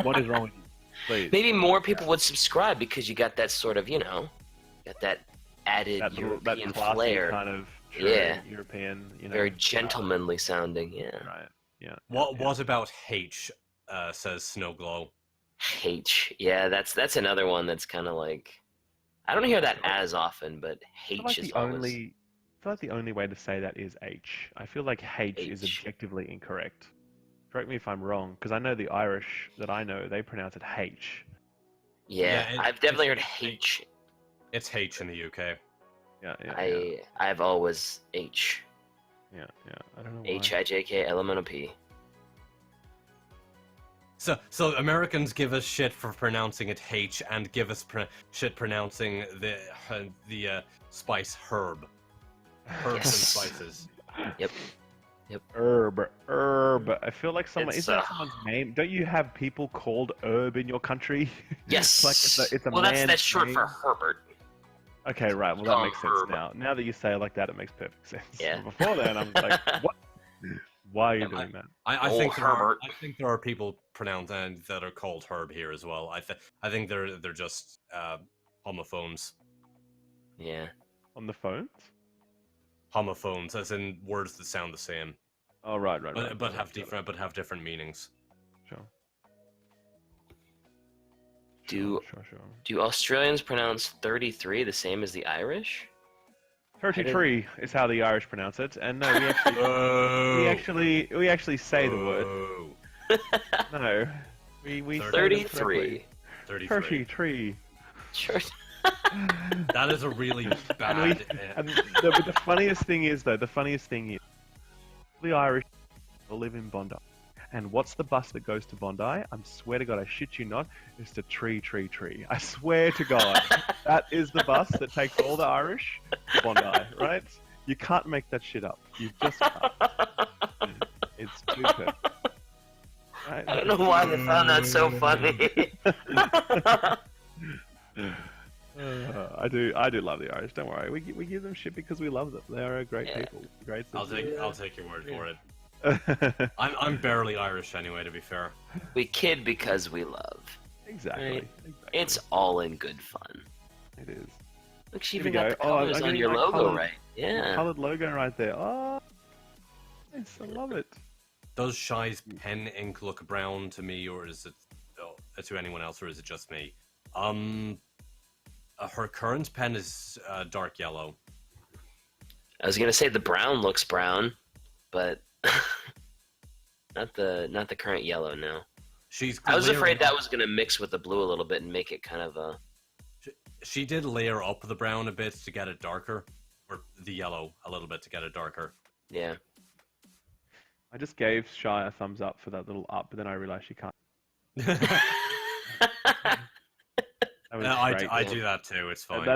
what is wrong with you? Please. Maybe more people would subscribe because you got that sort of, got that added European that flair. Kind of European, very gentlemanly sounding, Right. Yeah. What about H? Says Snowglow. H. Yeah, that's another one that's kind of like, I don't hear that as often, but H is always... I feel like the only way to say that is H. I feel like H is objectively incorrect. Correct me if I'm wrong, because I know the Irish that I know, they pronounce it H. Yeah, I've definitely heard H. It's H in the UK. Yeah. I've always H. Yeah. I don't know why. HIJKLMNOP. So Americans give us shit for pronouncing it H, and give us shit pronouncing the spice herb. Herbs and spices. Yep. Herb. I feel like isn't that someone's name? Don't you have people called Herb in your country? Yes. it's a well, man's that's short name. for Herbert. Okay, right. Well, that makes sense now. Now that you say it like that, it makes perfect sense. Yeah. Before then, I'm like, what? Why are you doing that? I think there are people pronounced that are called Herb here as well. I think they're just homophones. Yeah. On the phones? Homophones, as in words that sound the same. Oh, right. But have different meanings. Sure. Do Australians pronounce 33 the same as the Irish? 33 is how the Irish pronounce it, and no, we actually say the word. No, we 33. 33. Sure. That is a really bad. And the funniest thing is, the the Irish live in Bondi. And what's the bus that goes to Bondi? I swear to God, I shit you not, it's the tree. I swear to God, that is the bus that takes all the Irish to Bondi, right? You can't make that shit up. You just can't. It's stupid. Right? I don't know why they found that so funny. I do love the Irish. Don't worry, we give them shit because we love them. They are a great people. Great. I'll take your word for it. I'm barely Irish anyway, to be fair. We kid because we love. Exactly. Right? It's all in good fun. It is. Look, she even got the colors on your logo right. Yeah. Colored logo right there. Oh, yes, I love it. Does Shy's pen ink look brown to me, or is it to anyone else, or is it just me? Her current pen is dark yellow. I was gonna say the brown looks brown, but not the current yellow now. I was afraid that was gonna mix with the blue a little bit and make it kind of a. She did layer up the brown a bit to get it darker, or the yellow a little bit to get it darker. Yeah. I just gave Shy a thumbs up for that little up, but then I realized she can't. I do that too. It's fine.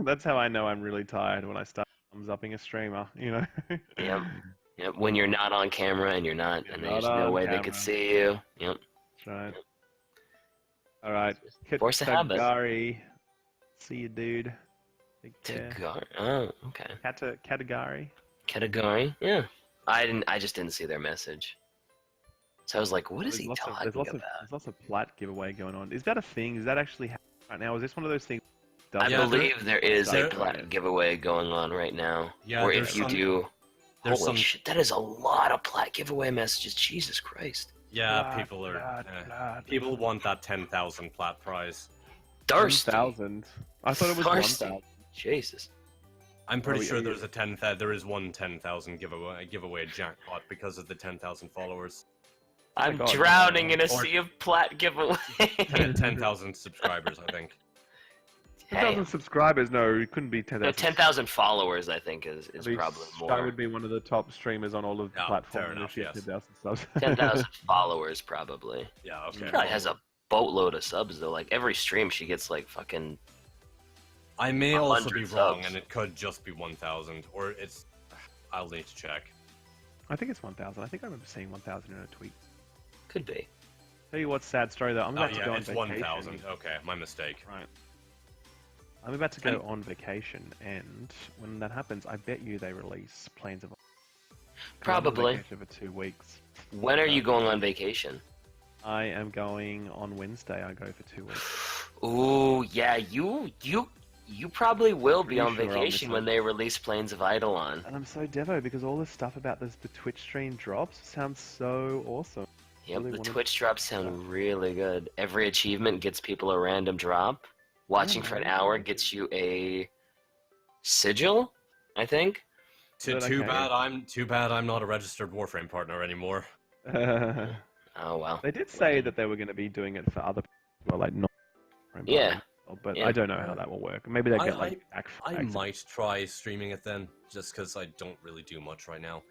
That's how I know I'm really tired, when I start thumbs upping a streamer. Yep. When you're not on camera and there's no way they could see you. Yep. That's right. All right. Force a habit. Katagari. See you, dude. Oh, okay. Katagari. Katagari. Yeah. I just didn't see their message. So I was like, what is he talking about? There's lots of plat giveaway going on. Is that a thing? Is that actually happening right now? Is this one of those things? I believe there is a plat giveaway going on right now. Yeah, or if you do, There's Holy some shit, that is a lot of plat giveaway messages. Jesus Christ. yeah, Plat, people are plat. people want that 10,000 plat prize. Thirsty. 1,000. I thought it was Thirsty. 1,000. Jesus. I'm pretty Are sure you- there is one 10,000 giveaway jackpot because of the 10,000 followers. I'm God, drowning in a or- sea of plat giveaway. 10,000 subscribers, I think. 10,000 subscribers? No, it couldn't be 10,000. No, 10,000 followers, I think, is At least probably I more. would be one of the top streamers on all of the Yeah, platforms. fair enough, if you yes. had 10,000 subs. 10,000 followers, probably. Yeah, okay. She probably has a boatload of subs, though. Like, every stream, she gets, like, fucking... I may also be 100 wrong, subs. and it could just be 1,000, or it's. I'll need to check. I think it's 1,000. I think I remember seeing 1,000 in a tweet. Could be. Tell you what, sad story though. I'm Oh about to go yeah, on it's vacation. 1,000. Okay, my mistake. Right. I'm about to go on vacation, and when that happens, I bet you they release Planes of. I'm on Probably. vacation for 2 weeks. When are you going on vacation? I am going on Wednesday. I go for 2 weeks. Ooh, yeah, you probably will be Pretty on sure I'll vacation miss when it. they release Planes of Eidolon. And I'm so devo because all this stuff about the Twitch stream drops sounds so awesome. Yep, Really the wanted Twitch drops sound really good. Every achievement gets people a random drop. Watching for an hour gets you a sigil, I think. Too But okay. bad I'm not a registered Warframe partner anymore. They Oh well. did say that they were going to be doing it for other people, like not. Yeah. But Yeah. I don't know how that will work. Maybe they get like I might try streaming it then, just because I don't really do much right now.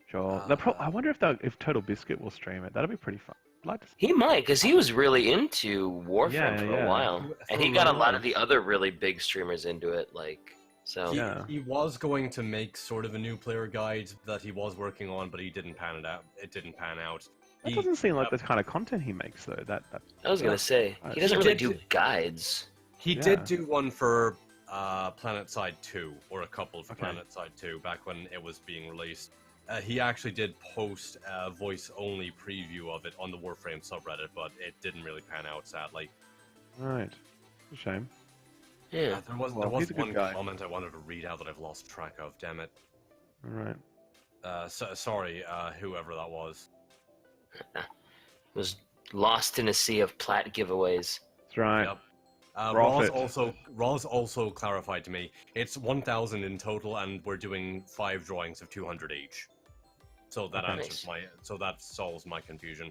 Sure. I wonder if Total Biscuit will stream it. That'll be pretty fun. I'd like to see. He might, because he was really into Warframe Yeah, for yeah. a while. For And he a got a while. lot of the other really big streamers into it, like, so. Yeah. He was going to make sort of a new player guide that he was working on, but he didn't pan it out. It didn't pan out. That doesn't seem like the kind of content he makes, though. That I was gonna say, he doesn't He really did- do guides. He Yeah. did do one for Planet Side 2, or a couple for Okay. Planet Side 2, back when it was being released. He actually did post a voice-only preview of it on the Warframe subreddit, but it didn't really pan out, sadly. Right. It's a shame. Yeah. There was Well, he's a good one guy. comment I wanted to read out that I've lost track of, damn it. All right. Sorry, whoever that was. Was lost in a sea of plat giveaways. That's right. Yep. Profit. Roz also clarified to me it's 1,000 in total, and we're doing 5 drawings of 200 each. So that Okay. answers that solves my confusion.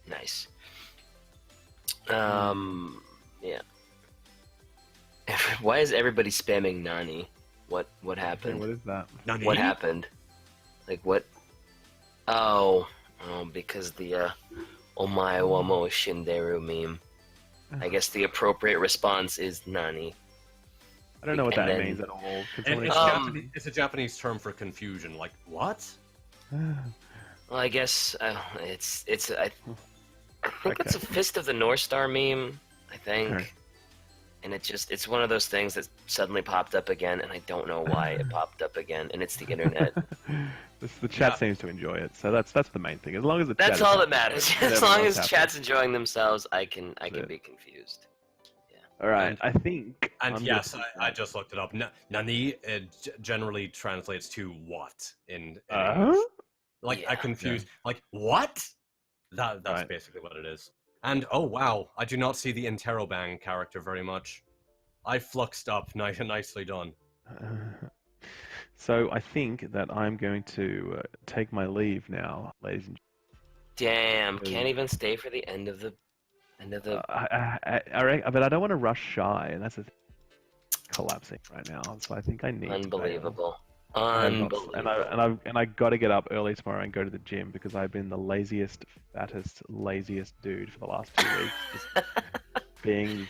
Nice. Hmm. Yeah. Why is everybody spamming Nani? What Okay, happened? what is that? What happened? Like what? Oh, because the Omae wa mo shinderu meme. I guess the appropriate response is Nani. I don't know what And that then- means at all. Can It's, someone it's a Japanese term for confusion. Like what? explain? Well, I guess it's I think it's a Okay. Fist of the North Star meme. I think. Okay. And it's one of those things that suddenly popped up again, and I don't know why it popped up again, and it's the internet. The chat Yeah. seems to enjoy it, so that's the main thing. As long as the That's chat all is that matters. happy, As long everyone's as happy. chat's enjoying themselves, I can it. be confused. All right, And- I think. And I'm yes, gonna- I just looked it up. Nani generally translates to what in Uh-huh. English. Like Yeah. I confused. Like what? That's Right. basically what it is. And oh wow, I do not see the Interrobang character very much. I fluxed up. Nicely done. So I think that I'm going to take my leave now, ladies and Damn, can't even stay for the end of the gentlemen. But I don't want to rush Shy, and that's collapsing right now. So I think I need to bail. unbelievable. And Unbelievable. I got to get up early tomorrow and go to the gym because I've been the laziest, fattest, laziest dude for the last 2 weeks, just being this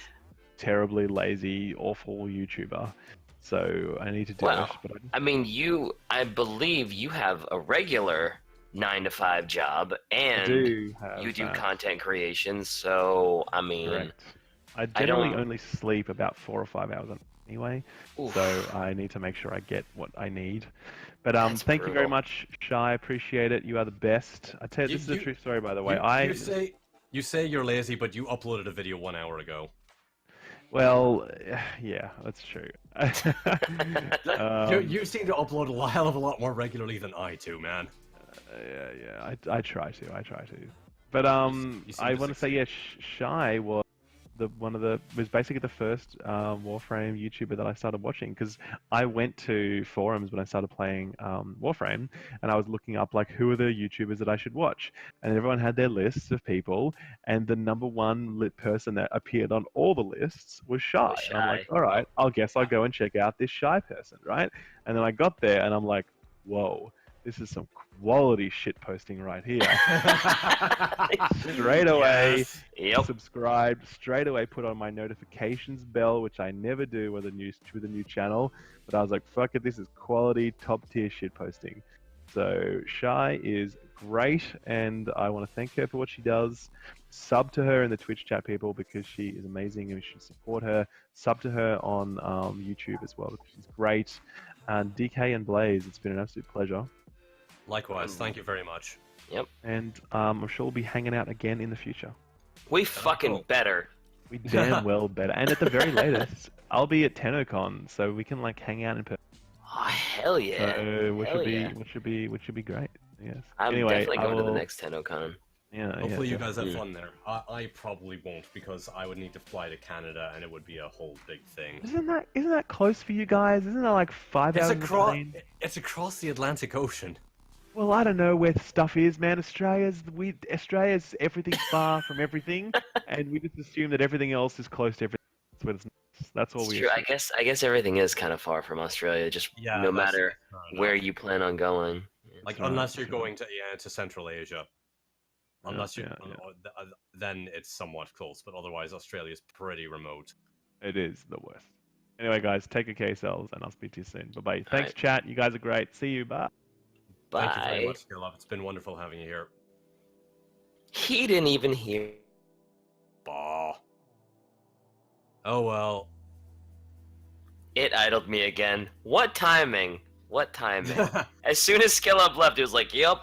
terribly lazy, awful YouTuber. So I need to do Well, it. But I mean, I believe you have a regular 9-to-5 job, I and do have you do that. content creation. So I mean, Correct. I generally don't- only sleep about 4 or 5 hours anyway, oof. so I need to make sure I get what I need. But That's thank you very brutal. much, Shy. Appreciate it. You are the best. I tell you, this is a You- true story, by the way. You say you're lazy, but you uploaded a video 1 hour ago. Well, yeah, that's true. You seem to upload a hell of a lot more regularly than I do, man. Yeah, I try to, But You seem I to want to say, succeed. yeah, Shy was was basically the first Warframe YouTuber that I started watching because I went to forums when I started playing Warframe, and I was looking up like who are the YouTubers that I should watch, and everyone had their lists of people, and the number one lit person that appeared on all the lists was Shy, Was and I'm like, Shy. all right, I'll go and check out this Shy person, right? And then I got there, and I'm like, whoa. This is some quality shit posting right here. Straight away, Yes. Yep. subscribed. Straight away, put on my notifications bell, which I never do with a new channel. But I was like, fuck it, this is quality, top tier shit posting. So Shy is great, and I want to thank her for what she does. Sub to her in the Twitch chat, people, because she is amazing, and we should support her. Sub to her on YouTube as well, because she's great. And DK and Blaze, it's been an absolute pleasure. Likewise, thank you very much. Yep. And I'm sure we'll be hanging out again in the future. We fucking cool. better. We damn well better. And at the very latest, I'll be at TennoCon, so we can like hang out in person. Oh, hell yeah. So, which Hell should be yeah. which should be great. Yes. I'm Anyway, definitely I going to the will- next TennoCon. Yeah. Hopefully yeah, you guys have Mm. fun there. I probably won't because I would need to fly to Canada and it would be a whole big thing. Isn't that close for you guys? Isn't that like 5 hours? It's across the Atlantic Ocean. Well, I don't know where stuff is, man. Australia's everything's far from everything, and we just assume that everything else is close to everything. That's all It's we true. assume. I guess everything is kind of far from Australia. Just Yeah, no that's matter fair enough. where you plan on going. Like Right, unless you're sure. going to Central Asia. Unless you yeah. then it's somewhat close, but otherwise Australia is pretty remote. It is the worst. Anyway, guys, take care of yourselves, and I'll speak to you soon. Bye bye. Thanks, right. chat. You guys are great. See you. Bye. Bye. Thank you very much, SkillUp. It's been wonderful having you here. He didn't even hear. Bah. Oh well. It idled me again. What timing? What timing? As soon as SkillUp left, it was like, "Yep,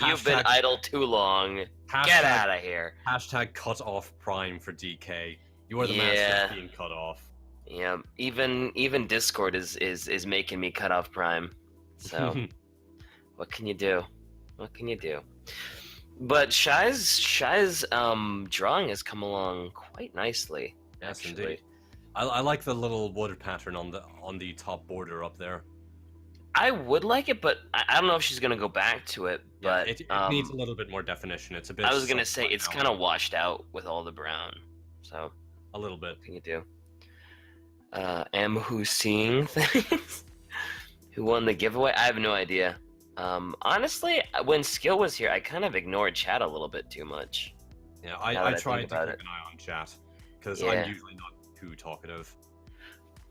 you've been Hashtag- idle too long. Get out of here." Hashtag cut off Prime for DK. You are the Yeah. master of being cut off. Yeah, even Discord is making me cut off Prime. So what can you do? What can you do? But Shy's drawing has come along quite nicely. Yes, actually. indeed. I like the little wood pattern on the top border up there. I would like it, but I don't know if she's gonna go back to it. Yeah, But it needs a little bit more definition. It's a bit. I was gonna soft say right it's now. kind of washed out with all the brown. So a little bit. what can you do? Who's seeing things? Who won the giveaway? I have no idea. Honestly, when Skill was here, I kind of ignored chat a little bit too much. Yeah, Now I that I tried think to about keep it. an eye on chat because Yeah. I'm usually not too talkative.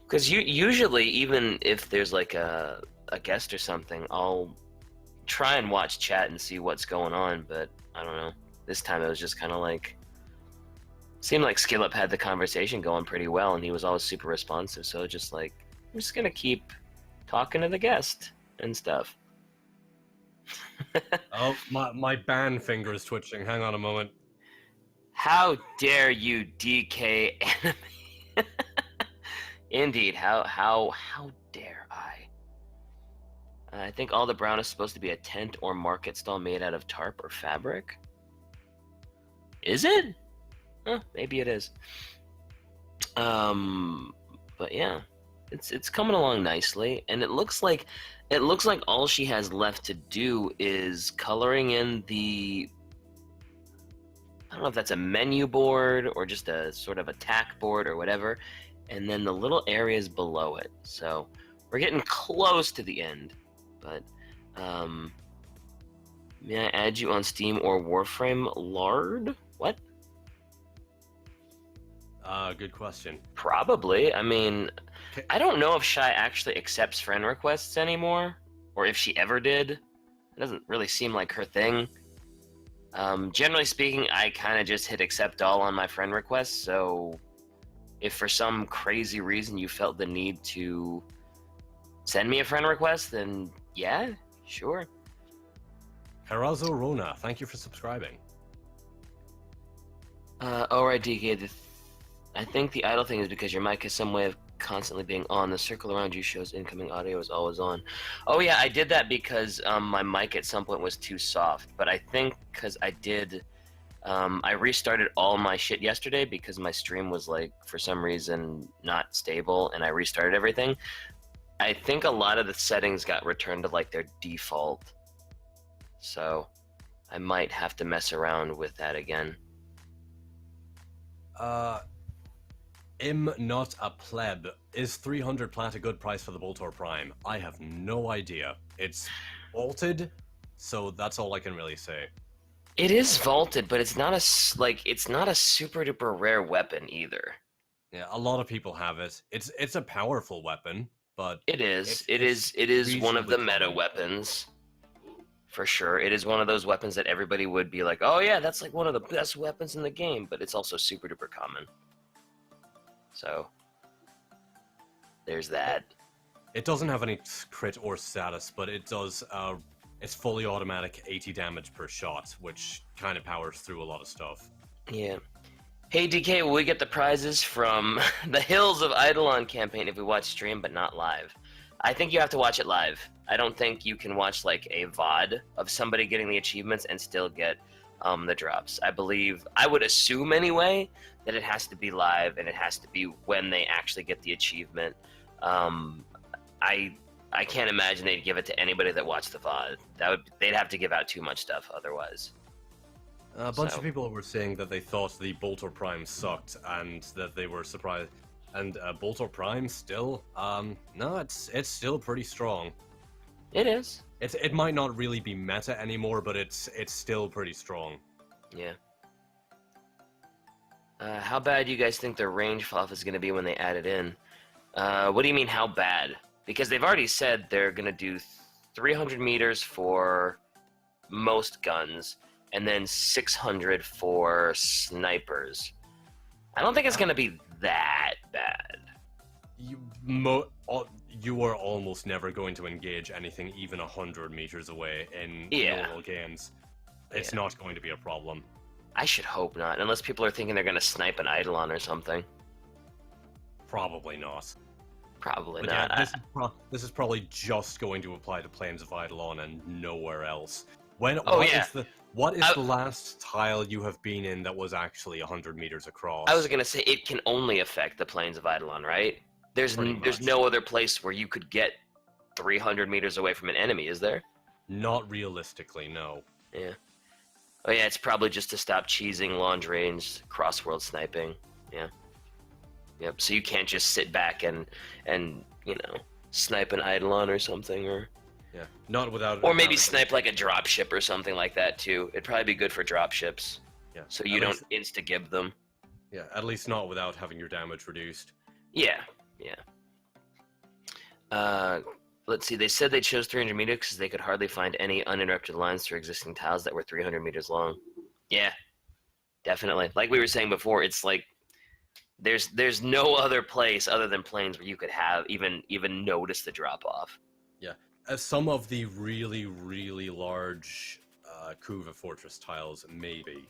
Because usually, even if there's like a guest or something, I'll try and watch chat and see what's going on. But I don't know. This time it was just kind of like seemed like SkillUp had the conversation going pretty well, and he was always super responsive. So just like I'm just gonna keep talking to the guest and stuff. Oh, my ban finger is twitching. Hang on a moment. How dare you, DK Anime? Indeed, how dare I? I think all the brown is supposed to be a tent or market stall made out of tarp or fabric. Is it? Huh, maybe it is. But yeah, it's coming along nicely, and it looks like all she has left to do is coloring in the. I don't know if that's a menu board or just a sort of a tack board or whatever, and then the little areas below it. So we're getting close to the end, but may I add you on Steam or Warframe Lard? What? Good question. Probably. I mean, Okay. I don't know if Shy actually accepts friend requests anymore, or if she ever did. It doesn't really seem like her thing. Generally speaking, I kind of just hit accept all on my friend requests, so if for some crazy reason you felt the need to send me a friend request, then yeah, sure. Herazo Rona, thank you for subscribing. Alright, DK, I think the idle thing is because your mic has some way of constantly being on. The circle around you shows incoming audio is always on. Oh yeah, I did that because my mic at some point was too soft. But I think because I did, I restarted all my shit yesterday because my stream was like for some reason not stable, and I restarted everything. I think a lot of the settings got returned to like their default. So I might have to mess around with that again. Im not a pleb. Is 300 plat a good price for the Boltor Prime? I have no idea. It's vaulted, so that's all I can really say. It is vaulted, but it's not it's not a super duper rare weapon either. Yeah, a lot of people have it. It's a powerful weapon, but It is it's one of the reasonably meta common. weapons. For sure. It is one of those weapons that everybody would be like, oh yeah, that's like one of the best weapons in the game, but it's also super duper common. So there's that. It doesn't have any crit or status, but it does. It's fully automatic 80 damage per shot, which kind of powers through a lot of stuff. Yeah. Hey DK, will we get the prizes from the Hills of Eidolon campaign if we watch stream but not live? I think you have to watch it live. I don't think you can watch like a VOD of somebody getting the achievements and still get the drops. I would assume anyway, that it has to be live and it has to be when they actually get the achievement. I can't imagine they'd give it to anybody that watched the VOD. They'd have to give out too much stuff otherwise. A bunch of people were saying that they thought the Boltor Prime sucked and that they were surprised. And Boltor Prime still, no, it's still pretty strong. It is. It might not really be meta anymore, but it's still pretty strong. Yeah. How bad do you guys think their range fluff is going to be when they add it in? What do you mean, how bad? Because they've already said they're going to do 300 meters for most guns, and then 600 for snipers. I don't think it's going to be that bad. You are almost never going to engage anything even 100 meters away in normal games. It's not going to be a problem. I should hope not, unless people are thinking they're going to snipe an Eidolon or something. Probably not. Probably But not. yeah, this is probably just going to apply to Plains of Eidolon and nowhere else. What is the last tile you have been in that was actually 100 meters across? I was going to say it can only affect the Plains of Eidolon, right? There's no other place where you could get 300 meters away from an enemy, is there? Not realistically, no. Yeah. Oh yeah, it's probably just to stop cheesing long range cross-world sniping. Yeah. Yep. So you can't just sit back and snipe an Eidolon or something, or not without. Or maybe snipe like a dropship or something like that too. It'd probably be good for dropships. Yeah. So you don't insta-gib them. Yeah, at least not without having your damage reduced. Yeah. Let's see. They said they chose 300 meters because they could hardly find any uninterrupted lines through existing tiles that were 300 meters long. Yeah, definitely. Like we were saying before, it's like there's no other place other than Plains where you could have even notice the drop off. Yeah, some of the really large Kuva Fortress tiles, maybe,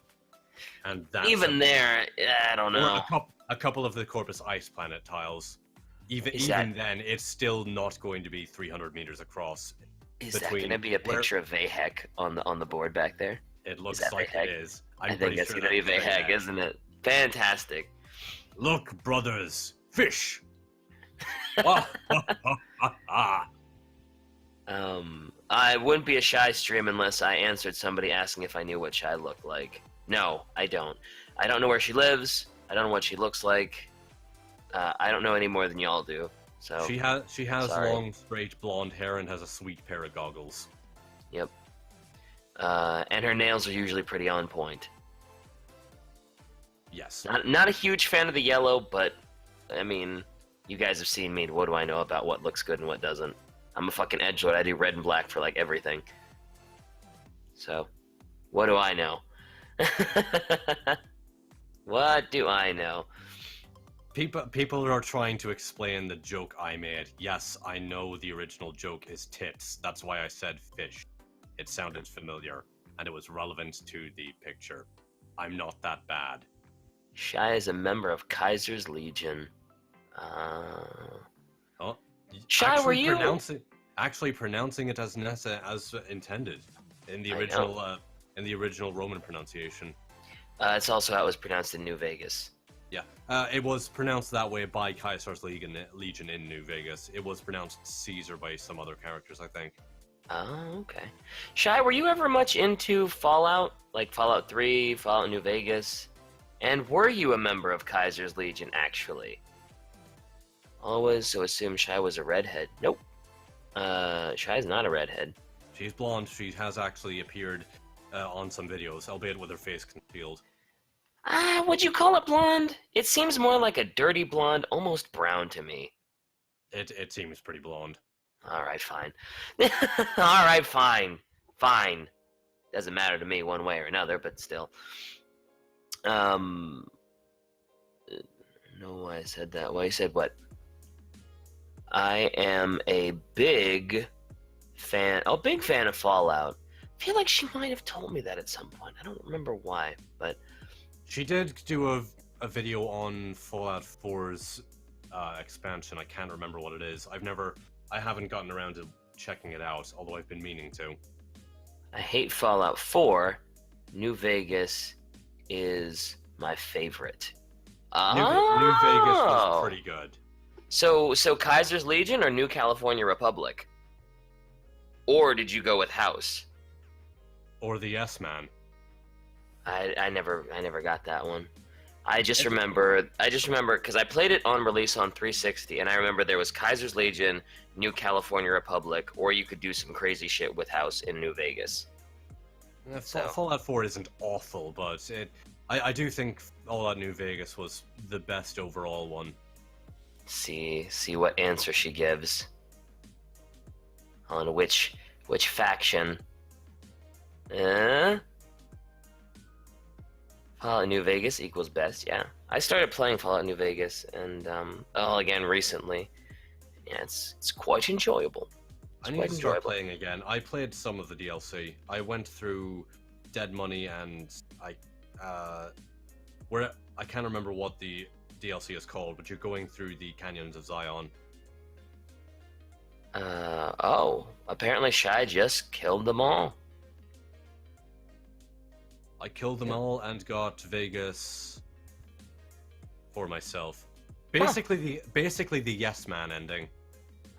and that's even there, I don't know. A couple of the Corpus Ice Planet tiles. Even then, it's still not going to be 300 meters across. Is that going to be a picture of Vahek on the board back there? It looks like it is. I think it's going to be Vahek, isn't it? Fantastic. Look, brothers, fish. I wouldn't be a Shy stream unless I answered somebody asking if I knew what Shy looked like. No, I don't. I don't know where she lives. I don't know what she looks like. I don't know any more than y'all do. So she has long, straight blonde hair and has a sweet pair of goggles. Yep. And her nails are usually pretty on point. Yes. Not a huge fan of the yellow, but I mean, you guys have seen me. What do I know about what looks good and what doesn't? I'm a fucking edgelord. I do red and black for like everything. So, what do I know? What do I know? People are trying to explain the joke I made. Yes, I know the original joke is tits. That's why I said fish. It sounded familiar, and it was relevant to the picture. I'm not that bad. Shy is a member of Kaiser's Legion. Oh, Shy, were you? Actually pronouncing it as Nessa as intended in the original Roman pronunciation. It's also how it was pronounced in New Vegas. Yeah, it was pronounced that way by Kaiser's Legion in New Vegas. It was pronounced Caesar by some other characters, I think. Oh, okay. Shy, were you ever much into Fallout? Like Fallout 3, Fallout New Vegas? And were you a member of Kaiser's Legion, actually? Always so assume Shy was a redhead. Nope. Shy's not a redhead. She's blonde. She has actually appeared on some videos, albeit with her face concealed. Would you call it blonde? It seems more like a dirty blonde, almost brown to me. It seems pretty blonde. Alright, fine. Alright, fine. Fine. Doesn't matter to me one way or another, but still. No, why I said that. Why you said what? I am a big fan of Fallout. I feel like she might have told me that at some point. I don't remember why, but... She did do a video on Fallout 4's expansion. I can't remember what it is. I haven't gotten around to checking it out, although I've been meaning to. I hate Fallout 4. New Vegas is my favorite. New Vegas was pretty good. So Kaiser's Legion or New California Republic? Or did you go with House? Or the S-Man. I never got that one. I just remember because I played it on release on 360, and I remember there was Kaiser's Legion, New California Republic, or you could do some crazy shit with House in New Vegas. Fallout 4 isn't awful, but I do think Fallout New Vegas was the best overall one. See what answer she gives. On which faction? Fallout New Vegas equals best, yeah. I started playing Fallout New Vegas, and again recently. Yeah, it's quite enjoyable. I need to start playing again. I played some of the DLC. I went through Dead Money and I can't remember what the DLC is called, but you're going through the canyons of Zion. Apparently Shy just killed them all. I killed them all and got Vegas for myself. Basically the Yes Man ending.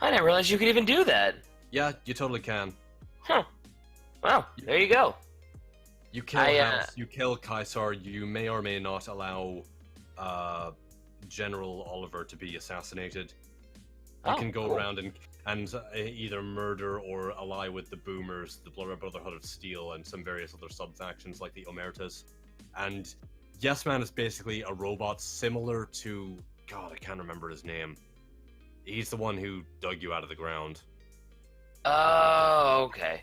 I didn't realize you could even do that. Yeah, you totally can. Huh. Well, there you go. You kill House, you kill Kaiser, you may or may not allow General Oliver to be assassinated. You can go around and either murder or ally with the Boomers, the Brotherhood of Steel, and some various other sub-factions like the Omertas. And Yes Man is basically a robot similar to... God, I can't remember his name. He's the one who dug you out of the ground. Oh, okay.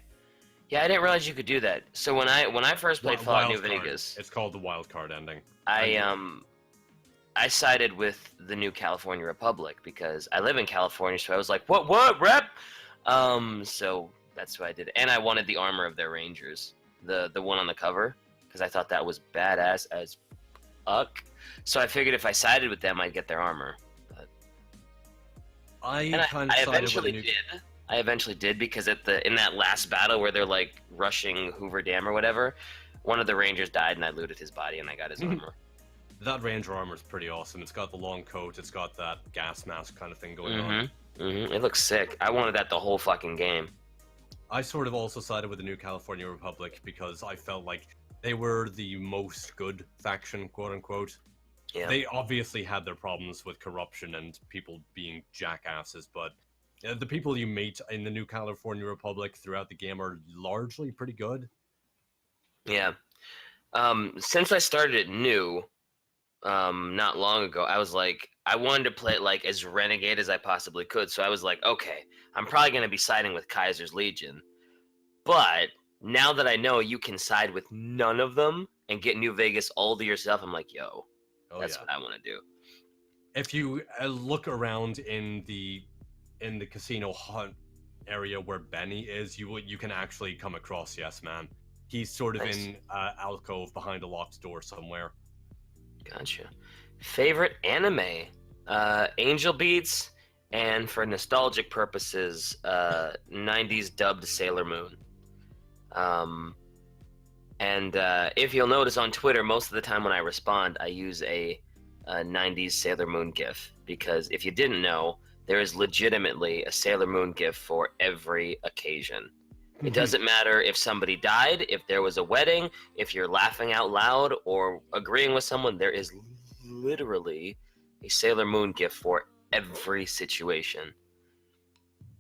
Yeah, I didn't realize you could do that. So when I first played Fallout New Vegas... It's called the Wildcard ending. I sided with the New California Republic because I live in California, so I was like, what, rep? So that's what I did. And I wanted the armor of their Rangers, the one on the cover, because I thought that was badass as fuck. So I figured if I sided with them, I'd get their armor. But... I eventually did because in that last battle where they're like rushing Hoover Dam or whatever, one of the Rangers died and I looted his body and I got his armor. That Ranger armor is pretty awesome. It's got the long coat, it's got that gas mask kind of thing going on. It looks sick. I wanted that the whole fucking game. I sort of also sided with the New California Republic because I felt like they were the most good faction, quote-unquote. Yeah. They obviously had their problems with corruption and people being jackasses, but the people you meet in the New California Republic throughout the game are largely pretty good. Yeah. Since I started it new... not long ago, I was like, I wanted to play it like as renegade as I possibly could. So I was like, okay, I'm probably going to be siding with Kaiser's Legion. But now that I know you can side with none of them and get New Vegas all to yourself, I'm like, yo, that's what I want to do. If you look around in the casino hunt area where Benny is, you can actually come across Yes Man. He's sort of in alcove behind a locked door somewhere. Gotcha. Favorite anime? Angel Beats, and for nostalgic purposes, 90s dubbed Sailor Moon. And if you'll notice on Twitter, most of the time when I respond, I use a 90s Sailor Moon GIF, because if you didn't know, there is legitimately a Sailor Moon GIF for every occasion. It doesn't matter if somebody died, if there was a wedding, if you're laughing out loud or agreeing with someone, there is literally a Sailor Moon GIF for every situation.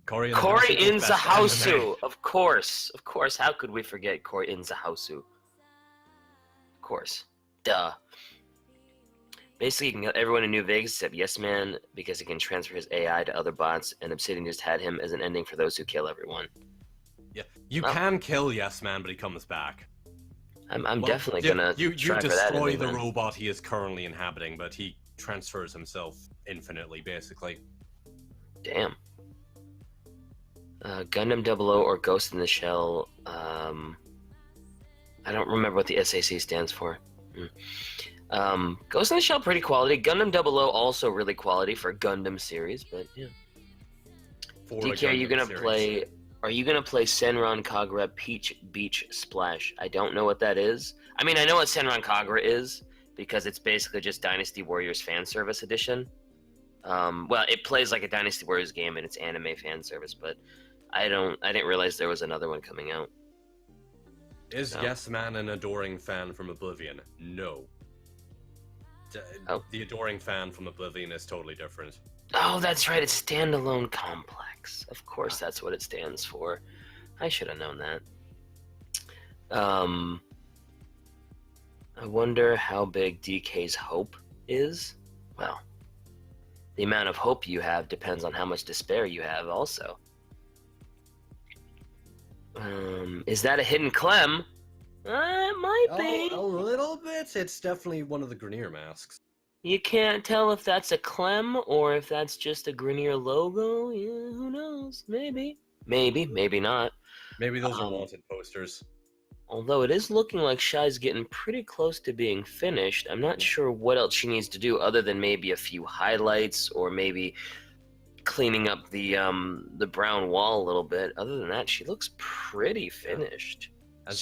Cory in best anime. Zahausu, of course. How could we forget Cory in Zahausu? Of course. Duh. Basically, you can get everyone in New Vegas except Yes Man, because he can transfer his AI to other bots, and Obsidian just had him as an ending for those who kill everyone. Yeah, you can kill Yes Man, but he comes back. I'm definitely gonna you try for that destroy ending, the man. robot he is currently inhabiting, but he transfers himself infinitely, basically. Damn. Gundam 00 or Ghost in the Shell. I don't remember what the SAC stands for. Ghost in the Shell, pretty quality. Gundam 00 also really quality for Gundam series, but yeah. For DK, are you gonna play? Are you gonna play Senran Kagura Peach Beach Splash? I don't know what that is. I mean, I know what Senran Kagura is because it's basically just Dynasty Warriors fan service edition. Well, it plays like a Dynasty Warriors game and it's anime fan service, but I didn't realize there was another one coming out. Is Yes Man an adoring fan from Oblivion? No. The adoring fan from Oblivion is totally different. Oh, that's right. It's Standalone Complex. Of course, that's what it stands for. I should have known that. I wonder how big DK's hope is. Well, the amount of hope you have depends on how much despair you have also. Is that a hidden clem? It might be. A little bit. It's definitely one of the Grenier masks. You can't tell if that's a clem or if that's just a Grenier logo. Yeah, who knows? Maybe, maybe not. Maybe those are wanted posters. Although it is looking like Shy's getting pretty close to being finished. I'm not sure what else she needs to do other than maybe a few highlights or maybe cleaning up the brown wall a little bit. Other than that, she looks pretty finished. And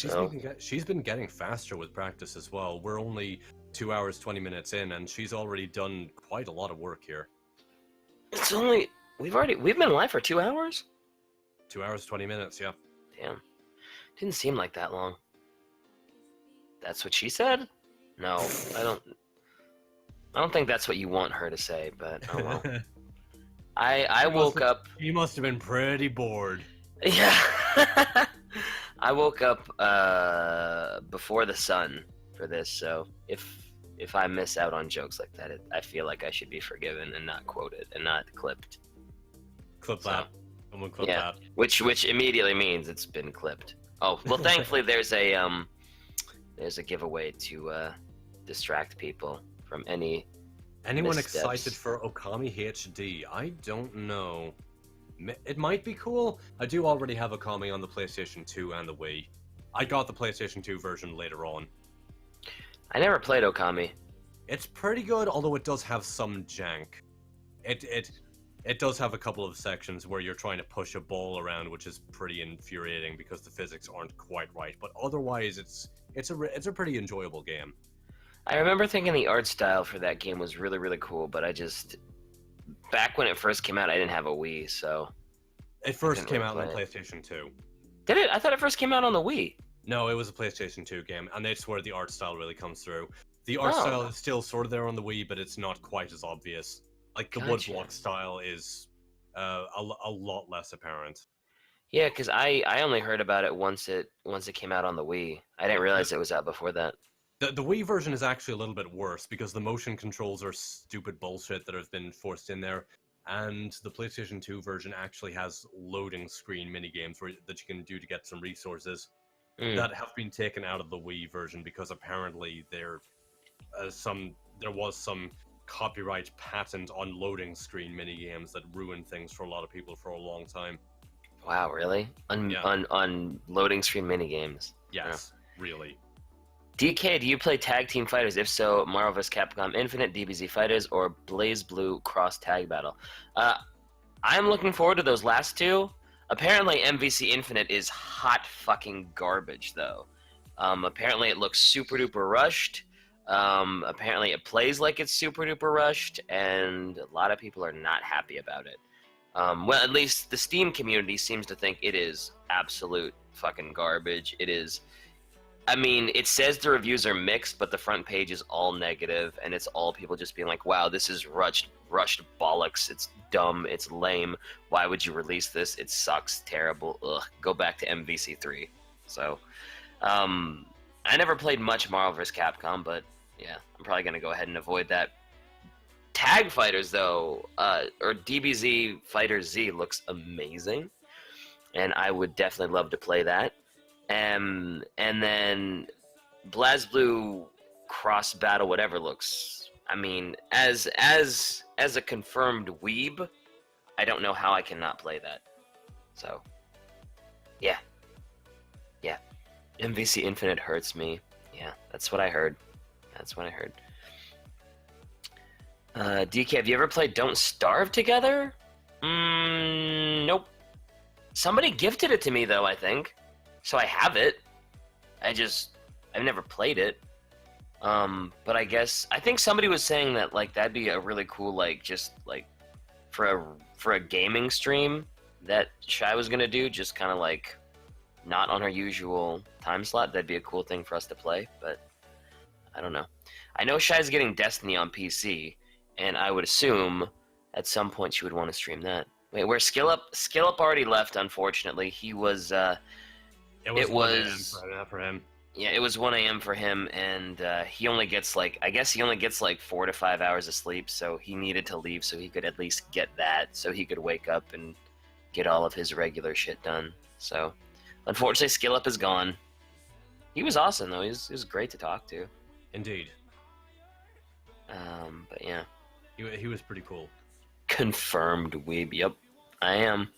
she's been getting faster with practice as well. We're only 2 hours 20 minutes in, and she's already done quite a lot of work here. It's only we've been live for 2 hours. 2 hours 20 minutes, yeah. Damn, didn't seem like that long. That's what she said. No, I don't think that's what you want her to say, but oh well. I woke up. You must have been pretty bored. Yeah. I woke up before the sun for this, so if I miss out on jokes like that, I feel like I should be forgiven and not quoted and not clipped. Clip that. Someone clip that. Which immediately means it's been clipped. Oh well, thankfully there's a giveaway to distract people from any. Anyone missteps. excited for Okami HD? I don't know. It might be cool. I do already have Okami on the PlayStation 2 and the Wii. I got the PlayStation 2 version later on. I never played Okami. It's pretty good, although it does have some jank. It does have a couple of sections where you're trying to push a ball around, which is pretty infuriating because the physics aren't quite right. But otherwise, it's a pretty enjoyable game. I remember thinking the art style for that game was really, really cool, but back when it first came out, I didn't have a Wii, so... It first came out on the PlayStation 2. Did it? I thought it first came out on the Wii. No, it was a PlayStation 2 game, and that's where the art style really comes through. The art style is still sort of there on the Wii, but it's not quite as obvious. Like, the woodblock style is a lot less apparent. Yeah, because I only heard about it once it came out on the Wii. I didn't realize it was out before that. The Wii version is actually a little bit worse because the motion controls are stupid bullshit that have been forced in there, and the PlayStation 2 version actually has loading screen minigames that you can do to get some resources that have been taken out of the Wii version because apparently there was some copyright patent on loading screen minigames that ruined things for a lot of people for a long time. Wow, really? On loading screen minigames? Yes, really. DK, do you play tag team fighters? If so, Marvel vs. Capcom Infinite, DBZ Fighters, or Blaze Blue Cross Tag Battle? I'm looking forward to those last two. Apparently, MVC Infinite is hot fucking garbage, though. Apparently, it looks super duper rushed. Apparently, it plays like it's super duper rushed, and a lot of people are not happy about it. Well, at least the Steam community seems to think it is absolute fucking garbage. It is. I mean, it says the reviews are mixed, but the front page is all negative, and it's all people just being like, wow, this is rushed bollocks. It's dumb. It's lame. Why would you release this? It sucks. Terrible. Ugh. Go back to MVC3. So, I never played much Marvel vs. Capcom, but yeah, I'm probably going to go ahead and avoid that. Tag Fighters, though, or DBZ Fighter Z looks amazing, and I would definitely love to play that. And then BlazBlue Cross Battle, whatever looks. I mean, as a confirmed weeb, I don't know how I cannot play that. So, yeah. MVC Infinite hurts me. Yeah, that's what I heard. DK, have you ever played Don't Starve together? Nope. Somebody gifted it to me though, I think. So I have it. I've never played it. But I think somebody was saying that like that'd be a really cool for a gaming stream that Shy was gonna do, just kind of like not on her usual time slot. That'd be a cool thing for us to play, but I don't know. I know Shy's getting Destiny on PC, and I would assume at some point she would want to stream that. Wait, where SkillUp already left, unfortunately. He was It was 1 a.m. for him. Yeah, it was 1 a.m. for him, and he only gets like 4 to 5 hours of sleep, so he needed to leave so he could at least get that, so he could wake up and get all of his regular shit done. So, unfortunately, SkillUp is gone. He was awesome though. He was great to talk to. Indeed. But yeah. He was pretty cool. Confirmed weeb. Yep, I am.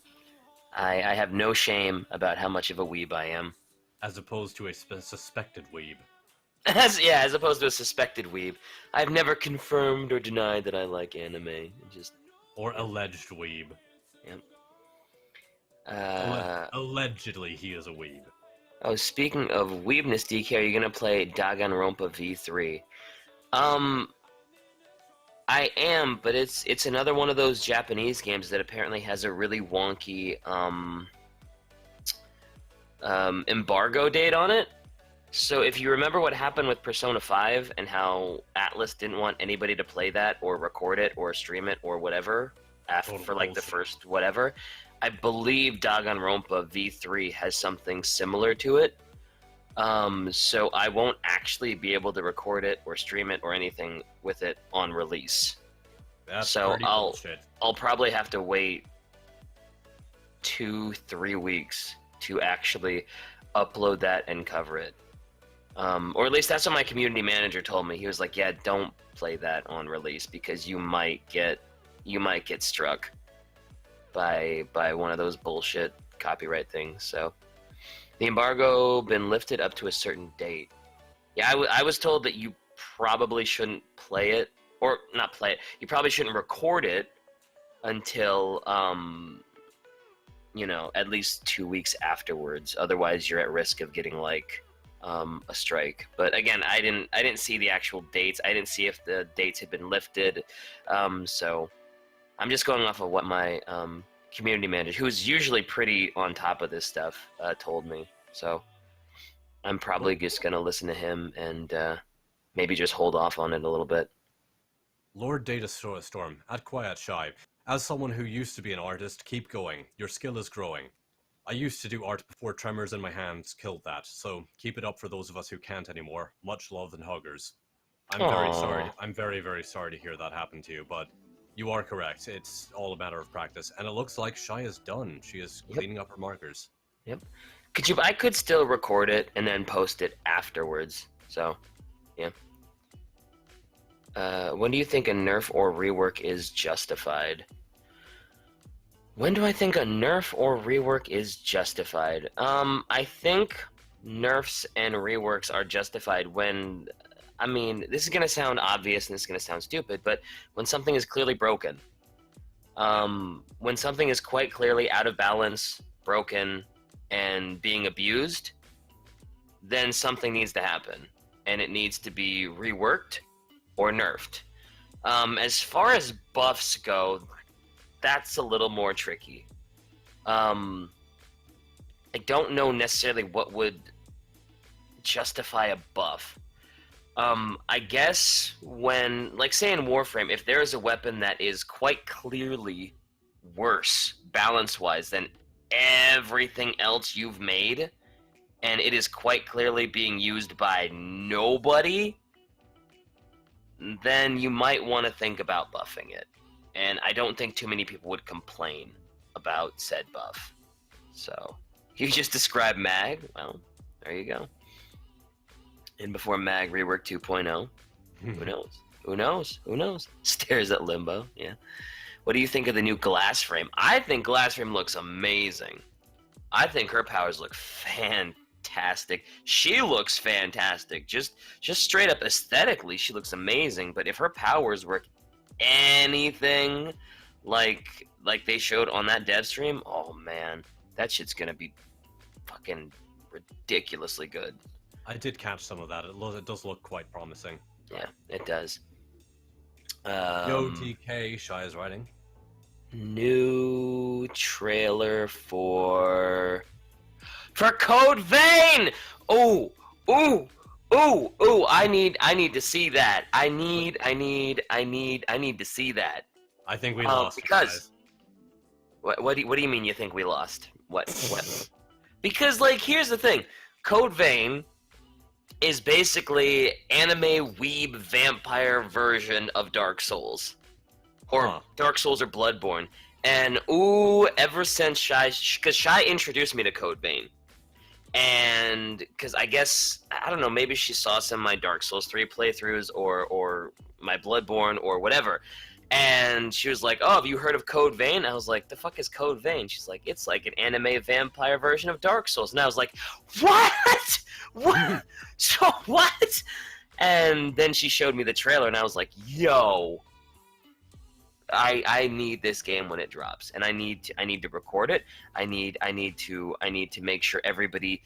I have no shame about how much of a weeb I am. As opposed to a suspected weeb. As opposed to a suspected weeb. I've never confirmed or denied that I like anime. Or alleged weeb. Yep. Allegedly, he is a weeb. Oh, speaking of weebness, DK, are you gonna play Danganronpa V3? I am, but it's another one of those Japanese games that apparently has a really wonky embargo date on it. So if you remember what happened with Persona 5 and how Atlas didn't want anybody to play that or record it or stream it or whatever for like the first whatever, I believe Danganronpa V3 has something similar to it. So I won't actually be able to record it or stream it or anything with it on release. That's so pretty bullshit. I'll probably have to wait 2-3 weeks to actually upload that and cover it. Or at least that's what my community manager told me. He was like, "Yeah, don't play that on release because you might get struck by one of those bullshit copyright things." So the embargo been lifted up to a certain date. Yeah, I was told that you probably shouldn't play it, or not play it. You probably shouldn't record it until at least 2 weeks afterwards. Otherwise, you're at risk of getting like a strike. But again, I didn't see the actual dates. I didn't see if the dates had been lifted. So I'm just going off of what my community manager, who's usually pretty on top of this stuff, told me. So I'm probably just gonna listen to him and maybe just hold off on it a little bit. Lord Data Storm, at Quiet Shy. As someone who used to be an artist, keep going. Your skill is growing. I used to do art before tremors in my hands killed that, so keep it up for those of us who can't anymore. Much love and huggers. I'm very sorry. I'm very, very sorry to hear that happen to you, but you are correct. It's all a matter of practice, and it looks like Shy is done. She is cleaning up her markers. Yep. I could still record it and then post it afterwards. So, yeah. When do you think a nerf or rework is justified? When do I think a nerf or rework is justified? I think nerfs and reworks are justified when, I mean, this is going to sound obvious and this is going to sound stupid, but when something is clearly broken, when something is quite clearly out of balance, broken, and being abused, then something needs to happen, and it needs to be reworked or nerfed. As far as buffs go, that's a little more tricky. I don't know necessarily what would justify a buff. I guess when, like say in Warframe, if there is a weapon that is quite clearly worse balance-wise than everything else you've made, and it is quite clearly being used by nobody, then you might want to think about buffing it. And I don't think too many people would complain about said buff. So, you just described Mag. Well, there you go. And before Mag rework 2.0, who knows? Who knows? Who knows? Stares at Limbo, yeah. What do you think of the new Glass Frame? I think Glass Frame looks amazing. I think her powers look fantastic. She looks fantastic. Just straight up aesthetically, she looks amazing. But if her powers work anything like they showed on that dev stream, oh man, that shit's gonna be fucking ridiculously good. I did catch some of that. It does look quite promising. Yeah, it does. Yo, DK, Shy is writing. New trailer for Code Vein. Oh, ooh, ooh, ooh! I need to see that. I need to see that. I think we lost because. What do you mean you think we lost? What? Because like here's the thing, Code Vein is basically anime weeb vampire version of Dark Souls. Or Dark Souls or Bloodborne. And ever since because Shy introduced me to Code Vein. And because I guess, I don't know, maybe she saw some of my Dark Souls 3 playthroughs or my Bloodborne or whatever. And she was like, oh, have you heard of Code Vein? I was like, the fuck is Code Vein? She's like, it's like an anime vampire version of Dark Souls. And I was like, what? What? So what? And then she showed me the trailer and I was like, yo, I need this game when it drops, and I need to record it. I need to make sure everybody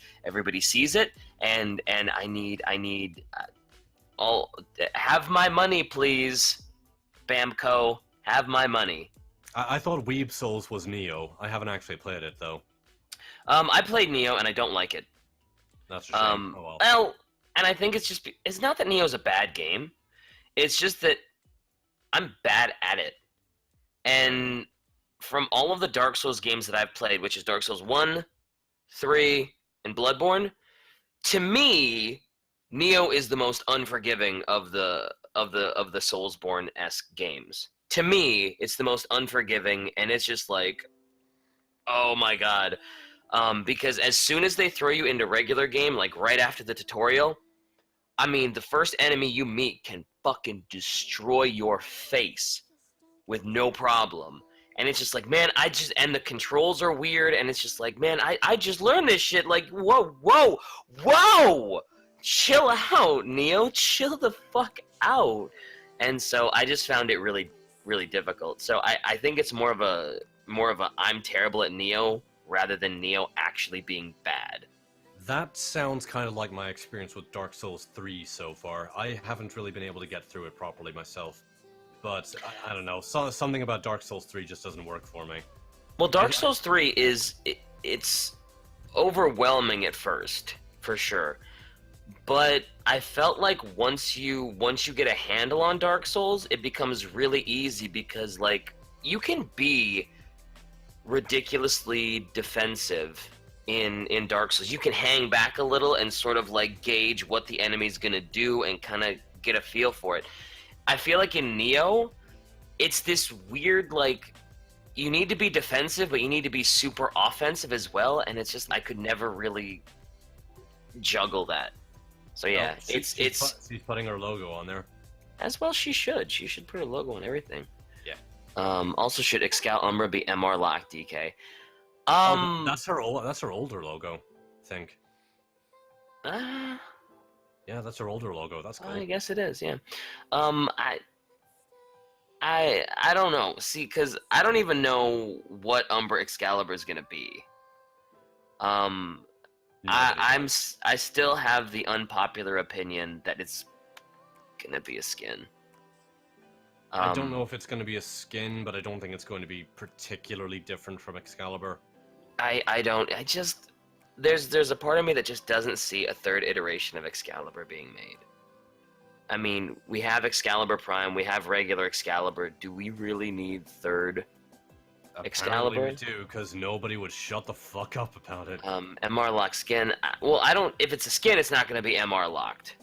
sees it, and I need all have my money, please. Bamco, have my money. I thought Weeb Souls was Neo. I haven't actually played it though. I played Neo and I don't like it. That's a shame. Oh, well, and I think it's not that Neo's a bad game. It's just that I'm bad at it. And from all of the Dark Souls games that I've played, which is Dark Souls 1, 3, and Bloodborne, to me, Neo is the most unforgiving of the Soulsborne-esque games. To me, it's the most unforgiving, and it's just like, oh my god. Because as soon as they throw you into regular game, like right after the tutorial, I mean, the first enemy you meet can fucking destroy your face with no problem. And it's just like, man, and the controls are weird, and it's just like, man, I just learned this shit, like, whoa! Chill out, Neo, chill the fuck out. And so I just found it really, really difficult. So I think it's more of a I'm terrible at Neo, rather than Neo actually being bad. That sounds kind of like my experience with Dark Souls 3 so far. I haven't really been able to get through it properly myself. But, I don't know, something about Dark Souls 3 just doesn't work for me. Well, Dark Souls 3 it's overwhelming at first, for sure. But I felt like once you get a handle on Dark Souls, it becomes really easy because, like, you can be ridiculously defensive in Dark Souls. You can hang back a little and sort of, like, gauge what the enemy's gonna do and kind of get a feel for it. I feel like in Neo, it's this weird, like, you need to be defensive, but you need to be super offensive as well, and it's just, I could never really juggle that. So yeah, she's putting her logo on there. As well she should. She should put her logo on everything. Yeah. Also should Excal Umbra be MR locked, DK? That's her older logo, I think. Yeah, that's her older logo. That's cool. I guess it is. Yeah. I don't know. See, because I don't even know what Umbra Excalibur is gonna be. Nobody I still have the unpopular opinion that it's gonna be a skin. I don't know if it's going to be a skin, but I don't think it's going to be particularly different from Excalibur. I don't. I just there's a part of me that just doesn't see a third iteration of Excalibur being made. I mean, we have Excalibur Prime, we have regular Excalibur. Do we really need third Excalibur? Apparently we do, because nobody would shut the fuck up about it. MR locked skin. Well, I don't. If it's a skin, it's not going to be MR locked.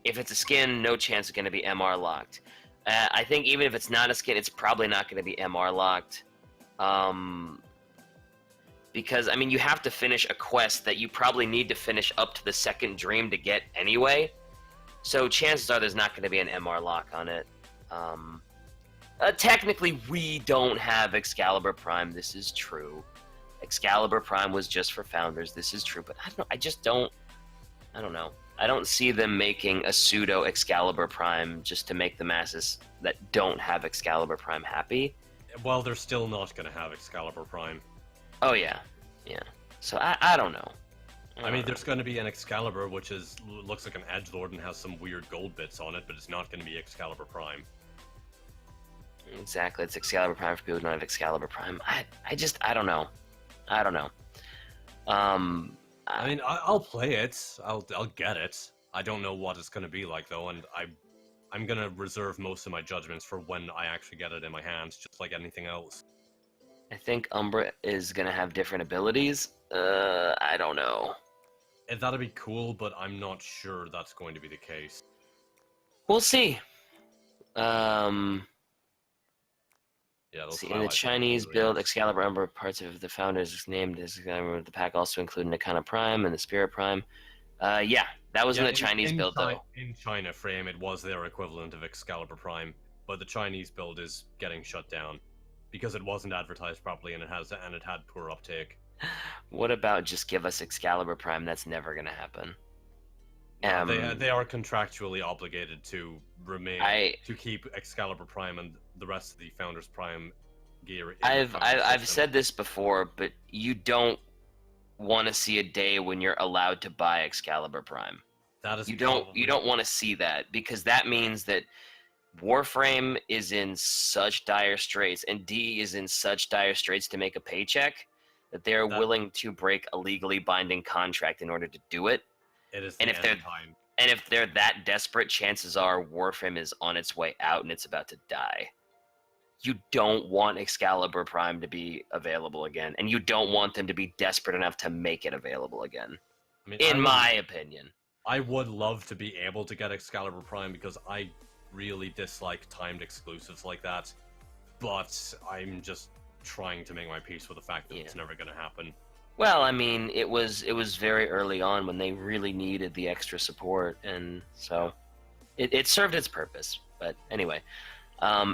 If it's a skin, no chance it's going to be MR locked. I think even if it's not a skin, it's probably not going to be MR locked. Because, I mean, you have to finish a quest that you probably need to finish up to the second dream to get anyway. So chances are there's not going to be an MR lock on it. Technically, we don't have Excalibur Prime. This is true. Excalibur Prime was just for founders. This is true. But I don't know. I don't know. I don't see them making a pseudo Excalibur Prime just to make the masses that don't have Excalibur Prime happy. Well, they're still not going to have Excalibur Prime. Oh, yeah. Yeah. So I don't know. I mean, there's going to be an Excalibur, which looks like an edgelord and has some weird gold bits on it, but it's not going to be Excalibur Prime. Exactly. It's Excalibur Prime for people who don't have Excalibur Prime. I don't know. I don't know. I mean, I'll play it. I'll get it. I don't know what it's going to be like, though, and I'm going to reserve most of my judgments for when I actually get it in my hands, just like anything else. I think Umbra is going to have different abilities. I don't know. That'd be cool, but I'm not sure that's going to be the case. We'll see. Yeah, see, in the Chinese build, Excalibur Umbra, parts of the founders is named as Excalibur. The pack also include Nakana Prime and the Spirit Prime. Yeah, that was in the Chinese build, though. In China frame, it was their equivalent of Excalibur Prime, but the Chinese build is getting shut down because it wasn't advertised properly and it had poor uptake. What about just give us Excalibur Prime? That's never gonna happen. They are contractually obligated to to keep Excalibur Prime and the rest of the Founders Prime gear. I've said this before, but you don't want to see a day when you're allowed to buy Excalibur Prime. That is you don't want to see that, because that means that Warframe is in such dire straits and D is in such dire straits to make a paycheck that they are willing to break a legally binding contract in order to do it. It is and if they're that desperate, chances are Warframe is on its way out and it's about to die. You don't want Excalibur Prime to be available again, and you don't want them to be desperate enough to make it available again. I mean, in my opinion. I would love to be able to get Excalibur Prime because I really dislike timed exclusives like that, but I'm just trying to make my peace with the fact that it's never going to happen. Well, I mean, it was very early on when they really needed the extra support, and so it served its purpose. But anyway,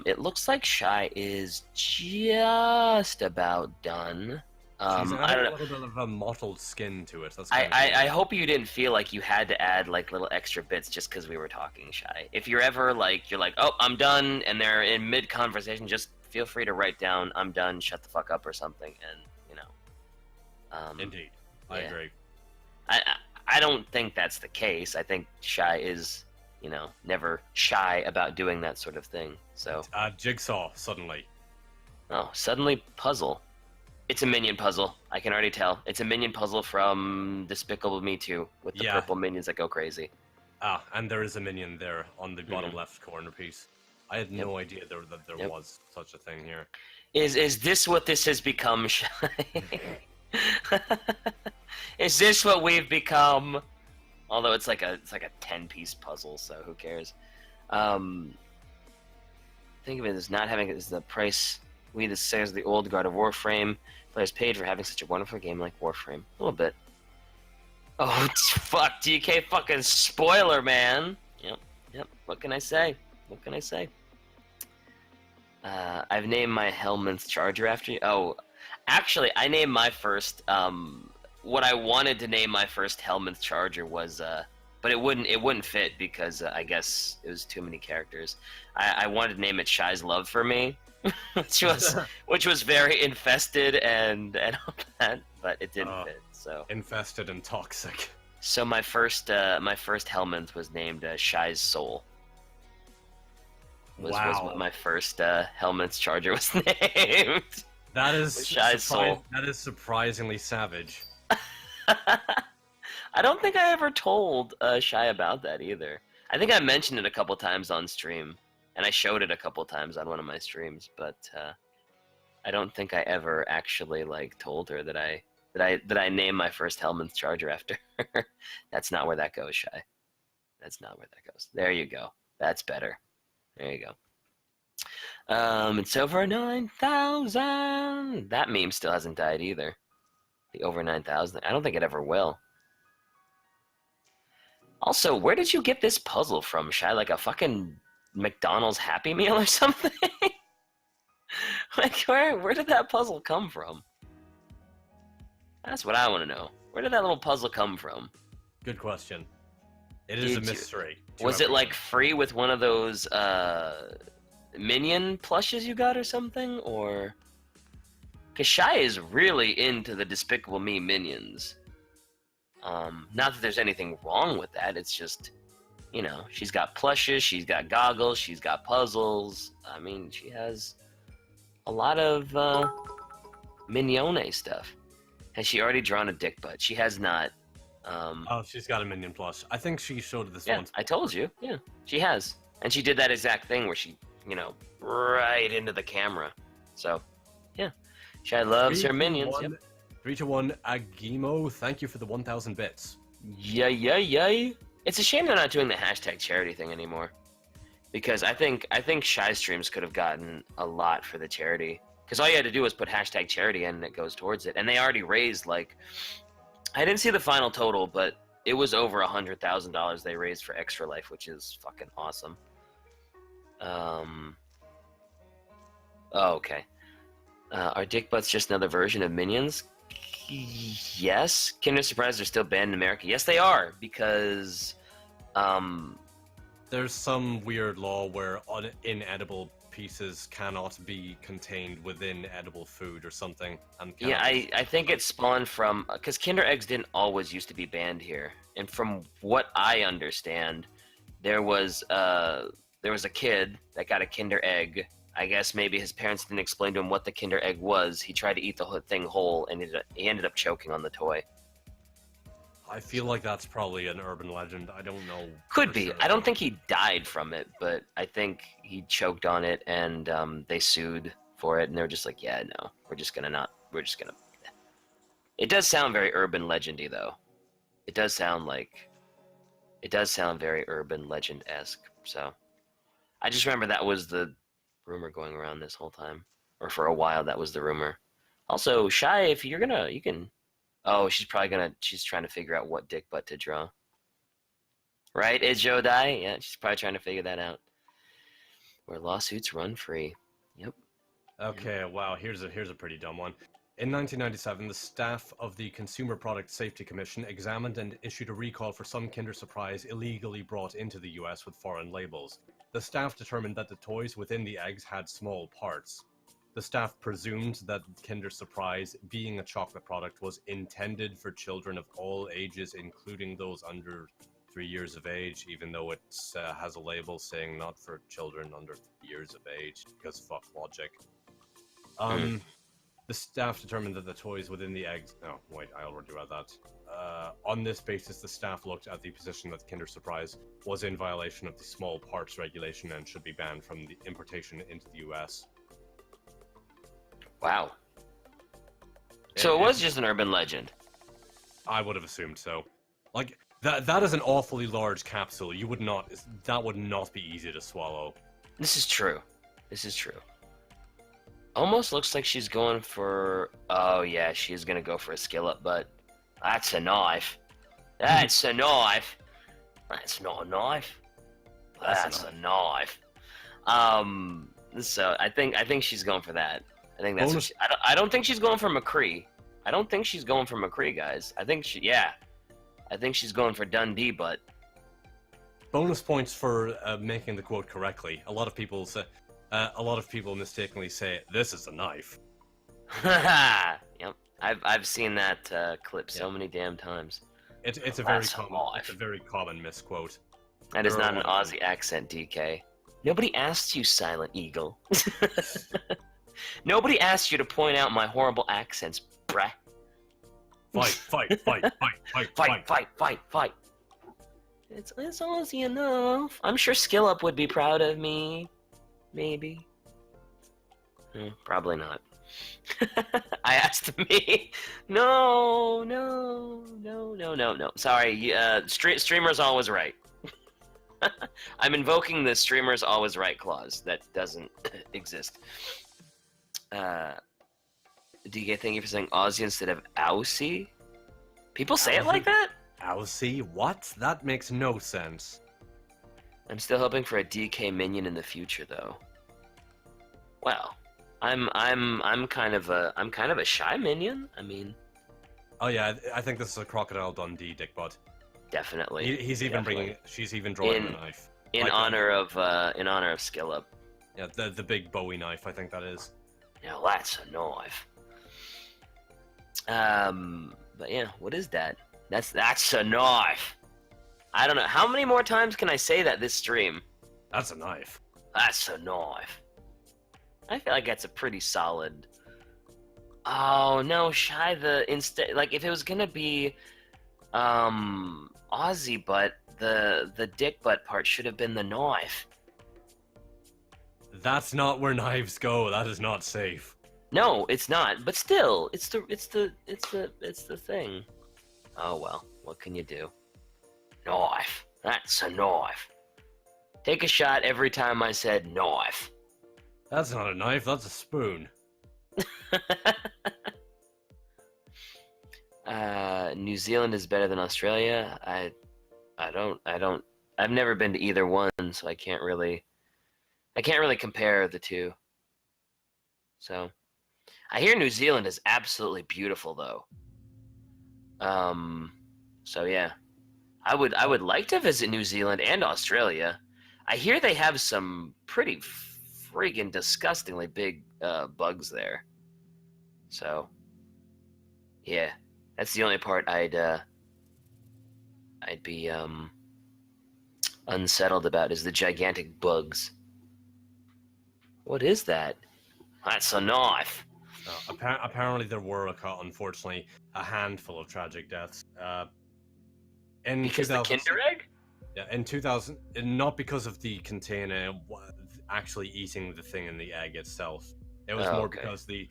it looks like Shy is just about done. I don't know. A little bit of a mottled skin to it. I hope you didn't feel like you had to add like little extra bits just because we were talking, Shy. If you're ever like oh, I'm done, and they're in mid conversation, just feel free to write down I'm done, shut the fuck up or something, and indeed, I agree. I don't think that's the case. I think Shy is never shy about doing that sort of thing. So Jigsaw suddenly. Oh, suddenly puzzle. It's a minion puzzle. I can already tell. It's a minion puzzle from Despicable Me 2 with the purple minions that go crazy. And there is a minion there on the bottom left corner piece. I had no idea that there was such a thing here. Is this what this has become, Shy? Is this what we've become? Although it's like a 10-piece puzzle, so who cares? Think of it as not having it as the price we the sales of the old guard of Warframe. Players paid for having such a wonderful game like Warframe. A little bit. Oh fuck, DK fucking spoiler, man. Yep. What can I say? I've named my Helminth Charger after you. Oh, actually, I named my first what I wanted to name my first Helminth charger was, but it wouldn't fit because I guess it was too many characters. I wanted to name it Shy's Love for Me, which was very infested and all that, but it didn't fit. So infested and toxic. So my first Helminth was named Shy's Soul. Was what my first Helminth charger was named. That is Shy's Soul. That is surprisingly savage. I don't think I ever told Shy about that either. I think I mentioned it a couple times on stream, and I showed it a couple times on one of my streams, but I don't think I ever actually like told her that I named my first Helminth charger after her. That's not where that goes, Shy. That's not where that goes. There you go. That's better. There you go. It's over 9,000. That meme still hasn't died either. The over 9,000. I don't think it ever will. Also, where did you get this puzzle from, Shy? Like a fucking McDonald's Happy Meal or something? Like, where did that puzzle come from? That's what I want to know. Where did that little puzzle come from? Good question. It is a mystery. Was it like free with one of those minion plushes you got or something? Or because Shy is really into the Despicable Me minions. Not that there's anything wrong with that. It's just, you know, she's got plushes, she's got goggles, she's got puzzles. I mean, she has a lot of Mignone stuff. Has she already drawn a dick butt? She has not. Oh, she's got a minion plush. I think she showed this Yeah, once. I told you. Yeah, she has. And she did that exact thing where she, you know, right into the camera. So, yeah. She loves her minions. Yep. 3-1 Agimo, thank you for the 1,000 bits. Yay. It's a shame they're not doing the hashtag charity thing anymore. Because I think Shy Streams could have gotten a lot for the charity. Because all you had to do was put hashtag charity in and it goes towards it. And they already raised, like, I didn't see the final total, but it was over $100,000 they raised for Extra Life, which is fucking awesome. Oh, okay. Are dick butts just another version of minions? Yes. Kinder Surprise are still banned in America. Yes, they are, because there's some weird law where inedible pieces cannot be contained within edible food or something. Yeah, I think it spawned from, because Kinder Eggs didn't always used to be banned here, and from what I understand, there was a kid that got a Kinder Egg. I guess maybe his parents didn't explain to him what the Kinder Egg was. He tried to eat the whole thing whole, and he ended up choking on the toy. I feel like that's probably an urban legend. I don't know. Could be. Sure. I don't think he died from it, but I think he choked on it, and they sued for it, and they were just like, yeah, no, we're just gonna. It does sound very urban legendy, though. It does sound very urban legend-esque, so. I just remember that was the rumor going around this whole time, or for a while that was the rumor. Also, Shy, if you're gonna, you can. Oh, she's trying to figure out what dick butt to draw. Right, Ijodai? Yeah, she's probably trying to figure that out. Where lawsuits run free. Yep. Okay, wow, here's a pretty dumb one. In 1997, the staff of the Consumer Product Safety Commission examined and issued a recall for some Kinder Surprise illegally brought into the US with foreign labels. The staff determined that the toys within the eggs had small parts. The staff presumed that Kinder Surprise, being a chocolate product, was intended for children of all ages, including those under 3 years of age, even though it has a label saying not for children under 3 years of age, because fuck logic. The staff determined that the toys within the eggs... Oh, wait, I already read that. On this basis, the staff looked at the position that Kinder Surprise was in violation of the small parts regulation and should be banned from the importation into the US. Wow. So it was just an urban legend. I would have assumed so. Like, that is an awfully large capsule. That would not be easy to swallow. This is true. Almost looks like she's going for... Oh, yeah, she's going to go for a SkillUp, but that's a knife. That's a knife. That's not a knife. That's a knife. So I think she's going for that. I think that's what I don't think she's going for McCree. I don't think she's going for McCree, guys. I think she's going for Dundee, but Bonus points for making the quote correctly. A lot of people mistakenly say this is a knife. Yep. I've seen that clip so many damn times. It's a very common misquote. That is not an Aussie accent, DK. Nobody asked you, Silent Eagle. Nobody asked you to point out my horrible accents, bruh. Fight. It's Aussie enough. I'm sure SkillUp would be proud of me. Maybe. Probably not. I asked me. No. Sorry, streamer's always right. I'm invoking the streamer's always right clause that doesn't exist. DK, thank you for saying Aussie instead of Aussie. People say it like that? Aussie? What? That makes no sense. I'm still hoping for a DK minion in the future, though. Well, I'm kind of a shy minion. I mean. Oh yeah, I think this is a Crocodile Dundee, Dickbud. Definitely. She's even drawing a knife. In honor of SkillUp. Yeah, the big Bowie knife, I think that is. Yeah, that's a knife. But yeah, what is that? That's a knife. I don't know. How many more times can I say that this stream? That's a knife. That's a knife. I feel like that's a pretty solid. Oh no, Shy, like if it was gonna be Aussie butt, the dick butt part should have been the knife. That's not where knives go. That is not safe. No, it's not. But still, it's the thing. Oh well, what can you do? Knife. That's a knife. Take a shot every time I said knife. That's not a knife. That's a spoon. New Zealand is better than Australia. I've never been to either one, so I can't really compare the two. So, I hear New Zealand is absolutely beautiful, though. So yeah, I would like to visit New Zealand and Australia. I hear they have some pretty friggin' disgustingly big bugs there. So, yeah, that's the only part I'd be unsettled about is the gigantic bugs. What is that? That's a knife. Apparently there were, unfortunately, a handful of tragic deaths. Because the Kinder Egg? Yeah, in 2000, not because of the container actually eating the thing in the egg itself. It was more because the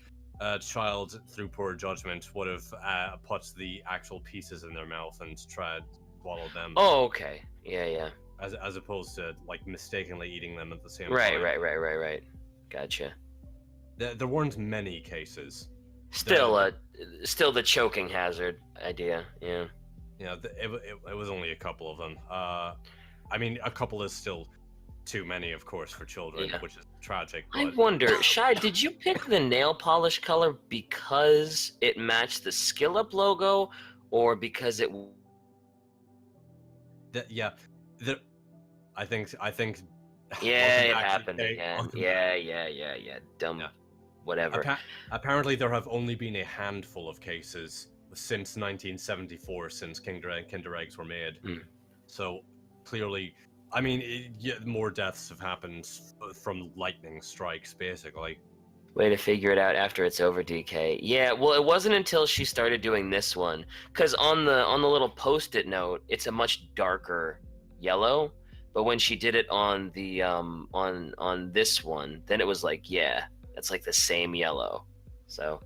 child, through poor judgment, would have put the actual pieces in their mouth and tried to swallow them. Oh, okay. Yeah. As opposed to, like, mistakenly eating them at the same time. Right. Gotcha. There weren't many cases. Still the choking hazard idea, yeah. Yeah, it was only a couple of them. I mean, a couple is still too many, of course, for children, which is tragic. But... I wonder, Shai, did you pick the nail polish color because it matched the SkillUp logo, or because it? I think. Yeah, it happened again. Yeah. Dumb. Yeah. Whatever. Apparently, there have only been a handful of cases since 1974, since Kinder Eggs were made. So clearly, I mean, more deaths have happened from lightning strikes, basically. Way to figure it out after it's over, DK. Yeah, well, it wasn't until she started doing this one, because on the little post-it note, it's a much darker yellow. But when she did it on the on this one, then it was like, yeah, that's like the same yellow. So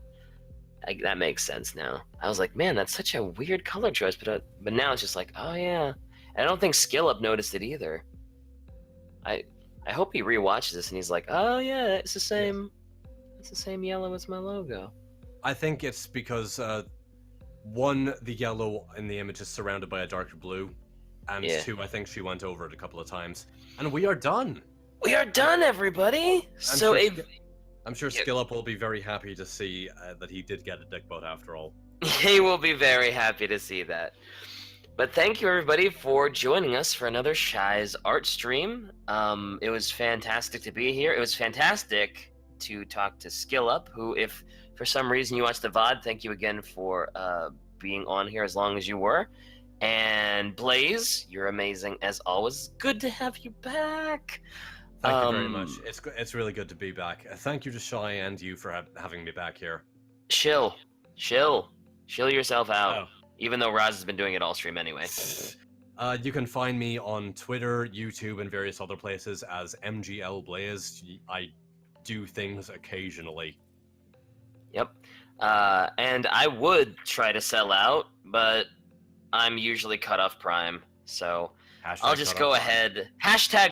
that makes sense now. I was like, man, that's such a weird color choice, but now it's just like, oh yeah. And I don't think SkillUp noticed it either. I hope he rewatches this and he's like, oh yeah, it's the same. It's the same yellow as my logo. I think it's because one, the yellow in the image is surrounded by a darker blue, and two, I think she went over it a couple of times. And we are done. We are done, everybody. So I'm sure Yeah. SkillUp will be very happy to see that he did get a dick boat after all. He will be very happy to see that. But thank you everybody for joining us for another Shy's art stream. It was fantastic to be here. It was fantastic to talk to SkillUp, who, if for some reason you watched the VOD, thank you again for being on here as long as you were. And Blaze, you're amazing as always. Good to have you back. Thank you very much. It's really good to be back. Thank you to Shy and you for having me back here. Chill yourself out. Oh. Even though Raz has been doing it all stream anyway. You can find me on Twitter, YouTube, and various other places as MGlBlaze. I do things occasionally. Yep. And I would try to sell out, but I'm usually cut off Prime, so Hashtag I'll just go cut off. ahead. Hashtag